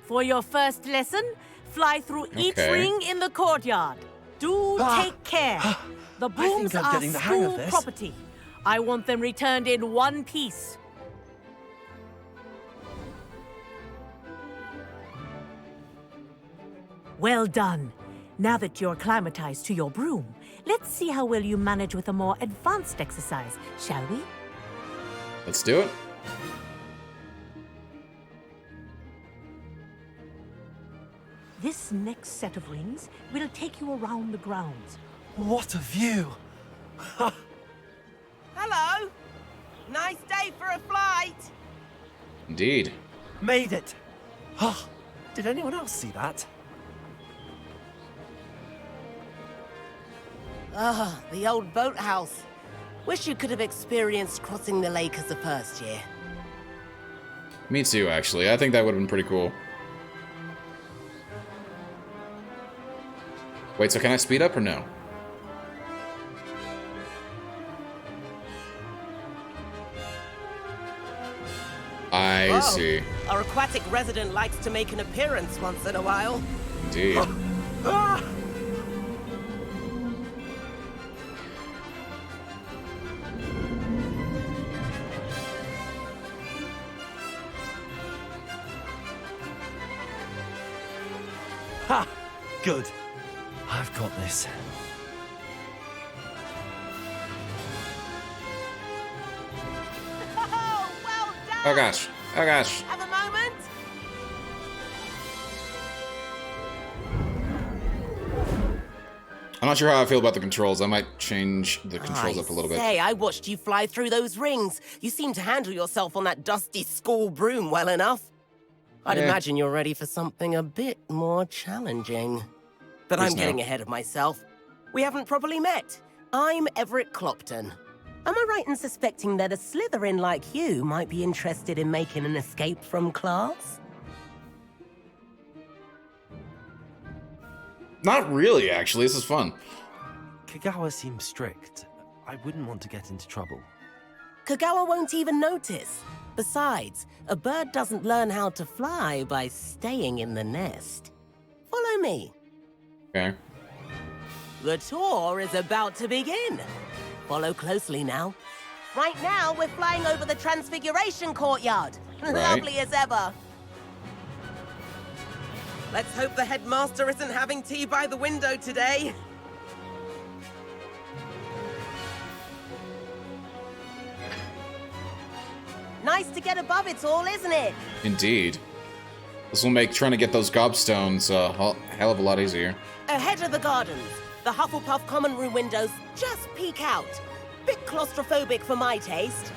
for your first lesson, fly through each ring in the courtyard. Do take care. The brooms are school property. I want them returned in one piece. Well done. Now that you're acclimatized to your broom, let's see how well you manage with a more advanced exercise, shall we? Let's do it. This next set of rings will take you around the grounds. What a view! Hello! Nice day for a flight! Indeed. Made it! Oh, did anyone else see that? Ah, the old boathouse. Wish you could have experienced crossing the lake as a first year. Me too, actually. I think that would have been pretty cool. Wait, so can I speed up or no? I see. Our aquatic resident likes to make an appearance once in a while. Indeed. Ha! Good. I've got this. Oh, well done! Oh gosh. Oh gosh. Have a moment? I'm not sure how I feel about the controls. I might change the controls up a little bit. Hey, I watched you fly through those rings. You seem to handle yourself on that dusty school broom well enough. I'd imagine you're ready for something a bit more challenging. But I'm getting ahead of myself. We haven't properly met. I'm Everett Clopton. Am I right in suspecting that a Slytherin like you might be interested in making an escape from class? Not really, actually. This is fun. Kagawa seems strict. I wouldn't want to get into trouble. Kagawa won't even notice. Besides, a bird doesn't learn how to fly by staying in the nest. Follow me. Okay. The tour is about to begin. Follow closely now. Right now, we're flying over the Transfiguration Courtyard. Right. Lovely as ever. Let's hope the headmaster isn't having tea by the window today. Nice to get above it all, isn't it? Indeed. This will make trying to get those gobstones a hell of a lot easier. Ahead of the gardens, the Hufflepuff common room windows just peek out. Bit claustrophobic for my taste.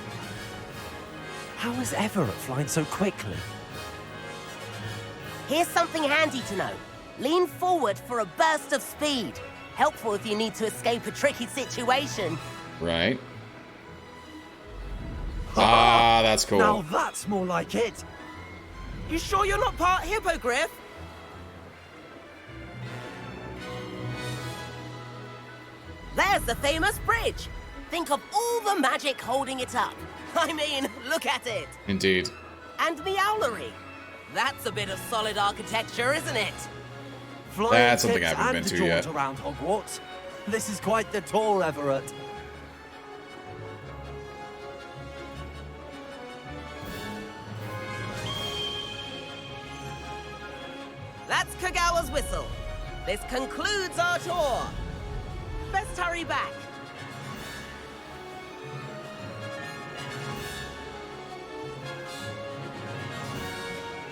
How is Everett flying so quickly? Here's something handy to know. Lean forward for a burst of speed. Helpful if you need to escape a tricky situation. Right. Ah, that's cool. Now that's more like it. You sure you're not part hippogriff? There's the famous bridge. Think of all the magic holding it up. I mean, look at it. Indeed. And the owlery. That's a bit of solid architecture, isn't it? Flying That's something I tips haven't and been to yet. jaunt around Hogwarts. This is quite the tour, Everett. That's Kagawa's whistle. This concludes our tour. Best hurry back.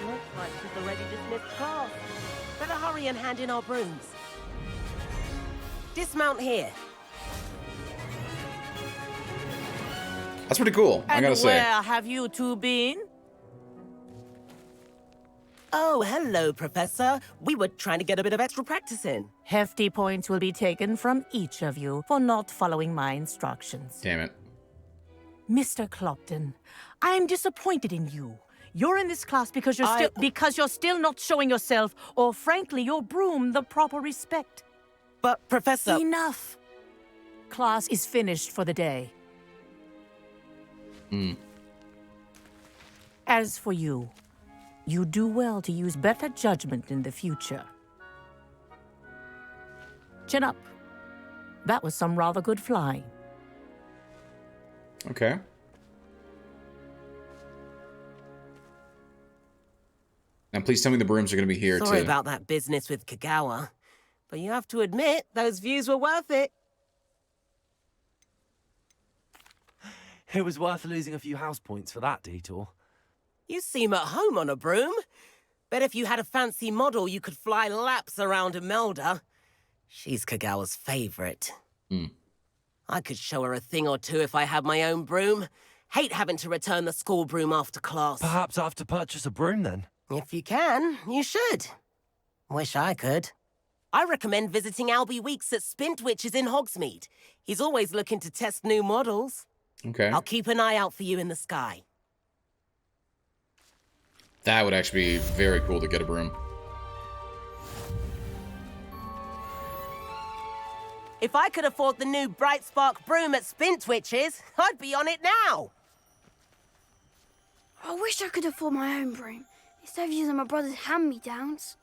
Looks like she's already dismissed class. Better hurry and hand in our brooms. Dismount here. That's pretty cool, I gotta say. Where have you two been? Oh, hello, Professor. We were trying to get a bit of extra practice in. Hefty points will be taken from each of you for not following my instructions. Damn it. Mr. Clopton, I'm disappointed in you. You're in this class because you're still not showing yourself, or frankly, your broom the proper respect. But, Professor... Enough. Class is finished for the day. As for you, you do well to use better judgment in the future. Chin up. That was some rather good flying. Okay. Now, please tell me the brooms are going to be here, Sorry too. about that business with Kagawa. But you have to admit, those views were worth it. It was worth losing a few house points for that detour. You seem at home on a broom. Bet if you had a fancy model, you could fly laps around Imelda. She's Kagawa's favorite. I could show her a thing or two if I had my own broom. Hate having to return the school broom after class. Perhaps I have to purchase a broom then. If you can, you should. Wish I could. I recommend visiting Albie Weeks at Spintwitches in Hogsmeade. He's always looking to test new models. Okay. I'll keep an eye out for you in the sky. That would actually be very cool to get a broom. If I could afford the new Bright Spark broom at Spintwitches, I'd be on it now. I wish I could afford my own broom instead of using my brother's hand-me-downs.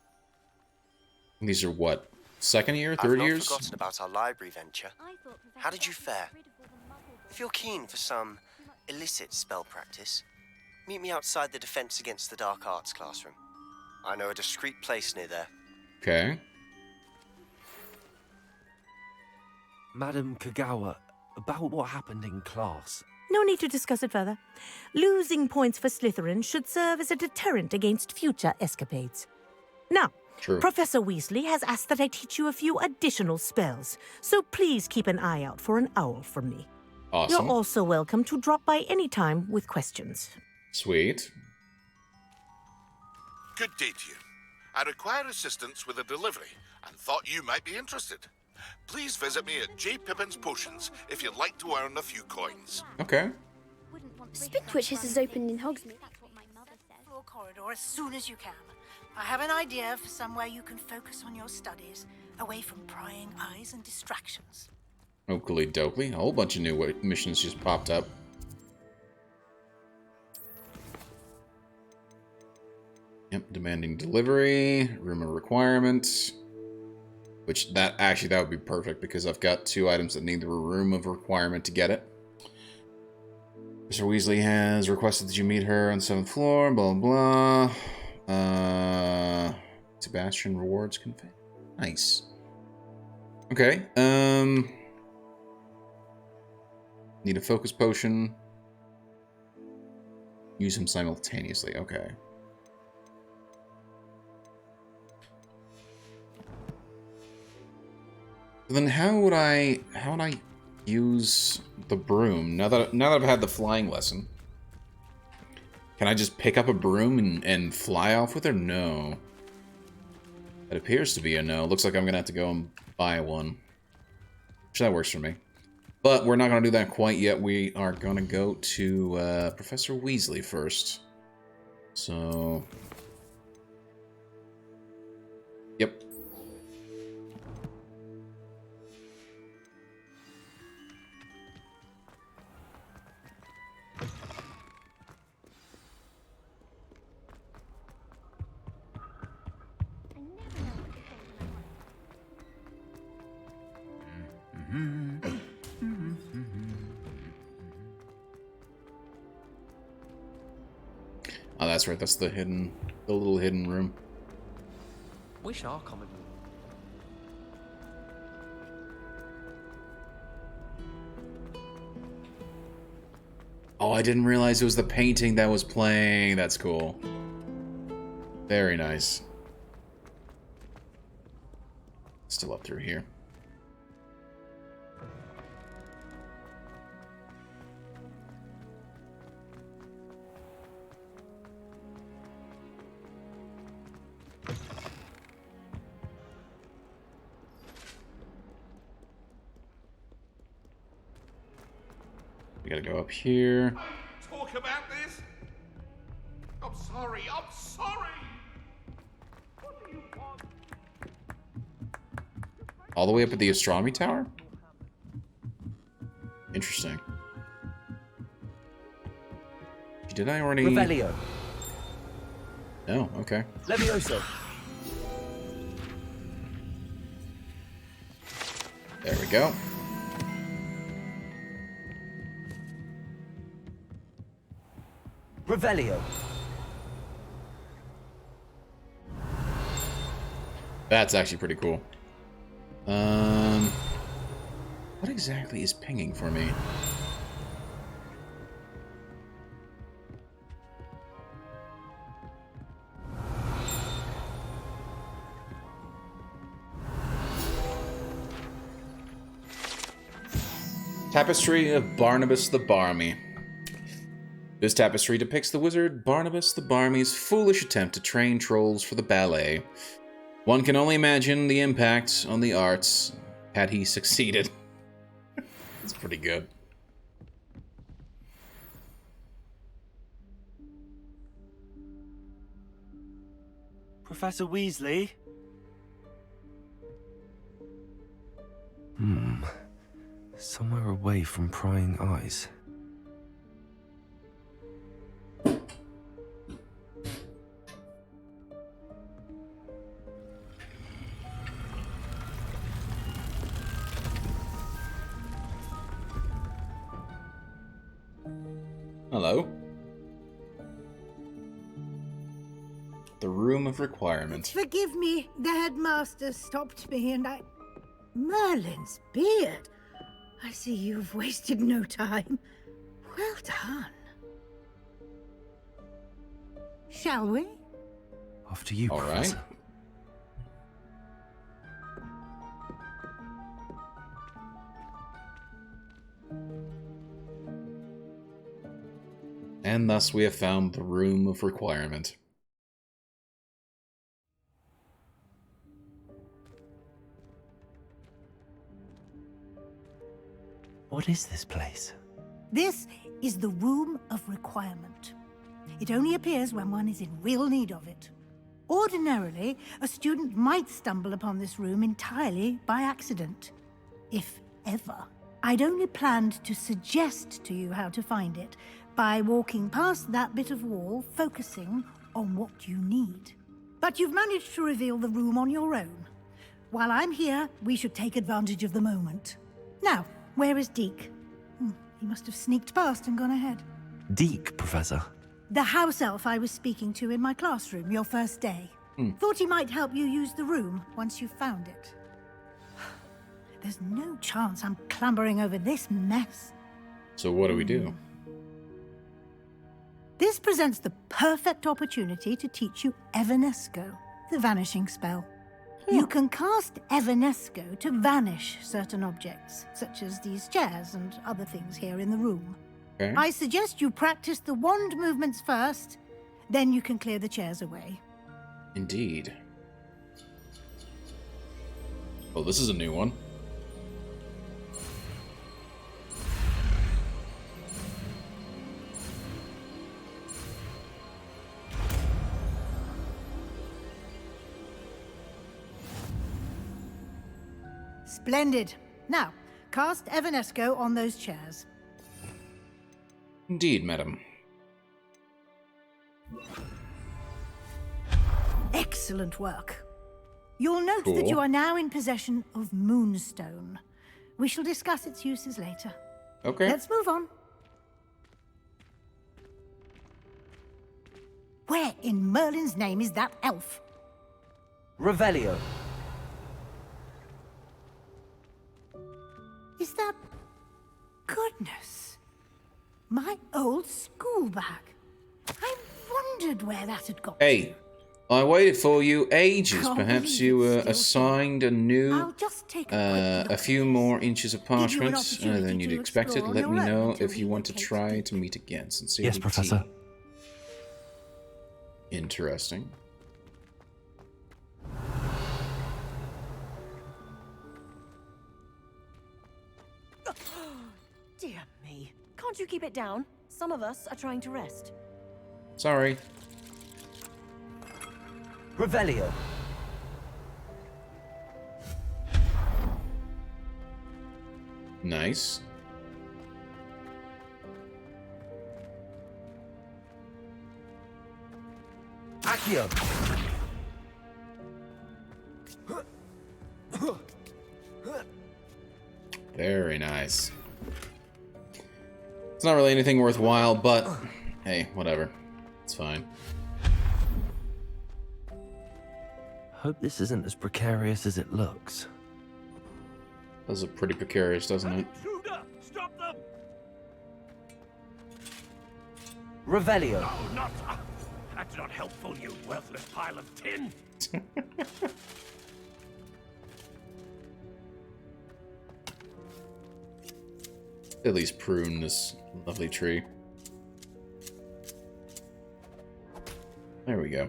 These are what? Second year? I've Third not years? forgotten about our library venture. How did you fare? If you're keen for some illicit spell practice, meet me outside the Defense Against the Dark Arts classroom. I know a discreet place near there. Okay. Madam Kagawa, about what happened in class. No need to discuss it further. Losing points for Slytherin should serve as a deterrent against future escapades. Now, True. Professor Weasley has asked that I teach you a few additional spells, so please keep an eye out for an owl from me. Awesome. You're also welcome to drop by any time with questions. Sweet. Good day to you. I require assistance with a delivery and thought you might be interested. Please visit me at J. Pippin's Potions if you'd like to earn a few coins. Okay. Spintwitches is opened in Hogsmeade. Full corridor as soon as you can. I have an idea for somewhere you can focus on your studies, away from prying eyes and distractions. Oakley dokley. A whole bunch of new missions just popped up. Yep, demanding delivery, room of requirement. Which, that would be perfect because I've got 2 items that need the room of requirement to get it. Mr. Weasley has requested that you meet her on the 7th floor, blah, blah, blah. Sebastian rewards convey. Nice. Okay, need a focus potion. Use them simultaneously, okay. Then how would I use the broom now that I've had the flying lesson? Can I just pick up a broom and fly off with her? No. It appears to be a no. Looks like I'm gonna have to go and buy one. Which that works for me. But we're not gonna do that quite yet. We are gonna go to Professor Weasley first. So yep. Oh, that's right. That's the little hidden room. Wish our common room. Oh, I didn't realize it was the painting that was playing. That's cool. Very nice. Still up through here. gotta go up here. Talk about this? I'm sorry, I'm sorry! What do you want? All the way up at the astronomy tower? Interesting. Did I already... Revelio. No, okay. Levioso. There we go. Revelio. That's actually pretty cool. What exactly is pinging for me? Tapestry of Barnabas the Barmy. This tapestry depicts the wizard Barnabas the Barmy's foolish attempt to train trolls for the ballet. One can only imagine the impact on the arts had he succeeded. It's pretty good. Professor Weasley? Somewhere away from prying eyes. Hello. The Room of Requirement. Forgive me, the headmaster stopped me and I... Merlin's beard! I see you've wasted no time. Well done. Shall we? After you, All Professor. right. And thus we have found the Room of Requirement. What is this place? This is the Room of Requirement. It only appears when one is in real need of it. Ordinarily, a student might stumble upon this room entirely by accident. If ever. I'd only planned to suggest to you how to find it by walking past that bit of wall, focusing on what you need. But you've managed to reveal the room on your own. While I'm here, we should take advantage of the moment. Now, where is Deke? He must have sneaked past and gone ahead. Deke, Professor. The house elf I was speaking to in my classroom your first day. Thought he might help you use the room once you found it. There's no chance I'm clambering over this mess. So what do we do? This presents the perfect opportunity to teach you Evanesco, the vanishing spell. You can cast Evanesco to vanish certain objects, such as these chairs and other things here in the room. Okay. I suggest you practice the wand movements first, then you can clear the chairs away. Indeed. Well, this is a new one. Splendid. Now, cast Evanesco on those chairs. Indeed, madam. Excellent work. You'll note Cool. that you are now in possession of Moonstone. We shall discuss its uses later. Okay. Let's move on. Where in Merlin's name is that elf? Revelio. Is that... Goodness. My old school bag. I wondered where that had got Hey, I waited for you ages. Can't Perhaps believe you were it's still assigned a new, I'll just take a quick a few more inches of Give you an parchment opportunity than you'd to expected. explore on Let me your own know until if you we want to locate try Deke. to meet again. Sincerely, Yes, Professor. T. Interesting. Dear me. Can't you keep it down? Some of us are trying to rest. Sorry. Revelio. Nice. Accio. Very nice. It's not really anything worthwhile, but hey, whatever. It's fine. Hope this isn't as precarious as it looks. Does look pretty precarious, doesn't it? Stop them! Revelio. No, not... That's not helpful, you worthless pile of tin! At least prune this lovely tree. There we go.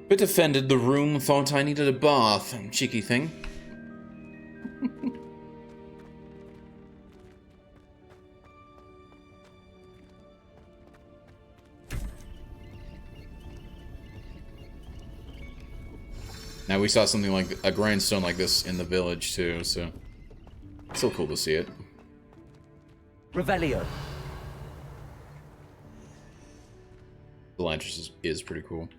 Bit offended the room thought I needed a bath. Cheeky thing. Now we saw something like a grindstone like this in the village too, so still cool to see it. Revelio. The Lantris is pretty cool.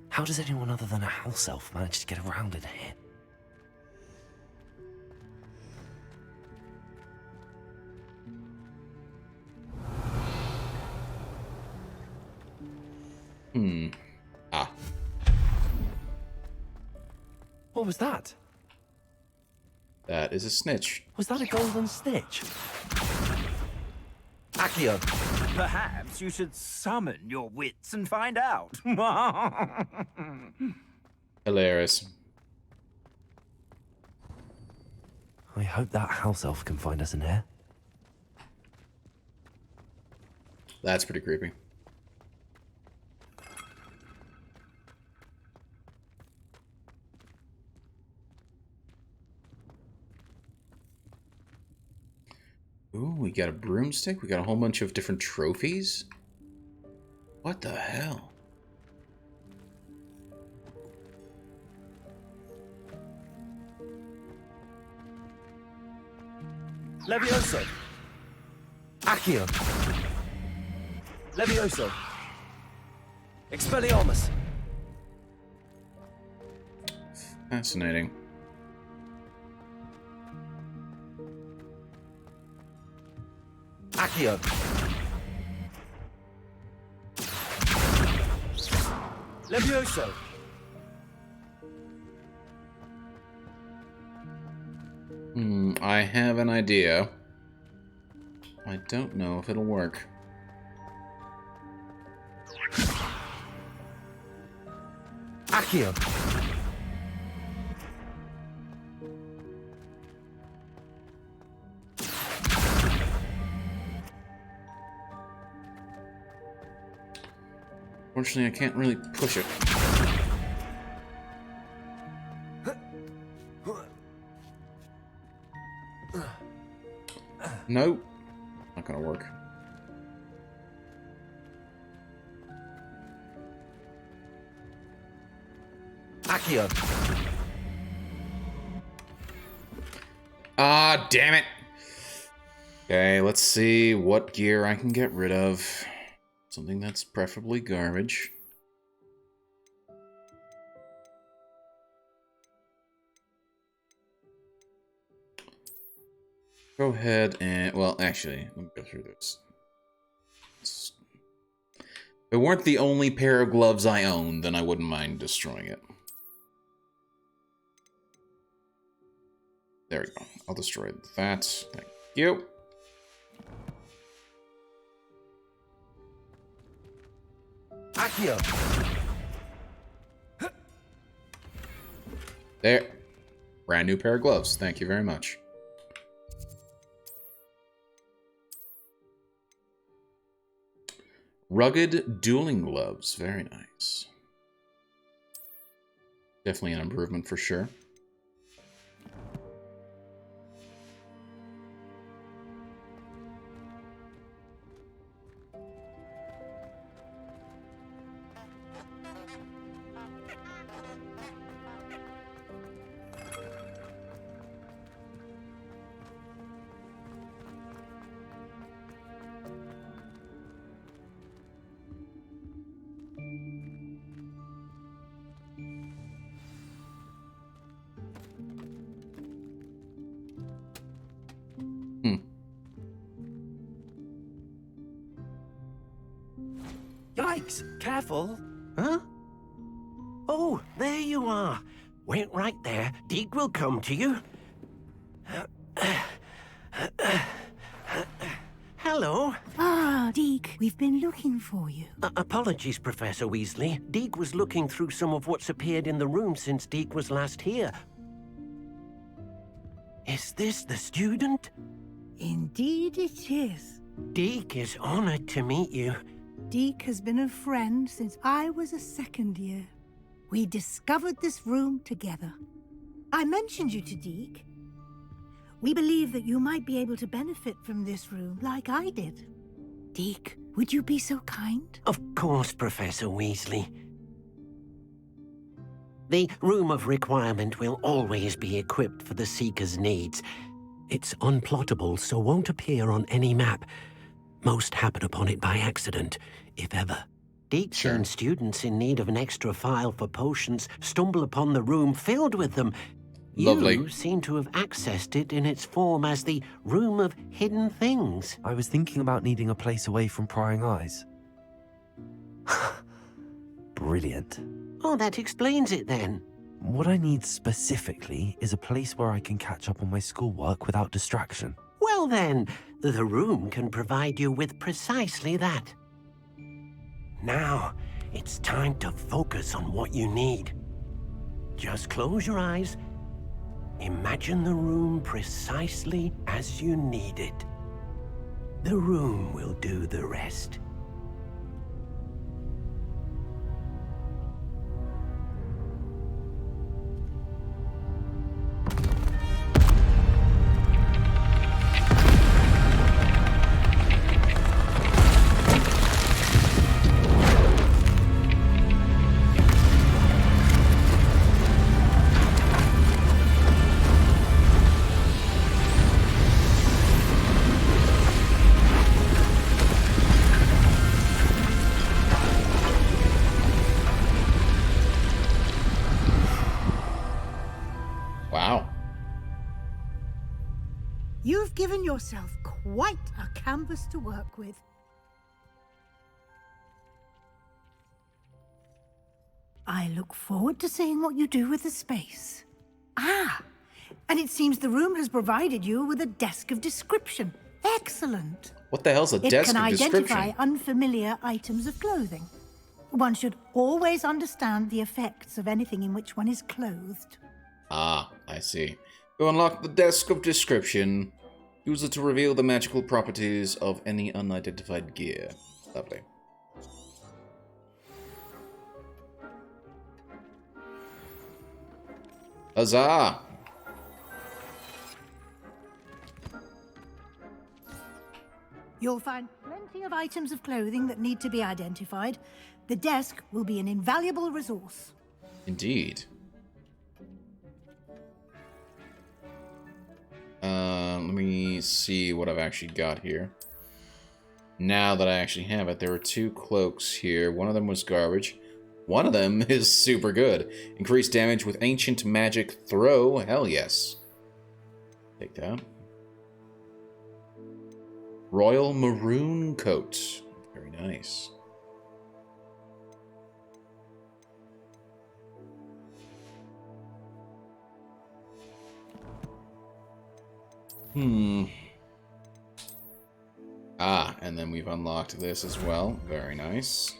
How does anyone other than a house elf manage to get around in here? Ah. What was that? That is a snitch. Was that a golden snitch? Accio. Perhaps you should summon your wits and find out. Hilarious. I hope that house elf can find us in here. That's pretty creepy. Ooh, we got a broomstick. We got a whole bunch of different trophies. What the hell? Levioso. Accio. Levioso. Expelliarmus. Fascinating. Accio. Levioso. I have an idea. I don't know if it'll work. Accio. Unfortunately, I can't really push it. Nope. Not gonna work. Accio. Ah, damn it. Okay, let's see what gear I can get rid of. Something that's preferably garbage. Go ahead and, well, actually, let me go through this. If it weren't the only pair of gloves I own, then I wouldn't mind destroying it. There we go. I'll destroy that. Thank you. Accio. There. Brand new pair of gloves. Thank you very much. Rugged dueling gloves. Very nice. Definitely an improvement for sure. Yikes! Careful! Huh? Oh, there you are. Wait right there. Deke will come to you. Hello. Ah, Deke, we've been looking for you. Apologies, Professor Weasley. Deke was looking through some of what's appeared in the room since Deke was last here. Is this the student? Indeed it is. Deke is honored to meet you. Deke has been a friend since I was a second year. We discovered this room together. I mentioned you to Deke. We believe that you might be able to benefit from this room like I did. Deke, would you be so kind? Of course, Professor Weasley. The Room of Requirement will always be equipped for the Seeker's needs. It's unplottable, so won't appear on any map. Most happen upon it by accident, if ever. Deeks and students in need of an extra file for potions stumble upon the room filled with them. Lovely. You seem to have accessed it in its form as the Room of Hidden Things. I was thinking about needing a place away from prying eyes. Brilliant. Oh, that explains it then. What I need specifically is a place where I can catch up on my schoolwork without distraction. Well then, the room can provide you with precisely that. Now, it's time to focus on what you need. Just close your eyes. Imagine the room precisely as you need it. The room will do the rest. Wow. You've given yourself quite a canvas to work with. I look forward to seeing what you do with the space. Ah, and it seems the room has provided you with a desk of description. Excellent. What the hell's a desk of It can description? identify unfamiliar items of clothing. One should always understand the effects of anything in which one is clothed. Ah, I see. To unlock the desk of description, use it to reveal the magical properties of any unidentified gear. Lovely. Huzzah! You'll find plenty of items of clothing that need to be identified. The desk will be an invaluable resource. Indeed. Let me see what I've actually got here. Now that I actually have it, there are 2 cloaks here. One of them was garbage. One of them is super good. Increased damage with ancient magic throw. Hell yes. Take that. Royal maroon coat. Very nice. Ah, and then we've unlocked this as well. Very nice.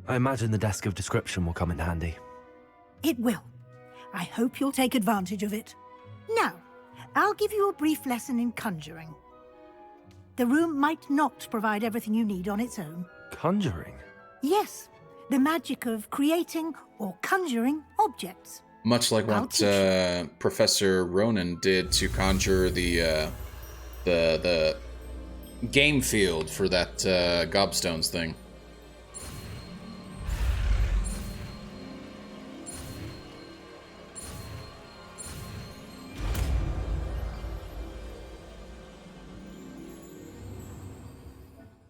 I imagine the desk of description will come in handy. It will. I hope you'll take advantage of it. Now, I'll give you a brief lesson in conjuring. The room might not provide everything you need on its own. Conjuring? Yes, the magic of creating or conjuring objects. Much like what Professor Ronan did to conjure the game field for that gobstones thing.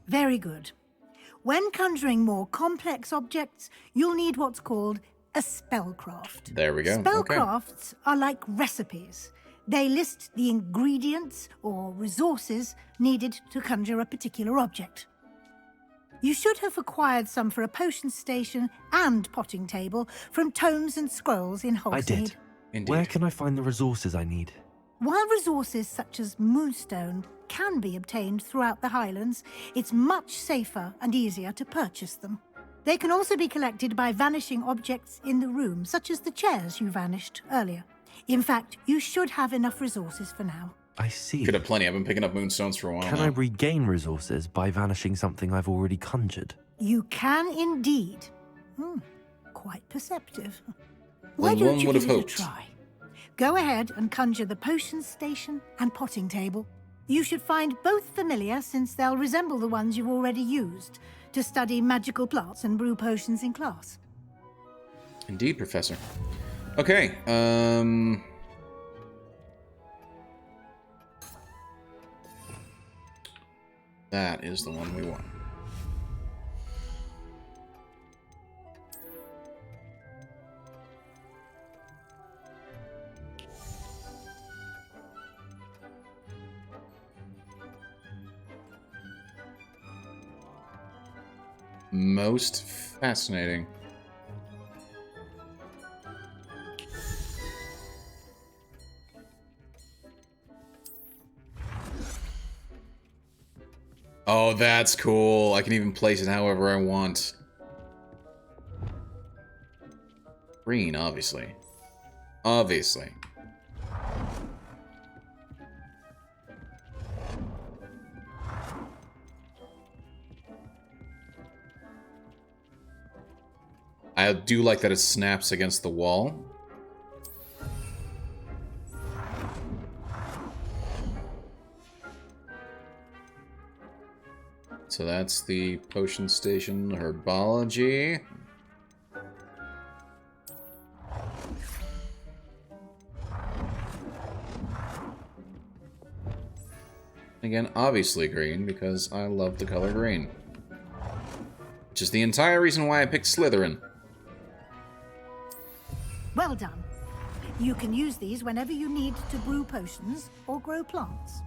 Very good. When conjuring more complex objects, you'll need what's called a spellcraft. There we go. Spellcrafts are like recipes. They list the ingredients or resources needed to conjure a particular object. You should have acquired some for a potion station and potting table from tomes and scrolls in Hogsmeade. I did. Indeed. Where can I find the resources I need? While resources such as moonstone can be obtained throughout the Highlands, it's much safer and easier to purchase them. They can also be collected by vanishing objects in the room, such as the chairs you vanished earlier. In fact, you should have enough resources for now. I see. Could have plenty. I've been picking up moonstones for a while Can now. I regain resources by vanishing something I've already conjured? You can indeed. Quite perceptive. Why Well, don't one you would give have it hoped. a try? Go ahead and conjure the potion station and potting table. You should find both familiar, since they'll resemble the ones you've already used to study magical plants and brew potions in class. Indeed, Professor. Okay, that is the one we want. Most fascinating. Oh, that's cool. I can even place it however I want. Green, obviously. Obviously. I do like that it snaps against the wall. So that's the potion station, Herbology. Again, obviously green, because I love the color green. Which is the entire reason why I picked Slytherin. Well done. You can use these whenever you need to brew potions or grow plants.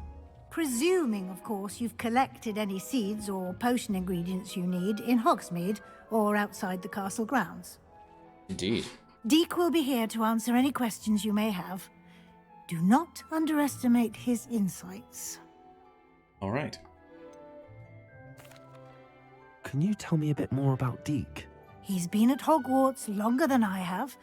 Presuming, of course, you've collected any seeds or potion ingredients you need in Hogsmeade or outside the castle grounds. Indeed. Deke will be here to answer any questions you may have. Do not underestimate his insights. All right. Can you tell me a bit more about Deke? He's been at Hogwarts longer than I have,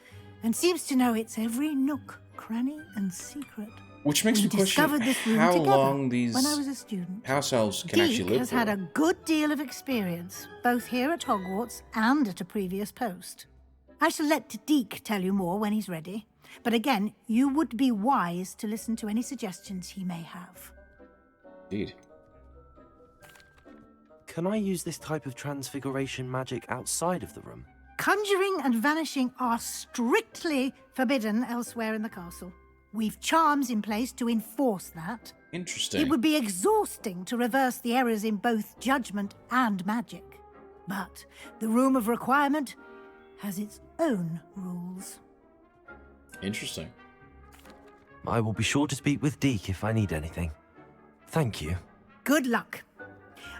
and seems to know its every nook, cranny, and secret. Which makes me discovered question this room how together long these when I was a student. house elves can Deke actually live has for. had a good deal of experience, both here at Hogwarts and at a previous post. I shall let Deke tell you more when he's ready, but again, you would be wise to listen to any suggestions he may have. Indeed. Can I use this type of transfiguration magic outside of the room? Conjuring and vanishing are strictly forbidden elsewhere in the castle. We've charms in place to enforce that. Interesting. It would be exhausting to reverse the errors in both judgment and magic. But the Room of Requirement has its own rules. Interesting. I will be sure to speak with Deke if I need anything. Thank you. Good luck.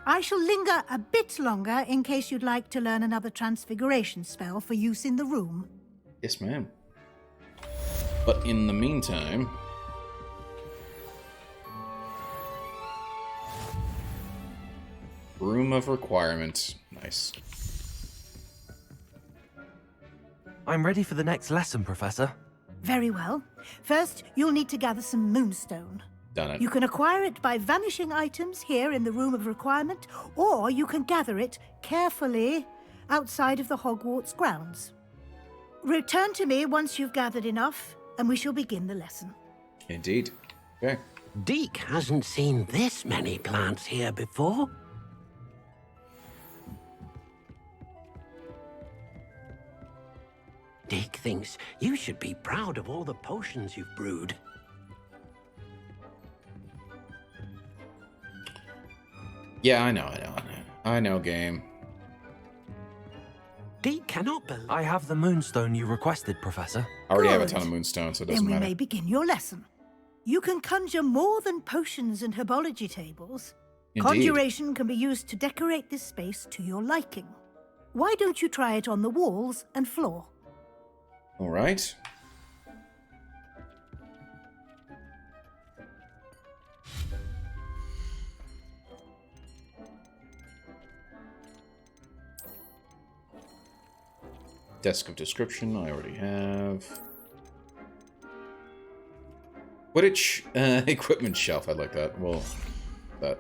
I shall linger a bit longer in case you'd like to learn another transfiguration spell for use in the room. Yes, ma'am. But in the meantime... Room of Requirement. Nice. I'm ready for the next lesson, Professor. Very well. First, you'll need to gather some moonstone. Done it. You can acquire it by vanishing items here in the Room of Requirement, or you can gather it carefully outside of the Hogwarts grounds. Return to me once you've gathered enough, and we shall begin the lesson. Indeed. Okay. Deke hasn't seen this many plants here before. Deke thinks you should be proud of all the potions you've brewed. Yeah, I know. I know, game. Deke cannot believe... I have the moonstone you requested, Professor. I already have a Good. ton of moonstone, so it Then doesn't we matter. may begin your lesson. You can conjure more than potions and herbology tables. Indeed. Conjuration can be used to decorate this space to your liking. Why don't you try it on the walls and floor? All right. Desk of description, I already have. Quidditch equipment shelf, I like that. Well, that.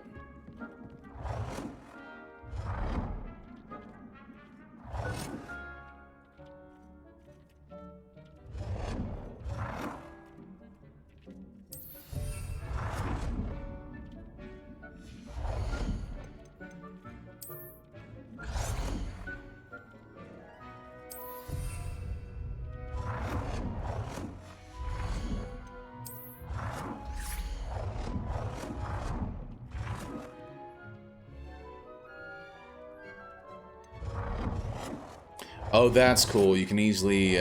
Oh, that's cool. You can easily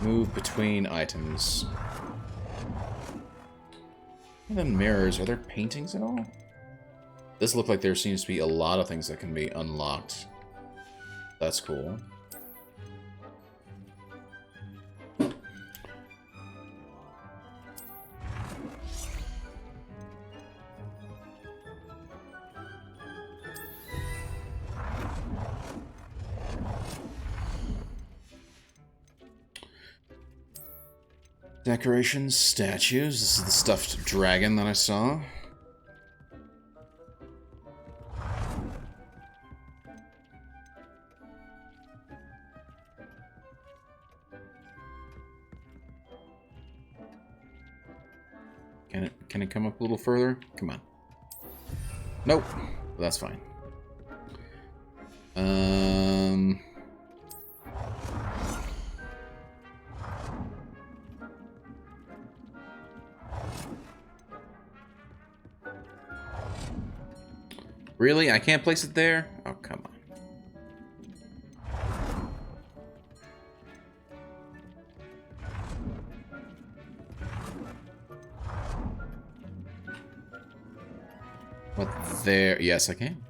move between items. And then mirrors. Are there paintings at all? This looks like there seems to be a lot of things that can be unlocked. That's cool. Decorations, statues. This is the stuffed dragon that I saw. Can it come up a little further? Come on. Nope. That's fine. Really? I can't place it there? Oh, come on. What there? Yes, I can.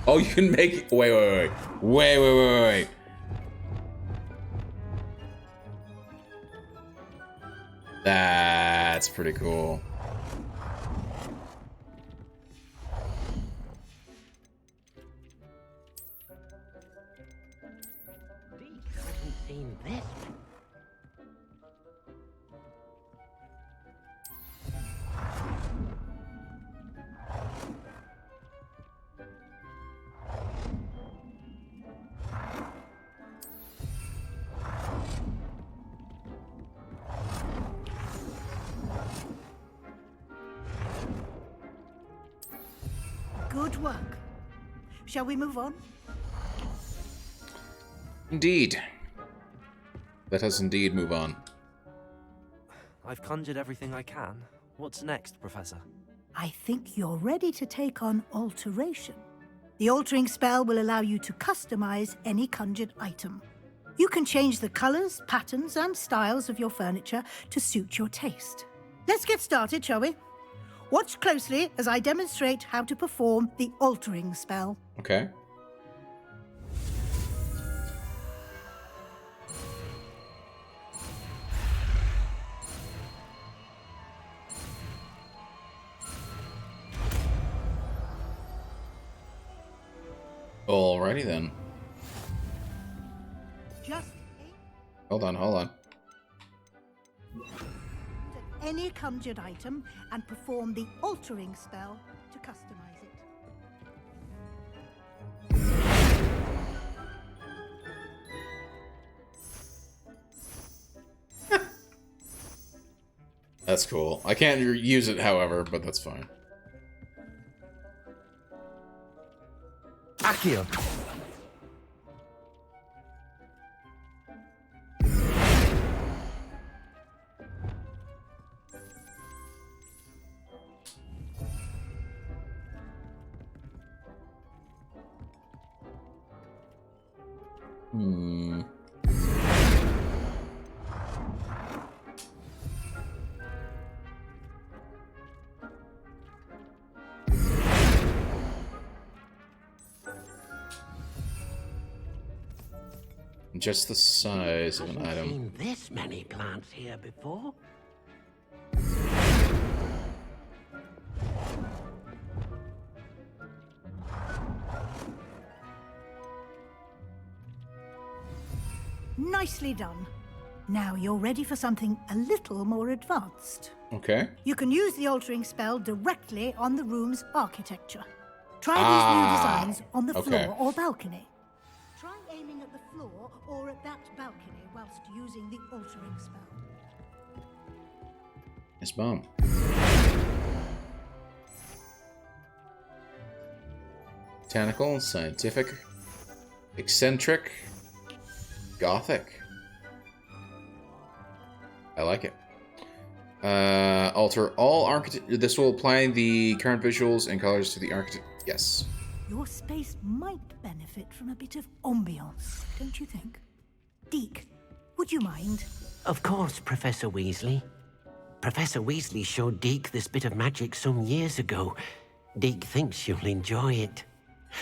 Oh, you can make it. Wait. That's pretty cool. Hasn't seen this. Good work. Shall we move on? Indeed. Let us indeed move on. I've conjured everything I can. What's next, Professor? I think you're ready to take on alteration. The altering spell will allow you to customize any conjured item. You can change the colors, patterns, and styles of your furniture to suit your taste. Let's get started, shall we? Watch closely as I demonstrate how to perform the altering spell. Okay. Alrighty then. Just Hold on. any conjured item and perform the altering spell to customize it. That's cool. I can't use it, however, but that's fine. Accio. Just the size of an I've item. seen this many plants here before. Nicely done. Now you're ready for something a little more advanced. Okay. You can use the altering spell directly on the room's architecture. Try these new designs on the floor or balcony. Try aiming at the floor or at that balcony whilst using the altering spell. Yes, Mom. Botanical, scientific, eccentric, gothic. I like it. Alter all architect. This will apply the current visuals and colors to the architect. Yes. Your space might benefit from a bit of ambiance, don't you think? Deke, would you mind? Of course, Professor Weasley. Professor Weasley showed Deke this bit of magic some years ago. Deke thinks you'll enjoy it.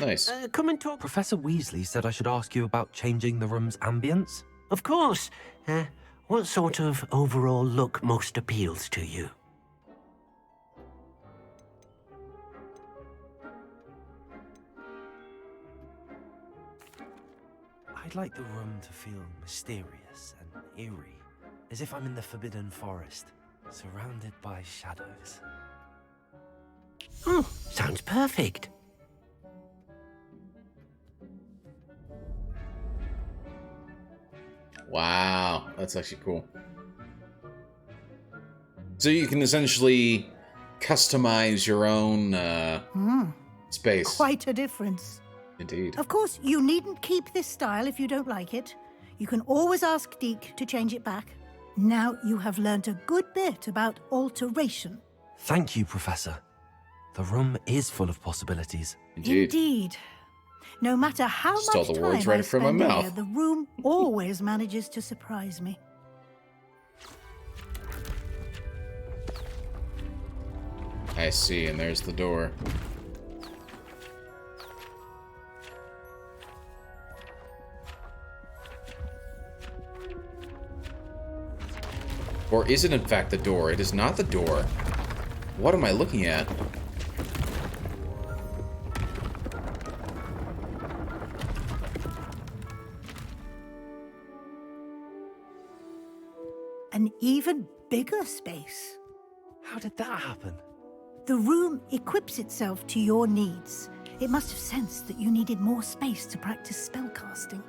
Nice. Come and talk. Professor Weasley said I should ask you about changing the room's ambience. Of course. What sort of overall look most appeals to you? I'd like the room to feel mysterious and eerie, as if I'm in the Forbidden Forest, surrounded by shadows. Oh, sounds perfect. Wow, that's actually cool. So you can essentially customize your own space. Quite a difference. Indeed. Of course, you needn't keep this style if you don't like it. You can always ask Deke to change it back. Now you have learnt a good bit about alteration. Thank you, Professor. The room is full of possibilities. Indeed. No matter how Stole much the words time I right from my spend mouth. here, the room always manages to surprise me. I see, and there's the door. Or is it in fact the door? It is not the door. What am I looking at? An even bigger space. How did that happen? The room equips itself to your needs. It must have sensed that you needed more space to practice spellcasting.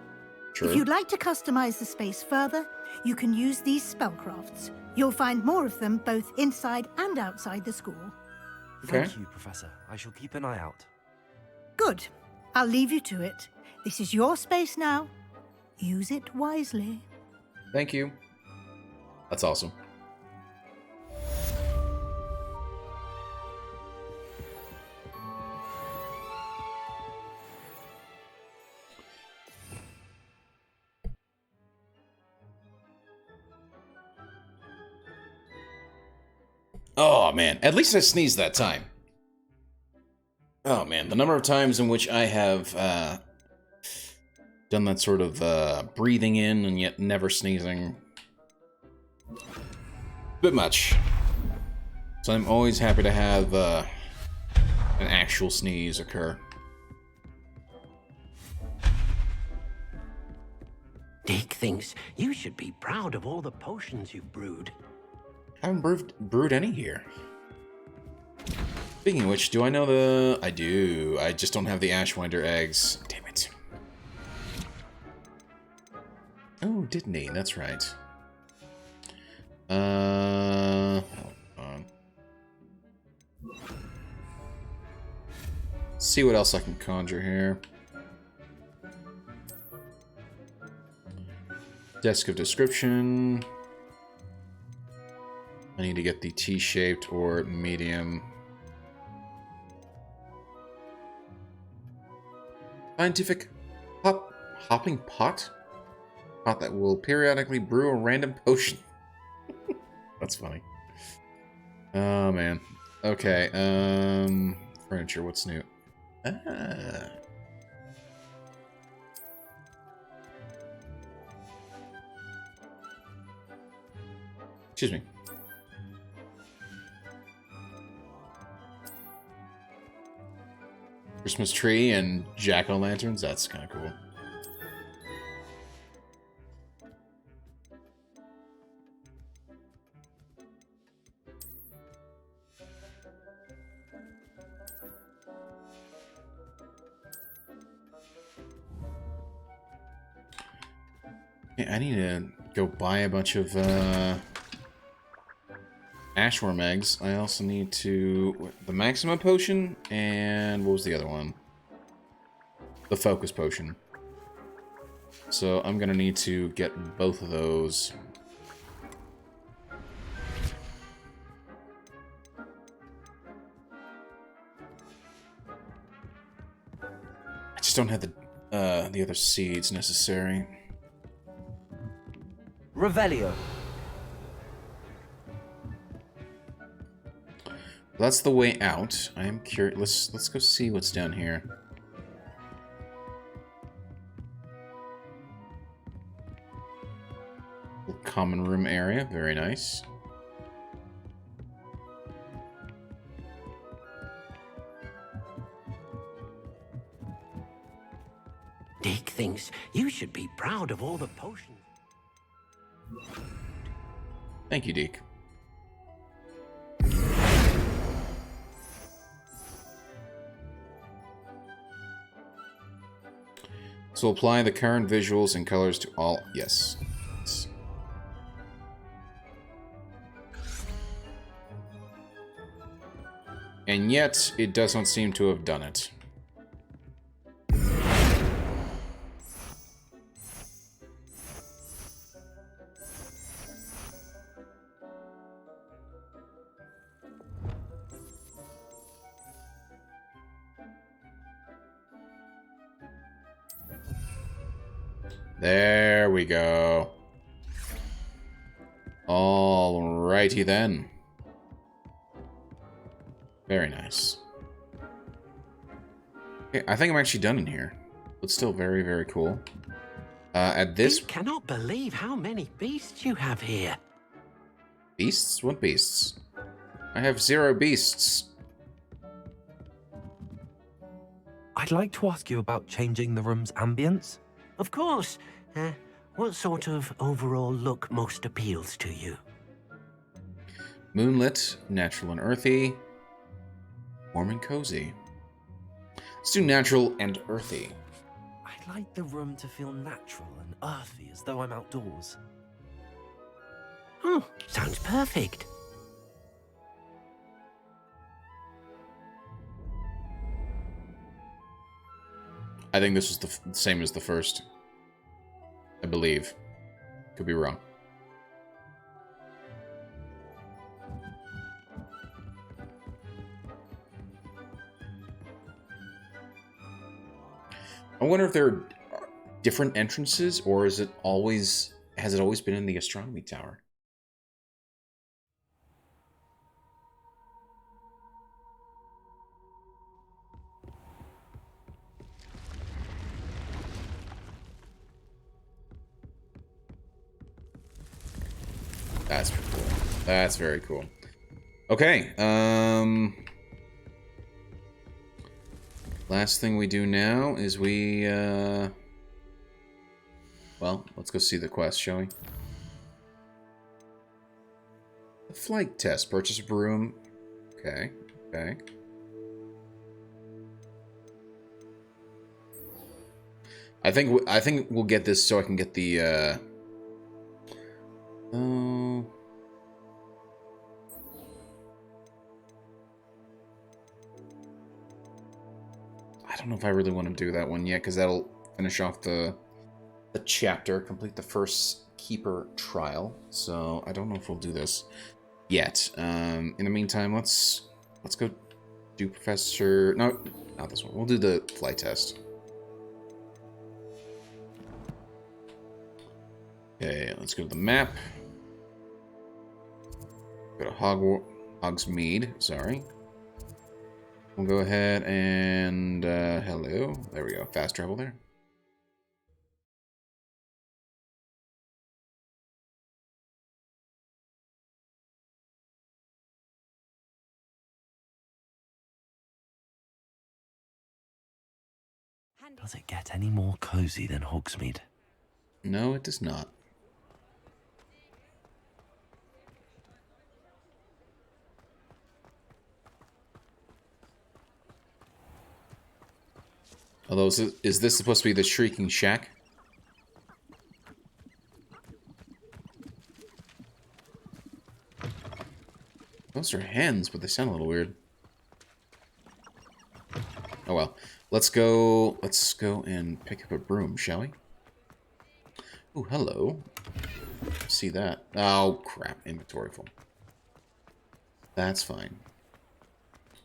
True. If you'd like to customize the space further, you can use these spellcrafts. You'll find more of them both inside and outside the school. Thank you, Professor. I shall keep an eye out. Good. I'll leave you to it. This is your space now. Use it wisely. Thank you. That's awesome. Oh, man. At least I sneezed that time. Oh, man. The number of times in which I have done that sort of breathing in and yet never sneezing. Bit much. So I'm always happy to have an actual sneeze occur. Dick thinks you should be proud of all the potions you've brewed. I haven't brewed any here. Speaking of which, do I know the... I do. I just don't have the Ashwinder eggs. Damn it. Oh, didn't he? That's right. Hold on. See what else I can conjure here. Desk of description. I need to get the T-shaped or medium. Scientific hopping pot? Pot that will periodically brew a random potion. That's funny. Oh, man. Okay, furniture, what's new? Ah. Excuse me. Christmas tree and jack-o'-lanterns, that's kind of cool. Yeah, I need to go buy a bunch of Ashworm eggs. I also need to... the Maxima potion, and what was the other one? The Focus potion. So I'm gonna need to get both of those. I just don't have the other seeds necessary. Revelio. That's the way out. I am curious. Let's go see what's down here. The common room area, very nice. Dick thinks you should be proud of all the potions. Thank you, Deke. So apply the current visuals and colors to all... yes. And yet, it does not seem to have done it. There we go. Alrighty then. Very nice. Okay, I think I'm actually done in here. But still very, very cool. At this... I cannot believe how many beasts you have here. Beasts? What beasts? I have 0 beasts. I'd like to ask you about changing the room's ambience. Of course. What sort of overall look most appeals to you? Moonlit, natural and earthy, warm and cozy. Let's do natural and earthy. I'd like the room to feel natural and earthy, as though I'm outdoors. Oh, sounds perfect. I think this is the same as the first. I believe. Could be wrong. I wonder if there are different entrances, or has it always been in the astronomy tower? That's cool. That's very cool. Okay. Last thing we do now is we, well, let's go see the quest, shall we? The flight test. Purchase a broom. Okay. Okay. I think we'll get this so I can get the, I don't know if I really want to do that one yet, because that'll finish off the chapter, complete the first keeper trial. So I don't know if we'll do this yet. In the meantime, let's go do Professor. No, not this one. We'll do the flight test. Okay, let's go to the map. Go to Hogsmeade. Sorry. We'll go ahead and hello. There we go. Fast travel there. Does it get any more cozy than Hogsmeade? No, it does not. Although, is this supposed to be the Shrieking Shack? Those are hens, but they sound a little weird. Oh well. Let's go and pick up a broom, shall we? Oh, hello. See that. Oh, crap. Inventory full. That's fine.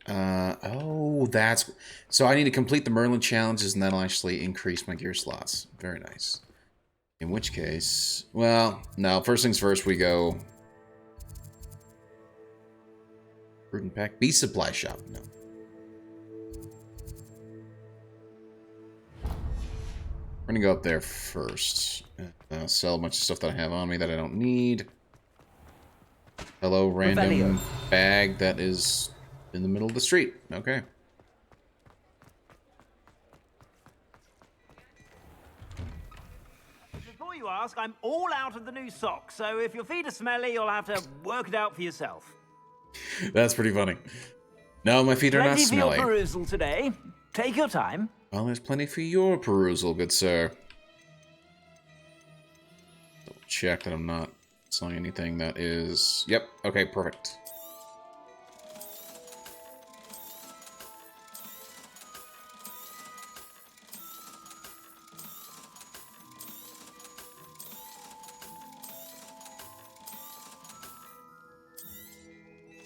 Oh, that's... So I need to complete the Merlin challenges, and that'll actually increase my gear slots. Very nice. In which case... Well, no. First things first, we go... Fruit and Pack. Bee Supply Shop. No. We're gonna go up there first. Sell a bunch of stuff that I have on me that I don't need. Hello, random bag that is in the middle of the street. Okay. Before you ask, I'm all out of the new socks, so if your feet are smelly, you'll have to work it out for yourself. That's pretty funny. No, my feet are not smelly. Plenty for your perusal today. Take your time. Well, there's plenty for your perusal, good sir. Double check that I'm not selling anything that is... Yep, okay, perfect.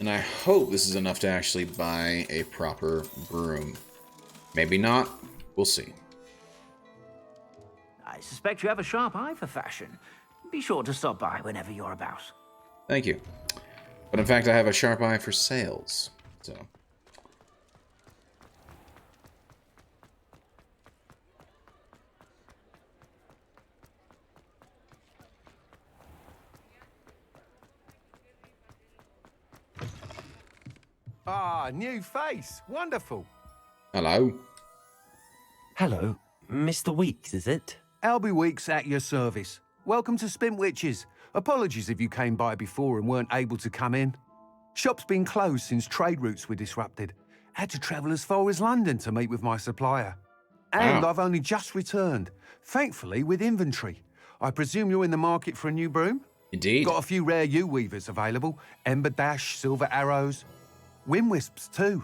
And I hope this is enough to actually buy a proper broom. Maybe not. We'll see. I suspect you have a sharp eye for fashion. Be sure to stop by whenever you're about. Thank you. But in fact, I have a sharp eye for sales. So... Ah, new face. Wonderful. Hello. Hello. Mr. Weeks, is it? Albie Weeks at your service. Welcome to Spintwitches. Apologies if you came by before and weren't able to come in. Shop's been closed since trade routes were disrupted. Had to travel as far as London to meet with my supplier. And I've only just returned, thankfully with inventory. I presume you're in the market for a new broom? Indeed. Got a few rare U-weavers available. Ember Dash, Silver Arrows. Wind Wisps too.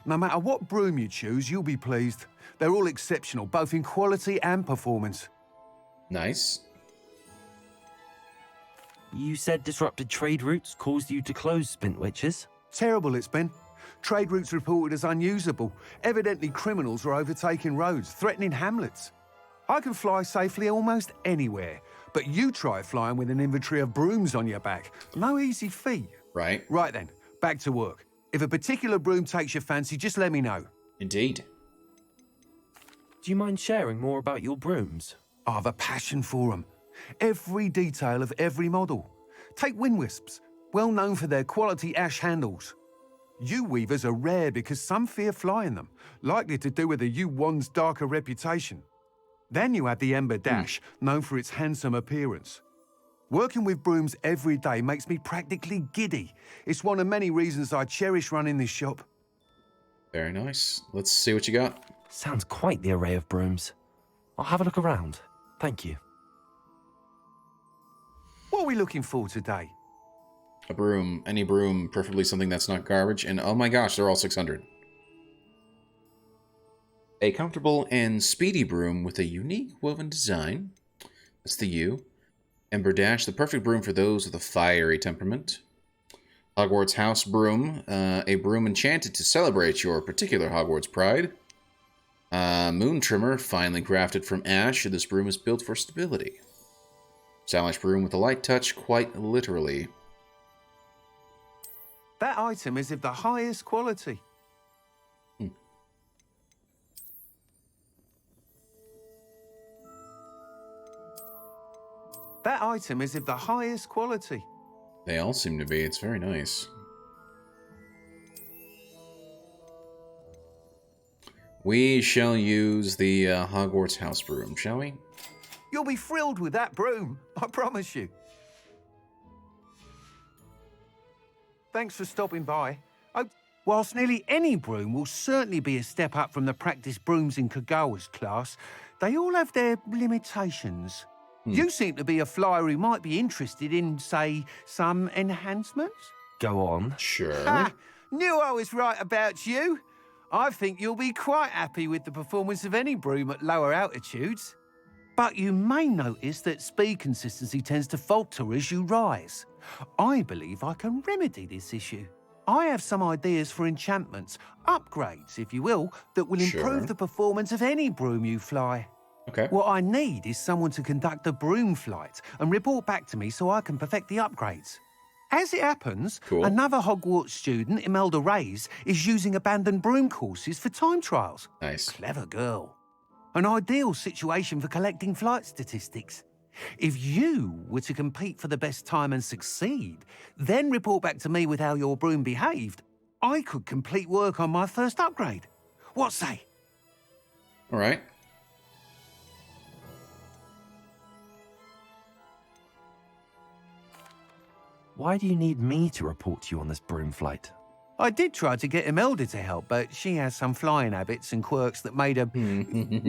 No matter what broom you choose, you'll be pleased. They're all exceptional, both in quality and performance. Nice. You said disrupted trade routes caused you to close Spintwitches? Terrible it's been. Trade routes reported as unusable. Evidently criminals are overtaking roads, threatening hamlets. I can fly safely almost anywhere, but you try flying with an inventory of brooms on your back. No easy feat. Right. Right then, back to work. If a particular broom takes your fancy, just let me know. Indeed. Do you mind sharing more about your brooms? I have a passion for them. Every detail of every model. Take wind wisps, well known for their quality ash handles. Yew weavers are rare because some fear flying them, likely to do with the yew wand's darker reputation. Then you have the ember dash, known for its handsome appearance. Working with brooms every day makes me practically giddy. It's one of many reasons I cherish running this shop. Very nice. Let's see what you got. Sounds quite the array of brooms. I'll have a look around. Thank you. What are we looking for today? A broom. Any broom, preferably something that's not garbage. And oh my gosh, they're all 600. A comfortable and speedy broom with a unique woven design. That's the U. Ember Dash, the perfect broom for those with a fiery temperament. Hogwarts House Broom, a broom enchanted to celebrate your particular Hogwarts pride. Moon Trimmer, finely crafted from ash, this broom is built for stability. Stylish broom with a light touch, quite literally. That item is of the highest quality. That item is of the highest quality. They all seem to be. It's very nice. We shall use the Hogwarts House Broom, shall we? You'll be thrilled with that broom, I promise you. Thanks for stopping by. Whilst nearly any broom will certainly be a step up from the practice brooms in Kagawa's class, they all have their limitations. You seem to be a flyer who might be interested in, say, some enhancements? Go on. Sure. Ha! Knew I was right about you. I think you'll be quite happy with the performance of any broom at lower altitudes. But you may notice that speed consistency tends to falter as you rise. I believe I can remedy this issue. I have some ideas for enchantments, upgrades, if you will, that will improve the performance of any broom you fly. Okay. What I need is someone to conduct a broom flight and report back to me so I can perfect the upgrades. As it happens, another Hogwarts student, Imelda Reyes, is using abandoned broom courses for time trials. Nice. Clever girl. An ideal situation for collecting flight statistics. If you were to compete for the best time and succeed, then report back to me with how your broom behaved, I could complete work on my first upgrade. What say? All right. Why do you need me to report to you on this broom flight? I did try to get Imelda to help, but she has some flying habits and quirks that made her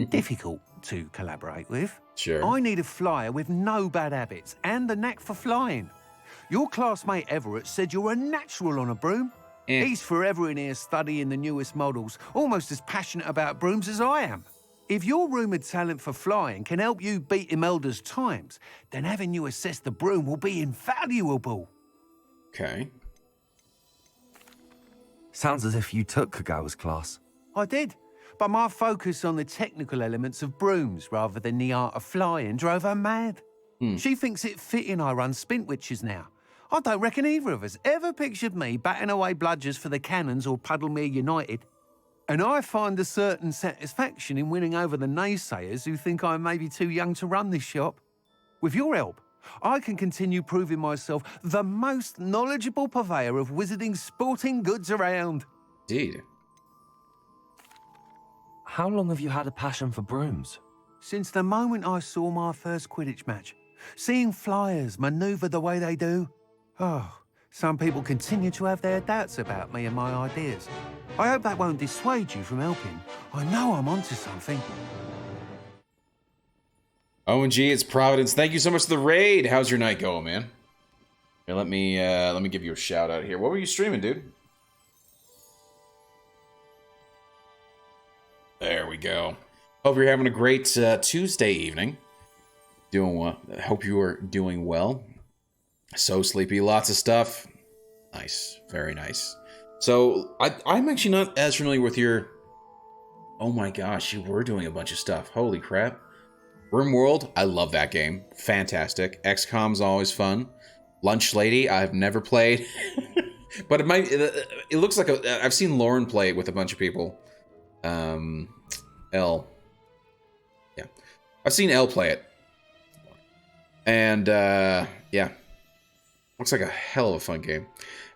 difficult to collaborate with. Sure. I need a flyer with no bad habits and the knack for flying. Your classmate Everett said you're a natural on a broom. He's forever in here studying the newest models, almost as passionate about brooms as I am. If your rumoured talent for flying can help you beat Imelda's times, then having you assess the broom will be invaluable. Okay. Sounds as if you took Kagawa's class. I did, but my focus on the technical elements of brooms rather than the art of flying drove her mad. She thinks it fitting I run Spintwitches now. I don't reckon either of us ever pictured me batting away bludgers for the Cannons or Puddlemere United. And I find a certain satisfaction in winning over the naysayers who think I may be too young to run this shop. With your help, I can continue proving myself the most knowledgeable purveyor of wizarding sporting goods around. Indeed. How long have you had a passion for brooms? Since the moment I saw my first Quidditch match. Seeing flyers manoeuvre the way they do. Oh, some people continue to have their doubts about me and my ideas. I hope that won't dissuade you from helping. I know I'm onto something. OMG, it's Providence. Thank you so much for the raid. How's your night going, man? Here, let me give you a shout out here. What were you streaming, dude? There we go. Hope you're having a great Tuesday evening. Doing well. Hope you are doing well. So sleepy. Lots of stuff. Nice. Very nice. So, I'm actually not as familiar with your... Oh my gosh, you were doing a bunch of stuff. Holy crap. RimWorld, I love that game. Fantastic. XCOM's always fun. Lunch Lady, I've never played. But it looks like I've seen Lauren play it with a bunch of people. Elle. Yeah. I've seen Elle play it. And, yeah. Looks like a hell of a fun game.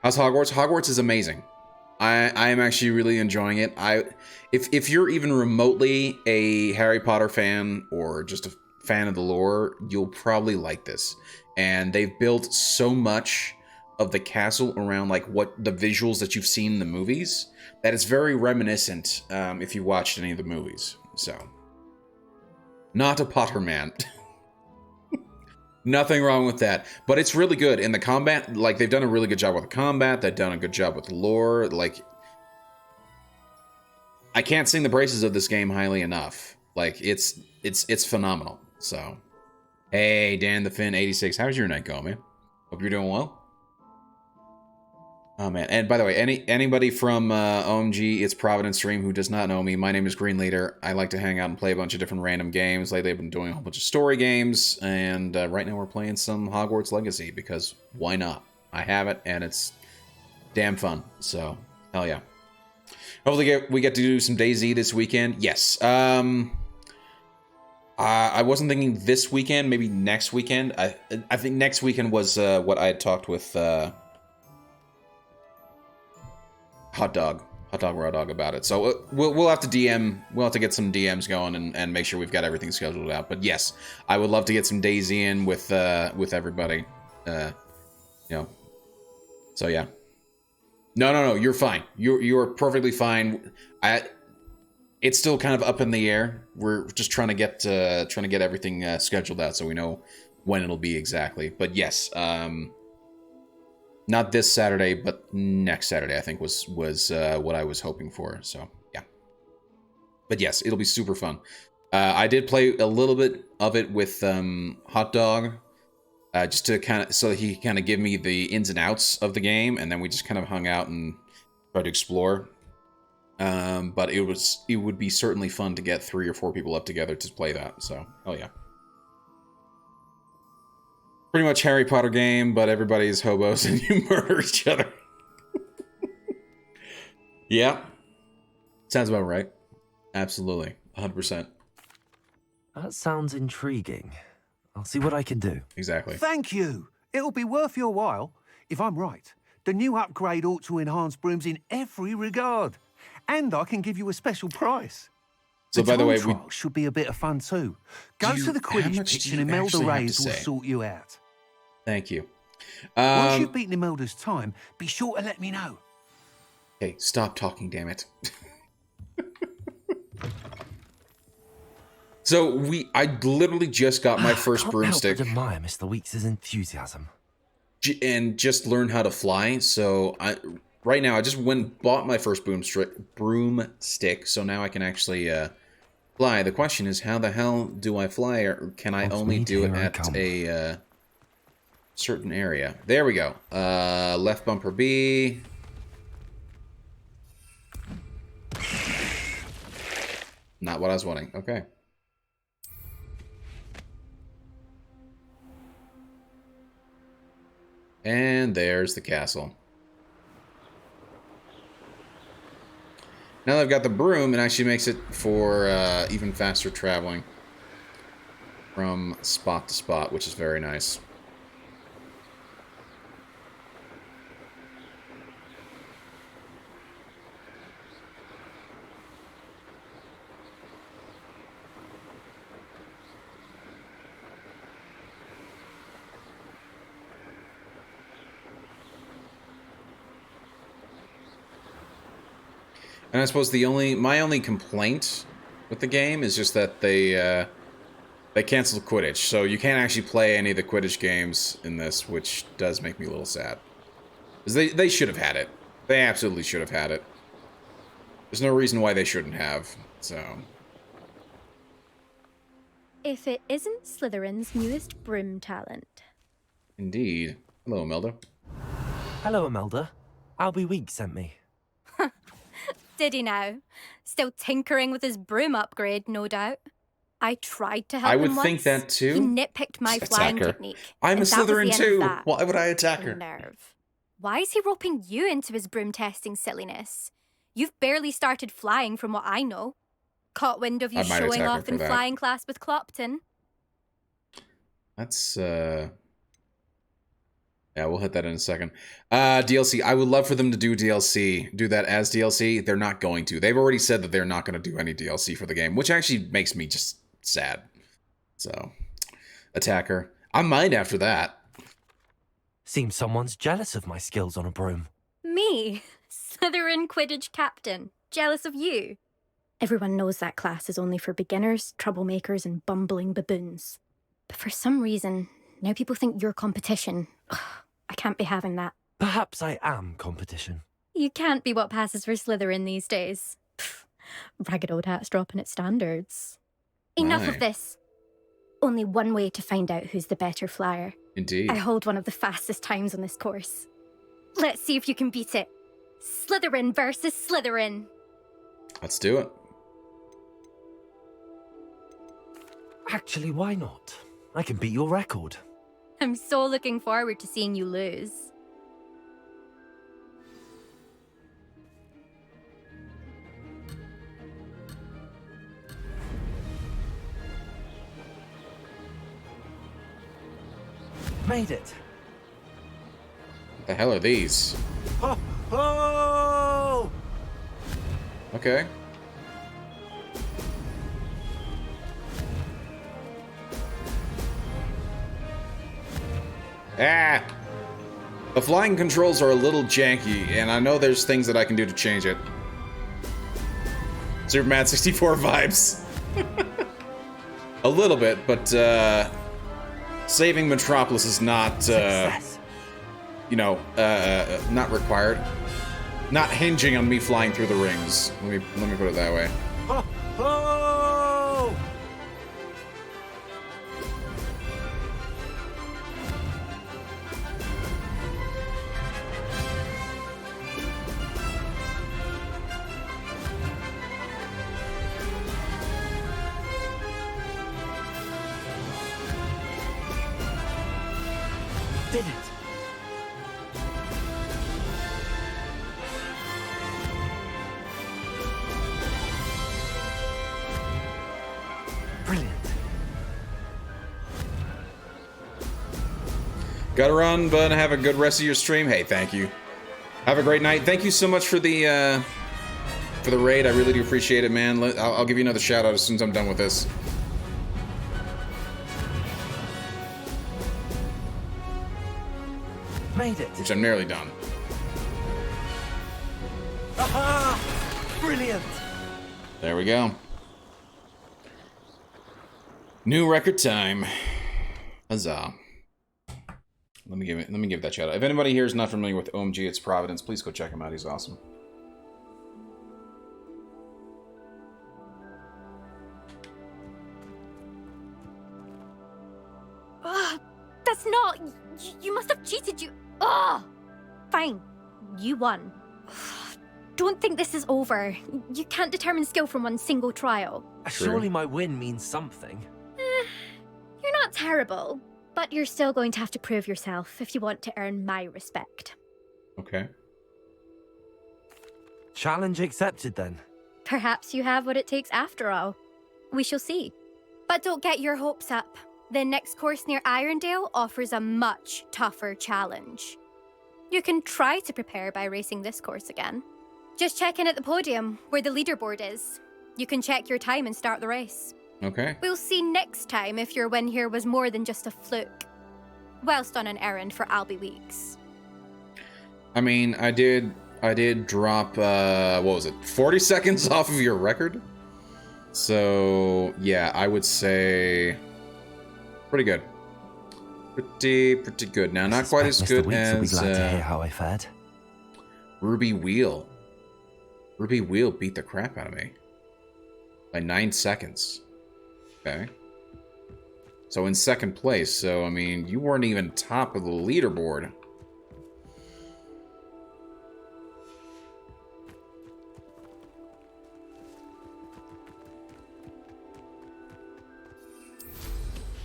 How's Hogwarts? Hogwarts is amazing. I am actually really enjoying it. If you're even remotely a Harry Potter fan or just a fan of the lore, you'll probably like this. And they've built so much of the castle around like what the visuals that you've seen in the movies that it's very reminiscent if you watched any of the movies. So, not a Potter man. Nothing wrong with that, but it's really good. And the combat, like, they've done a really good job with the combat. They've done a good job with the lore. Like, I can't sing the praises of this game highly enough. Like, it's phenomenal. So, hey, Dan the Finn 86, how's your night going, man? Hope you're doing well. Oh man, and by the way, anybody from OMG It's Providence stream who does not know me, my name is Green Leader. I like to hang out and play a bunch of different random games. Lately I've been doing a whole bunch of story games, and right now we're playing some Hogwarts Legacy, because why not? I have it, and it's damn fun, so hell yeah. Hopefully we get to do some DayZ this weekend. Yes. I wasn't thinking this weekend, maybe next weekend. I think next weekend was what I had talked with... Hot Dog Raw Dog about it. So we'll have to DM. We'll have to get some DMs going and make sure we've got everything scheduled out. But yes, I would love to get some DayZ in with everybody. You know. So yeah. No. You're fine. You're perfectly fine. It's still kind of up in the air. We're just trying to get everything scheduled out so we know when it'll be exactly. But yes. Not this Saturday, but next Saturday, I think, was what I was hoping for. So, yeah. But yes, it'll be super fun. I did play a little bit of it with Hot Dog, just to kind of, so he kind of give me the ins and outs of the game, and then we just kind of hung out and tried to explore. But it would be certainly fun to get 3 or 4 people up together to play that. So, oh yeah. Pretty much Harry Potter game, but everybody's hobos and you murder each other. Yeah. Sounds about right. Absolutely. 100%. That sounds intriguing. I'll see what I can do. Exactly. Thank you. It'll be worth your while. If I'm right, the new upgrade ought to enhance Brooms in every regard. And I can give you a special price. So, by the way, we should be a bit of fun too. Go to the Quidditch pitch and Imelda Reyes will sort you out. Thank you. Once you've beaten Imelda's time, be sure to let me know. Okay, stop talking, damn it. So I literally just got my first broomstick. I admire Mr. Weeks' enthusiasm. And just learned how to fly. So right now I just went and bought my first broomstick. So now I can actually fly. The question is, how the hell do I fly? Or can I only do it at a certain area? There we go. Left bumper B. Not what I was wanting. Okay. And there's the castle. Now that I've got the broom, it actually makes it for even faster traveling from spot to spot, which is very nice. And I suppose my only complaint with the game is just that they canceled Quidditch, so you can't actually play any of the Quidditch games in this, which does make me a little sad. Because they should have had it. They absolutely should have had it. There's no reason why they shouldn't have, so... If it isn't Slytherin's newest broom talent. Indeed. Hello, Imelda. Hello, Imelda. Albie Weeks sent me. Did he now? Still tinkering with his broom upgrade, no doubt. I tried to help I him would once. think that too. He nitpicked my flying her. technique. I'm a and that was the Slytherin end of too. that. Why would I attack her? Nerve. Why is he roping you into his broom testing silliness? You've barely started flying from what I know. Caught wind of you I might showing attack her off for in that. flying class with Clopton. That's, Yeah, we'll hit that in a second. DLC. I would love for them to do DLC. Do that as DLC. They're not going to. They've already said that they're not going to do any DLC for the game, which actually makes me just sad. So, Attacker. I might after that. Seems someone's jealous of my skills on a broom. Me? Slytherin Quidditch captain. Jealous of you? Everyone knows that class is only for beginners, troublemakers, and bumbling baboons. But for some reason, now people think you're competition. Ugh, I can't be having that. Perhaps I am competition. You can't be what passes for Slytherin these days. Pfft, ragged old hat's dropping its standards. Enough of this. Only one way to find out who's the better flyer. Indeed. I hold one of the fastest times on this course. Let's see if you can beat it. Slytherin versus Slytherin. Let's do it. Actually, why not? I can beat your record. I'm so looking forward to seeing you lose. Made it. What the hell are these? Oh! Oh! Okay. Ah! The flying controls are a little janky, and I know there's things that I can do to change it. Superman 64 vibes. A little bit, but saving Metropolis is not, you know, not required. Not hinging on me flying through the rings. Let me put it that way. Oh! Oh! Did it. Brilliant. Gotta run, but have a good rest of your stream. Hey, thank you. Have a great night. Thank you so much for the raid. I really do appreciate it, man. I'll give you another shout out as soon as I'm done with this. Made it. Which I'm nearly done. Aha! Brilliant. There we go. New record time. Huzzah. Let me give that shout out. If anybody here is not familiar with OMG, it's Providence. Please go check him out. He's awesome. That's not... You must have cheated, you... Ugh! Fine. You won. Don't think this is over. You can't determine skill from one single trial. Surely my win means something. You're not terrible, but you're still going to have to prove yourself if you want to earn my respect. Okay. Challenge accepted, then. Perhaps you have what it takes after all. We shall see. But don't get your hopes up. The next course near Irondale offers a much tougher challenge. You can try to prepare by racing this course again. Just check in at the podium, where the leaderboard is. You can check your time and start the race. Okay. We'll see next time if your win here was more than just a fluke. Whilst on an errand for Albie Weeks. I mean, I did drop, what was it, 40 seconds off of your record? So, yeah, I would say pretty good. Pretty good. Now, not quite as good as, will be glad to hear how I fared. Ruby Wheel. Ruby Wheel beat the crap out of me. By 9 seconds. Okay. So in second place, so, I mean, you weren't even top of the leaderboard.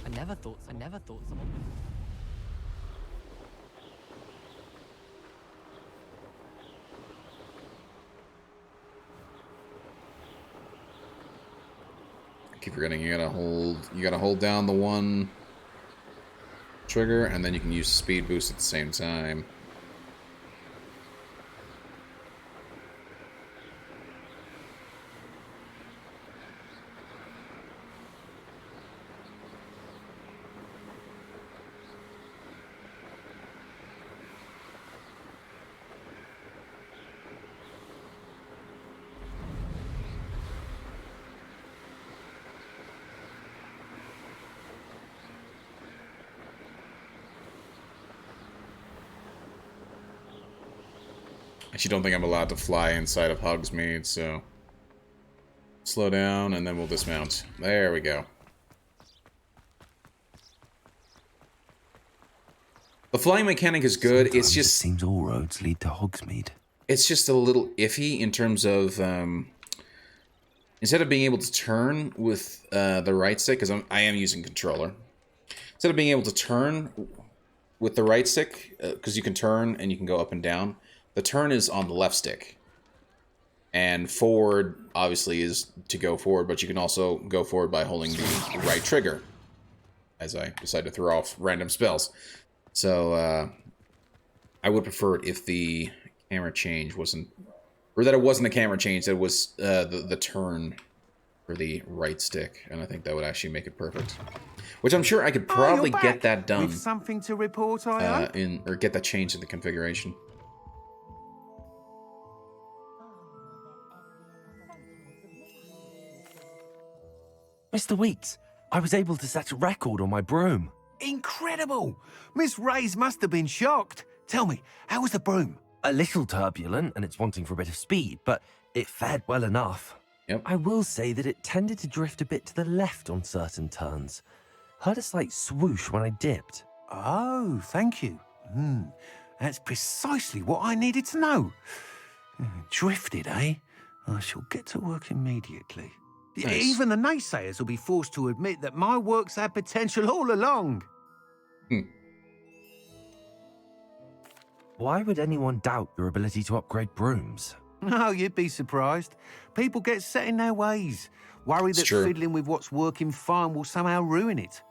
I never thought someone would... I keep forgetting you gotta hold down the one trigger, and then you can use speed boost at the same time. Actually, don't think I'm allowed to fly inside of Hogsmeade, so slow down and then we'll dismount. There we go. The flying mechanic is good. Sometimes it's just it seems all roads lead to Hogsmeade. It's just a little iffy in terms of instead of being able to turn with the right stick, because I am using controller. Instead of being able to turn with the right stick, because you can turn and you can go up and down. The turn is on the left stick. And forward, obviously, is to go forward, but you can also go forward by holding the right trigger. As I decide to throw off random spells. So, I would prefer it if the camera change wasn't... Or that it wasn't a camera change, that it was the turn for the right stick. And I think that would actually make it perfect. Which I'm sure I could probably get that done. With something to report, I hope? Or get that changed in the configuration. Mr. Weeks, I was able to set a record on my broom. Incredible! Miss Reyes must have been shocked. Tell me, how was the broom? A little turbulent, and it's wanting for a bit of speed, but it fared well enough. Yep. I will say that it tended to drift a bit to the left on certain turns. Heard a slight swoosh when I dipped. Oh, thank you. That's precisely what I needed to know. Drifted, eh? I shall get to work immediately. Nice. Even the naysayers will be forced to admit that my work's had potential all along. Why would anyone doubt your ability to upgrade brooms? Oh, you'd be surprised. People get set in their ways, worry that fiddling with what's working fine will somehow ruin it.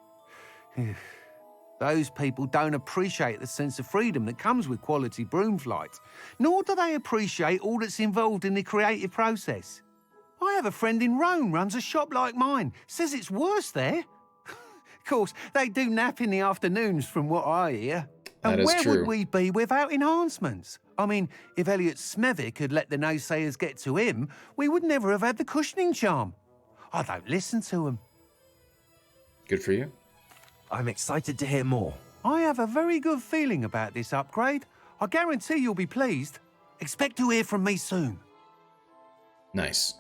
Those people don't appreciate the sense of freedom that comes with quality broom flight, nor do they appreciate all that's involved in the creative process. I have a friend in Rome runs a shop like mine, says it's worse there. Of course, they do nap in the afternoons from what I hear. That and is where true. would we be without enhancements? I mean, if Elliot Smethwick had let the naysayers get to him, we would never have had the cushioning charm. I don't listen to them. Good for you. I'm excited to hear more. I have a very good feeling about this upgrade. I guarantee you'll be pleased. Expect to hear from me soon. Nice.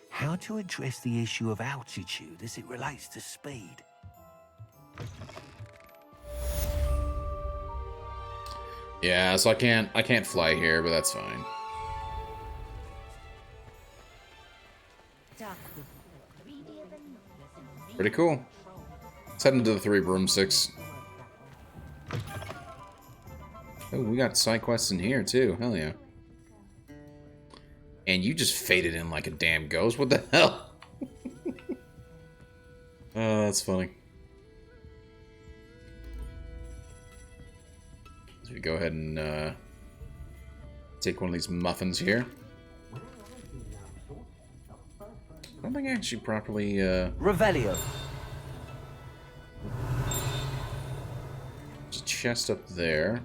How to address the issue of altitude as it relates to speed? Yeah, so I can't fly here, but that's fine. Pretty cool. Let's head into the 3 broomsticks. Oh, we got side quests in here too. Hell yeah. And you just faded in like a damn ghost. What the hell? Oh, that's funny. So we go ahead and take one of these muffins here. I don't think I actually properly Revelio. There's a chest up there.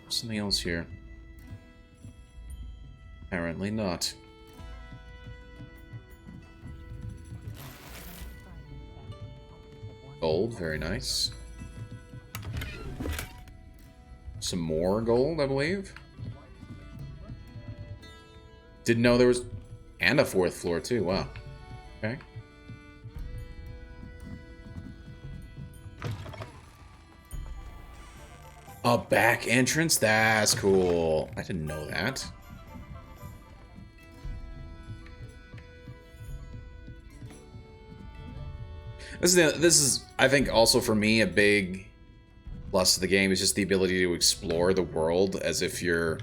Something else here. Apparently not. Gold, very nice. Some more gold, I believe. Didn't know there was... And a 4th floor, too. Wow. Okay. A back entrance? That's cool. I didn't know that. This is, I think, also for me, a big plus of the game is just the ability to explore the world as if you're...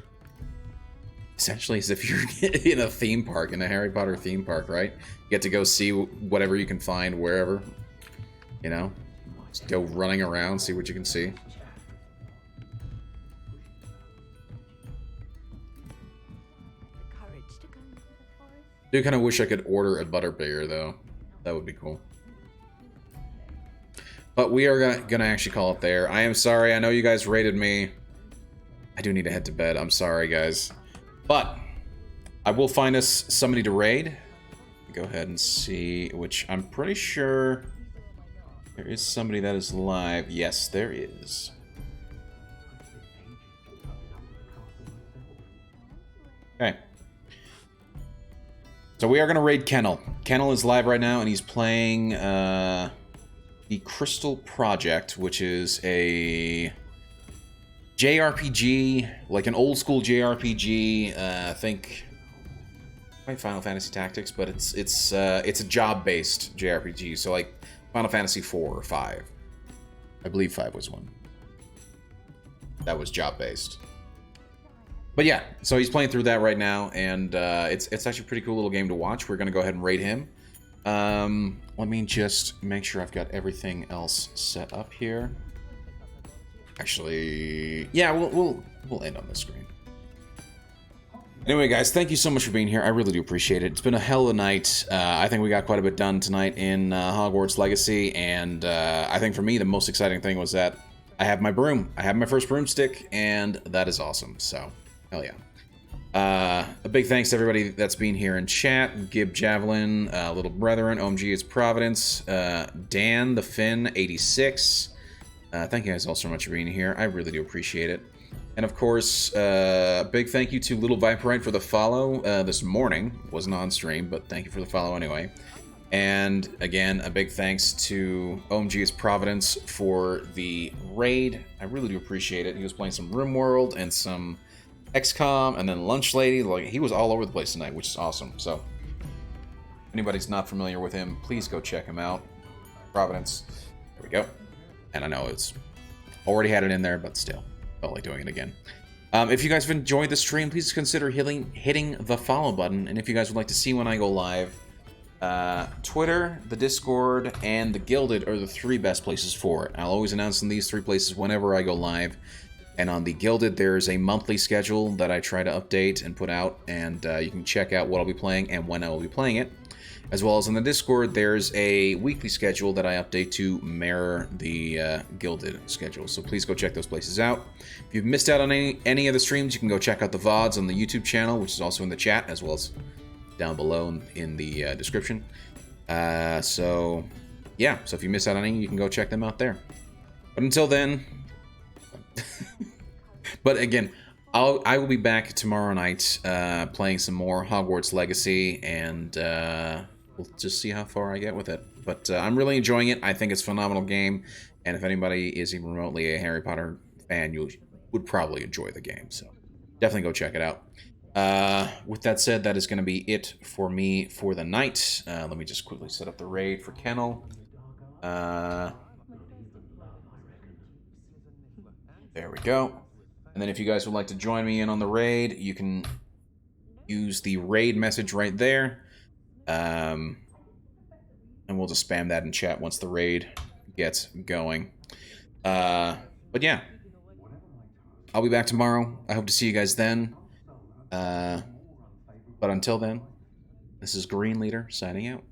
Essentially as if you're in a theme park, in a Harry Potter theme park, right? You get to go see whatever you can find wherever. You know? Just go running around, see what you can see. Do kind of wish I could order a butterbeer, though. That would be cool. But we are gonna actually call it there. I am sorry. I know you guys rated me. I do need to head to bed. I'm sorry, guys. But I will find us somebody to raid. Go ahead and see, which I'm pretty sure there is somebody that is live. Yes, there is. Okay. So we are going to raid Kennel. Kennel is live right now, and he's playing the Crystal Project, which is a JRPG, like an old school JRPG. I think Final Fantasy Tactics, but it's a job-based JRPG. So like Final Fantasy 4 or 5. I believe 5 was one. That was job-based. But yeah, so he's playing through that right now, and it's actually a pretty cool little game to watch. We're gonna go ahead and raid him. Let me just make sure I've got everything else set up here. Actually, yeah, we'll end on this screen. Anyway, guys, thank you so much for being here. I really do appreciate it. It's been a hell of a night. I think we got quite a bit done tonight in Hogwarts Legacy, and I think for me the most exciting thing was that I have my broom. I have my first broomstick, and that is awesome. So, hell yeah. A big thanks to everybody that's been here in chat. Gib Javelin, Little Brethren, OMG It's Providence, Dan the Finn 86. Thank you guys all so much for being here. I really do appreciate it. And of course, big thank you to Little Viperite for the follow this morning. Wasn't on stream, but thank you for the follow anyway. And again, a big thanks to OMG's Providence for the raid. I really do appreciate it. He was playing some RimWorld and some XCOM and then Lunch Lady. Like, he was all over the place tonight, which is awesome. So, if anybody's not familiar with him, please go check him out. Providence. There we go. And I know it's already had it in there, but still. Felt like doing it again. If you guys have enjoyed the stream, please consider hitting the follow button. And if you guys would like to see when I go live, Twitter, the Discord, and the Gilded are the 3 best places for it. I'll always announce in these 3 places whenever I go live. And on the Gilded, there's a monthly schedule that I try to update and put out. And you can check out what I'll be playing and when I will be playing it. As well as on the Discord, there's a weekly schedule that I update to mirror the Gilded schedule. So please go check those places out. If you've missed out on any of the streams, you can go check out the VODs on the YouTube channel, which is also in the chat, as well as down below in the description. So, yeah. So if you miss out on any, you can go check them out there. But until then... But again, I will be back tomorrow night playing some more Hogwarts Legacy, and we'll just see how far I get with it. But I'm really enjoying it. I think it's a phenomenal game, and if anybody is even remotely a Harry Potter fan, you would probably enjoy the game. So definitely go check it out. With that said, that is going to be it for me for the night. Let me just quickly set up the raid for Kennel. There we go. And then if you guys would like to join me in on the raid, you can use the raid message right there. And we'll just spam that in chat once the raid gets going. But yeah. I'll be back tomorrow. I hope to see you guys then. But until then, this is Green Leader signing out.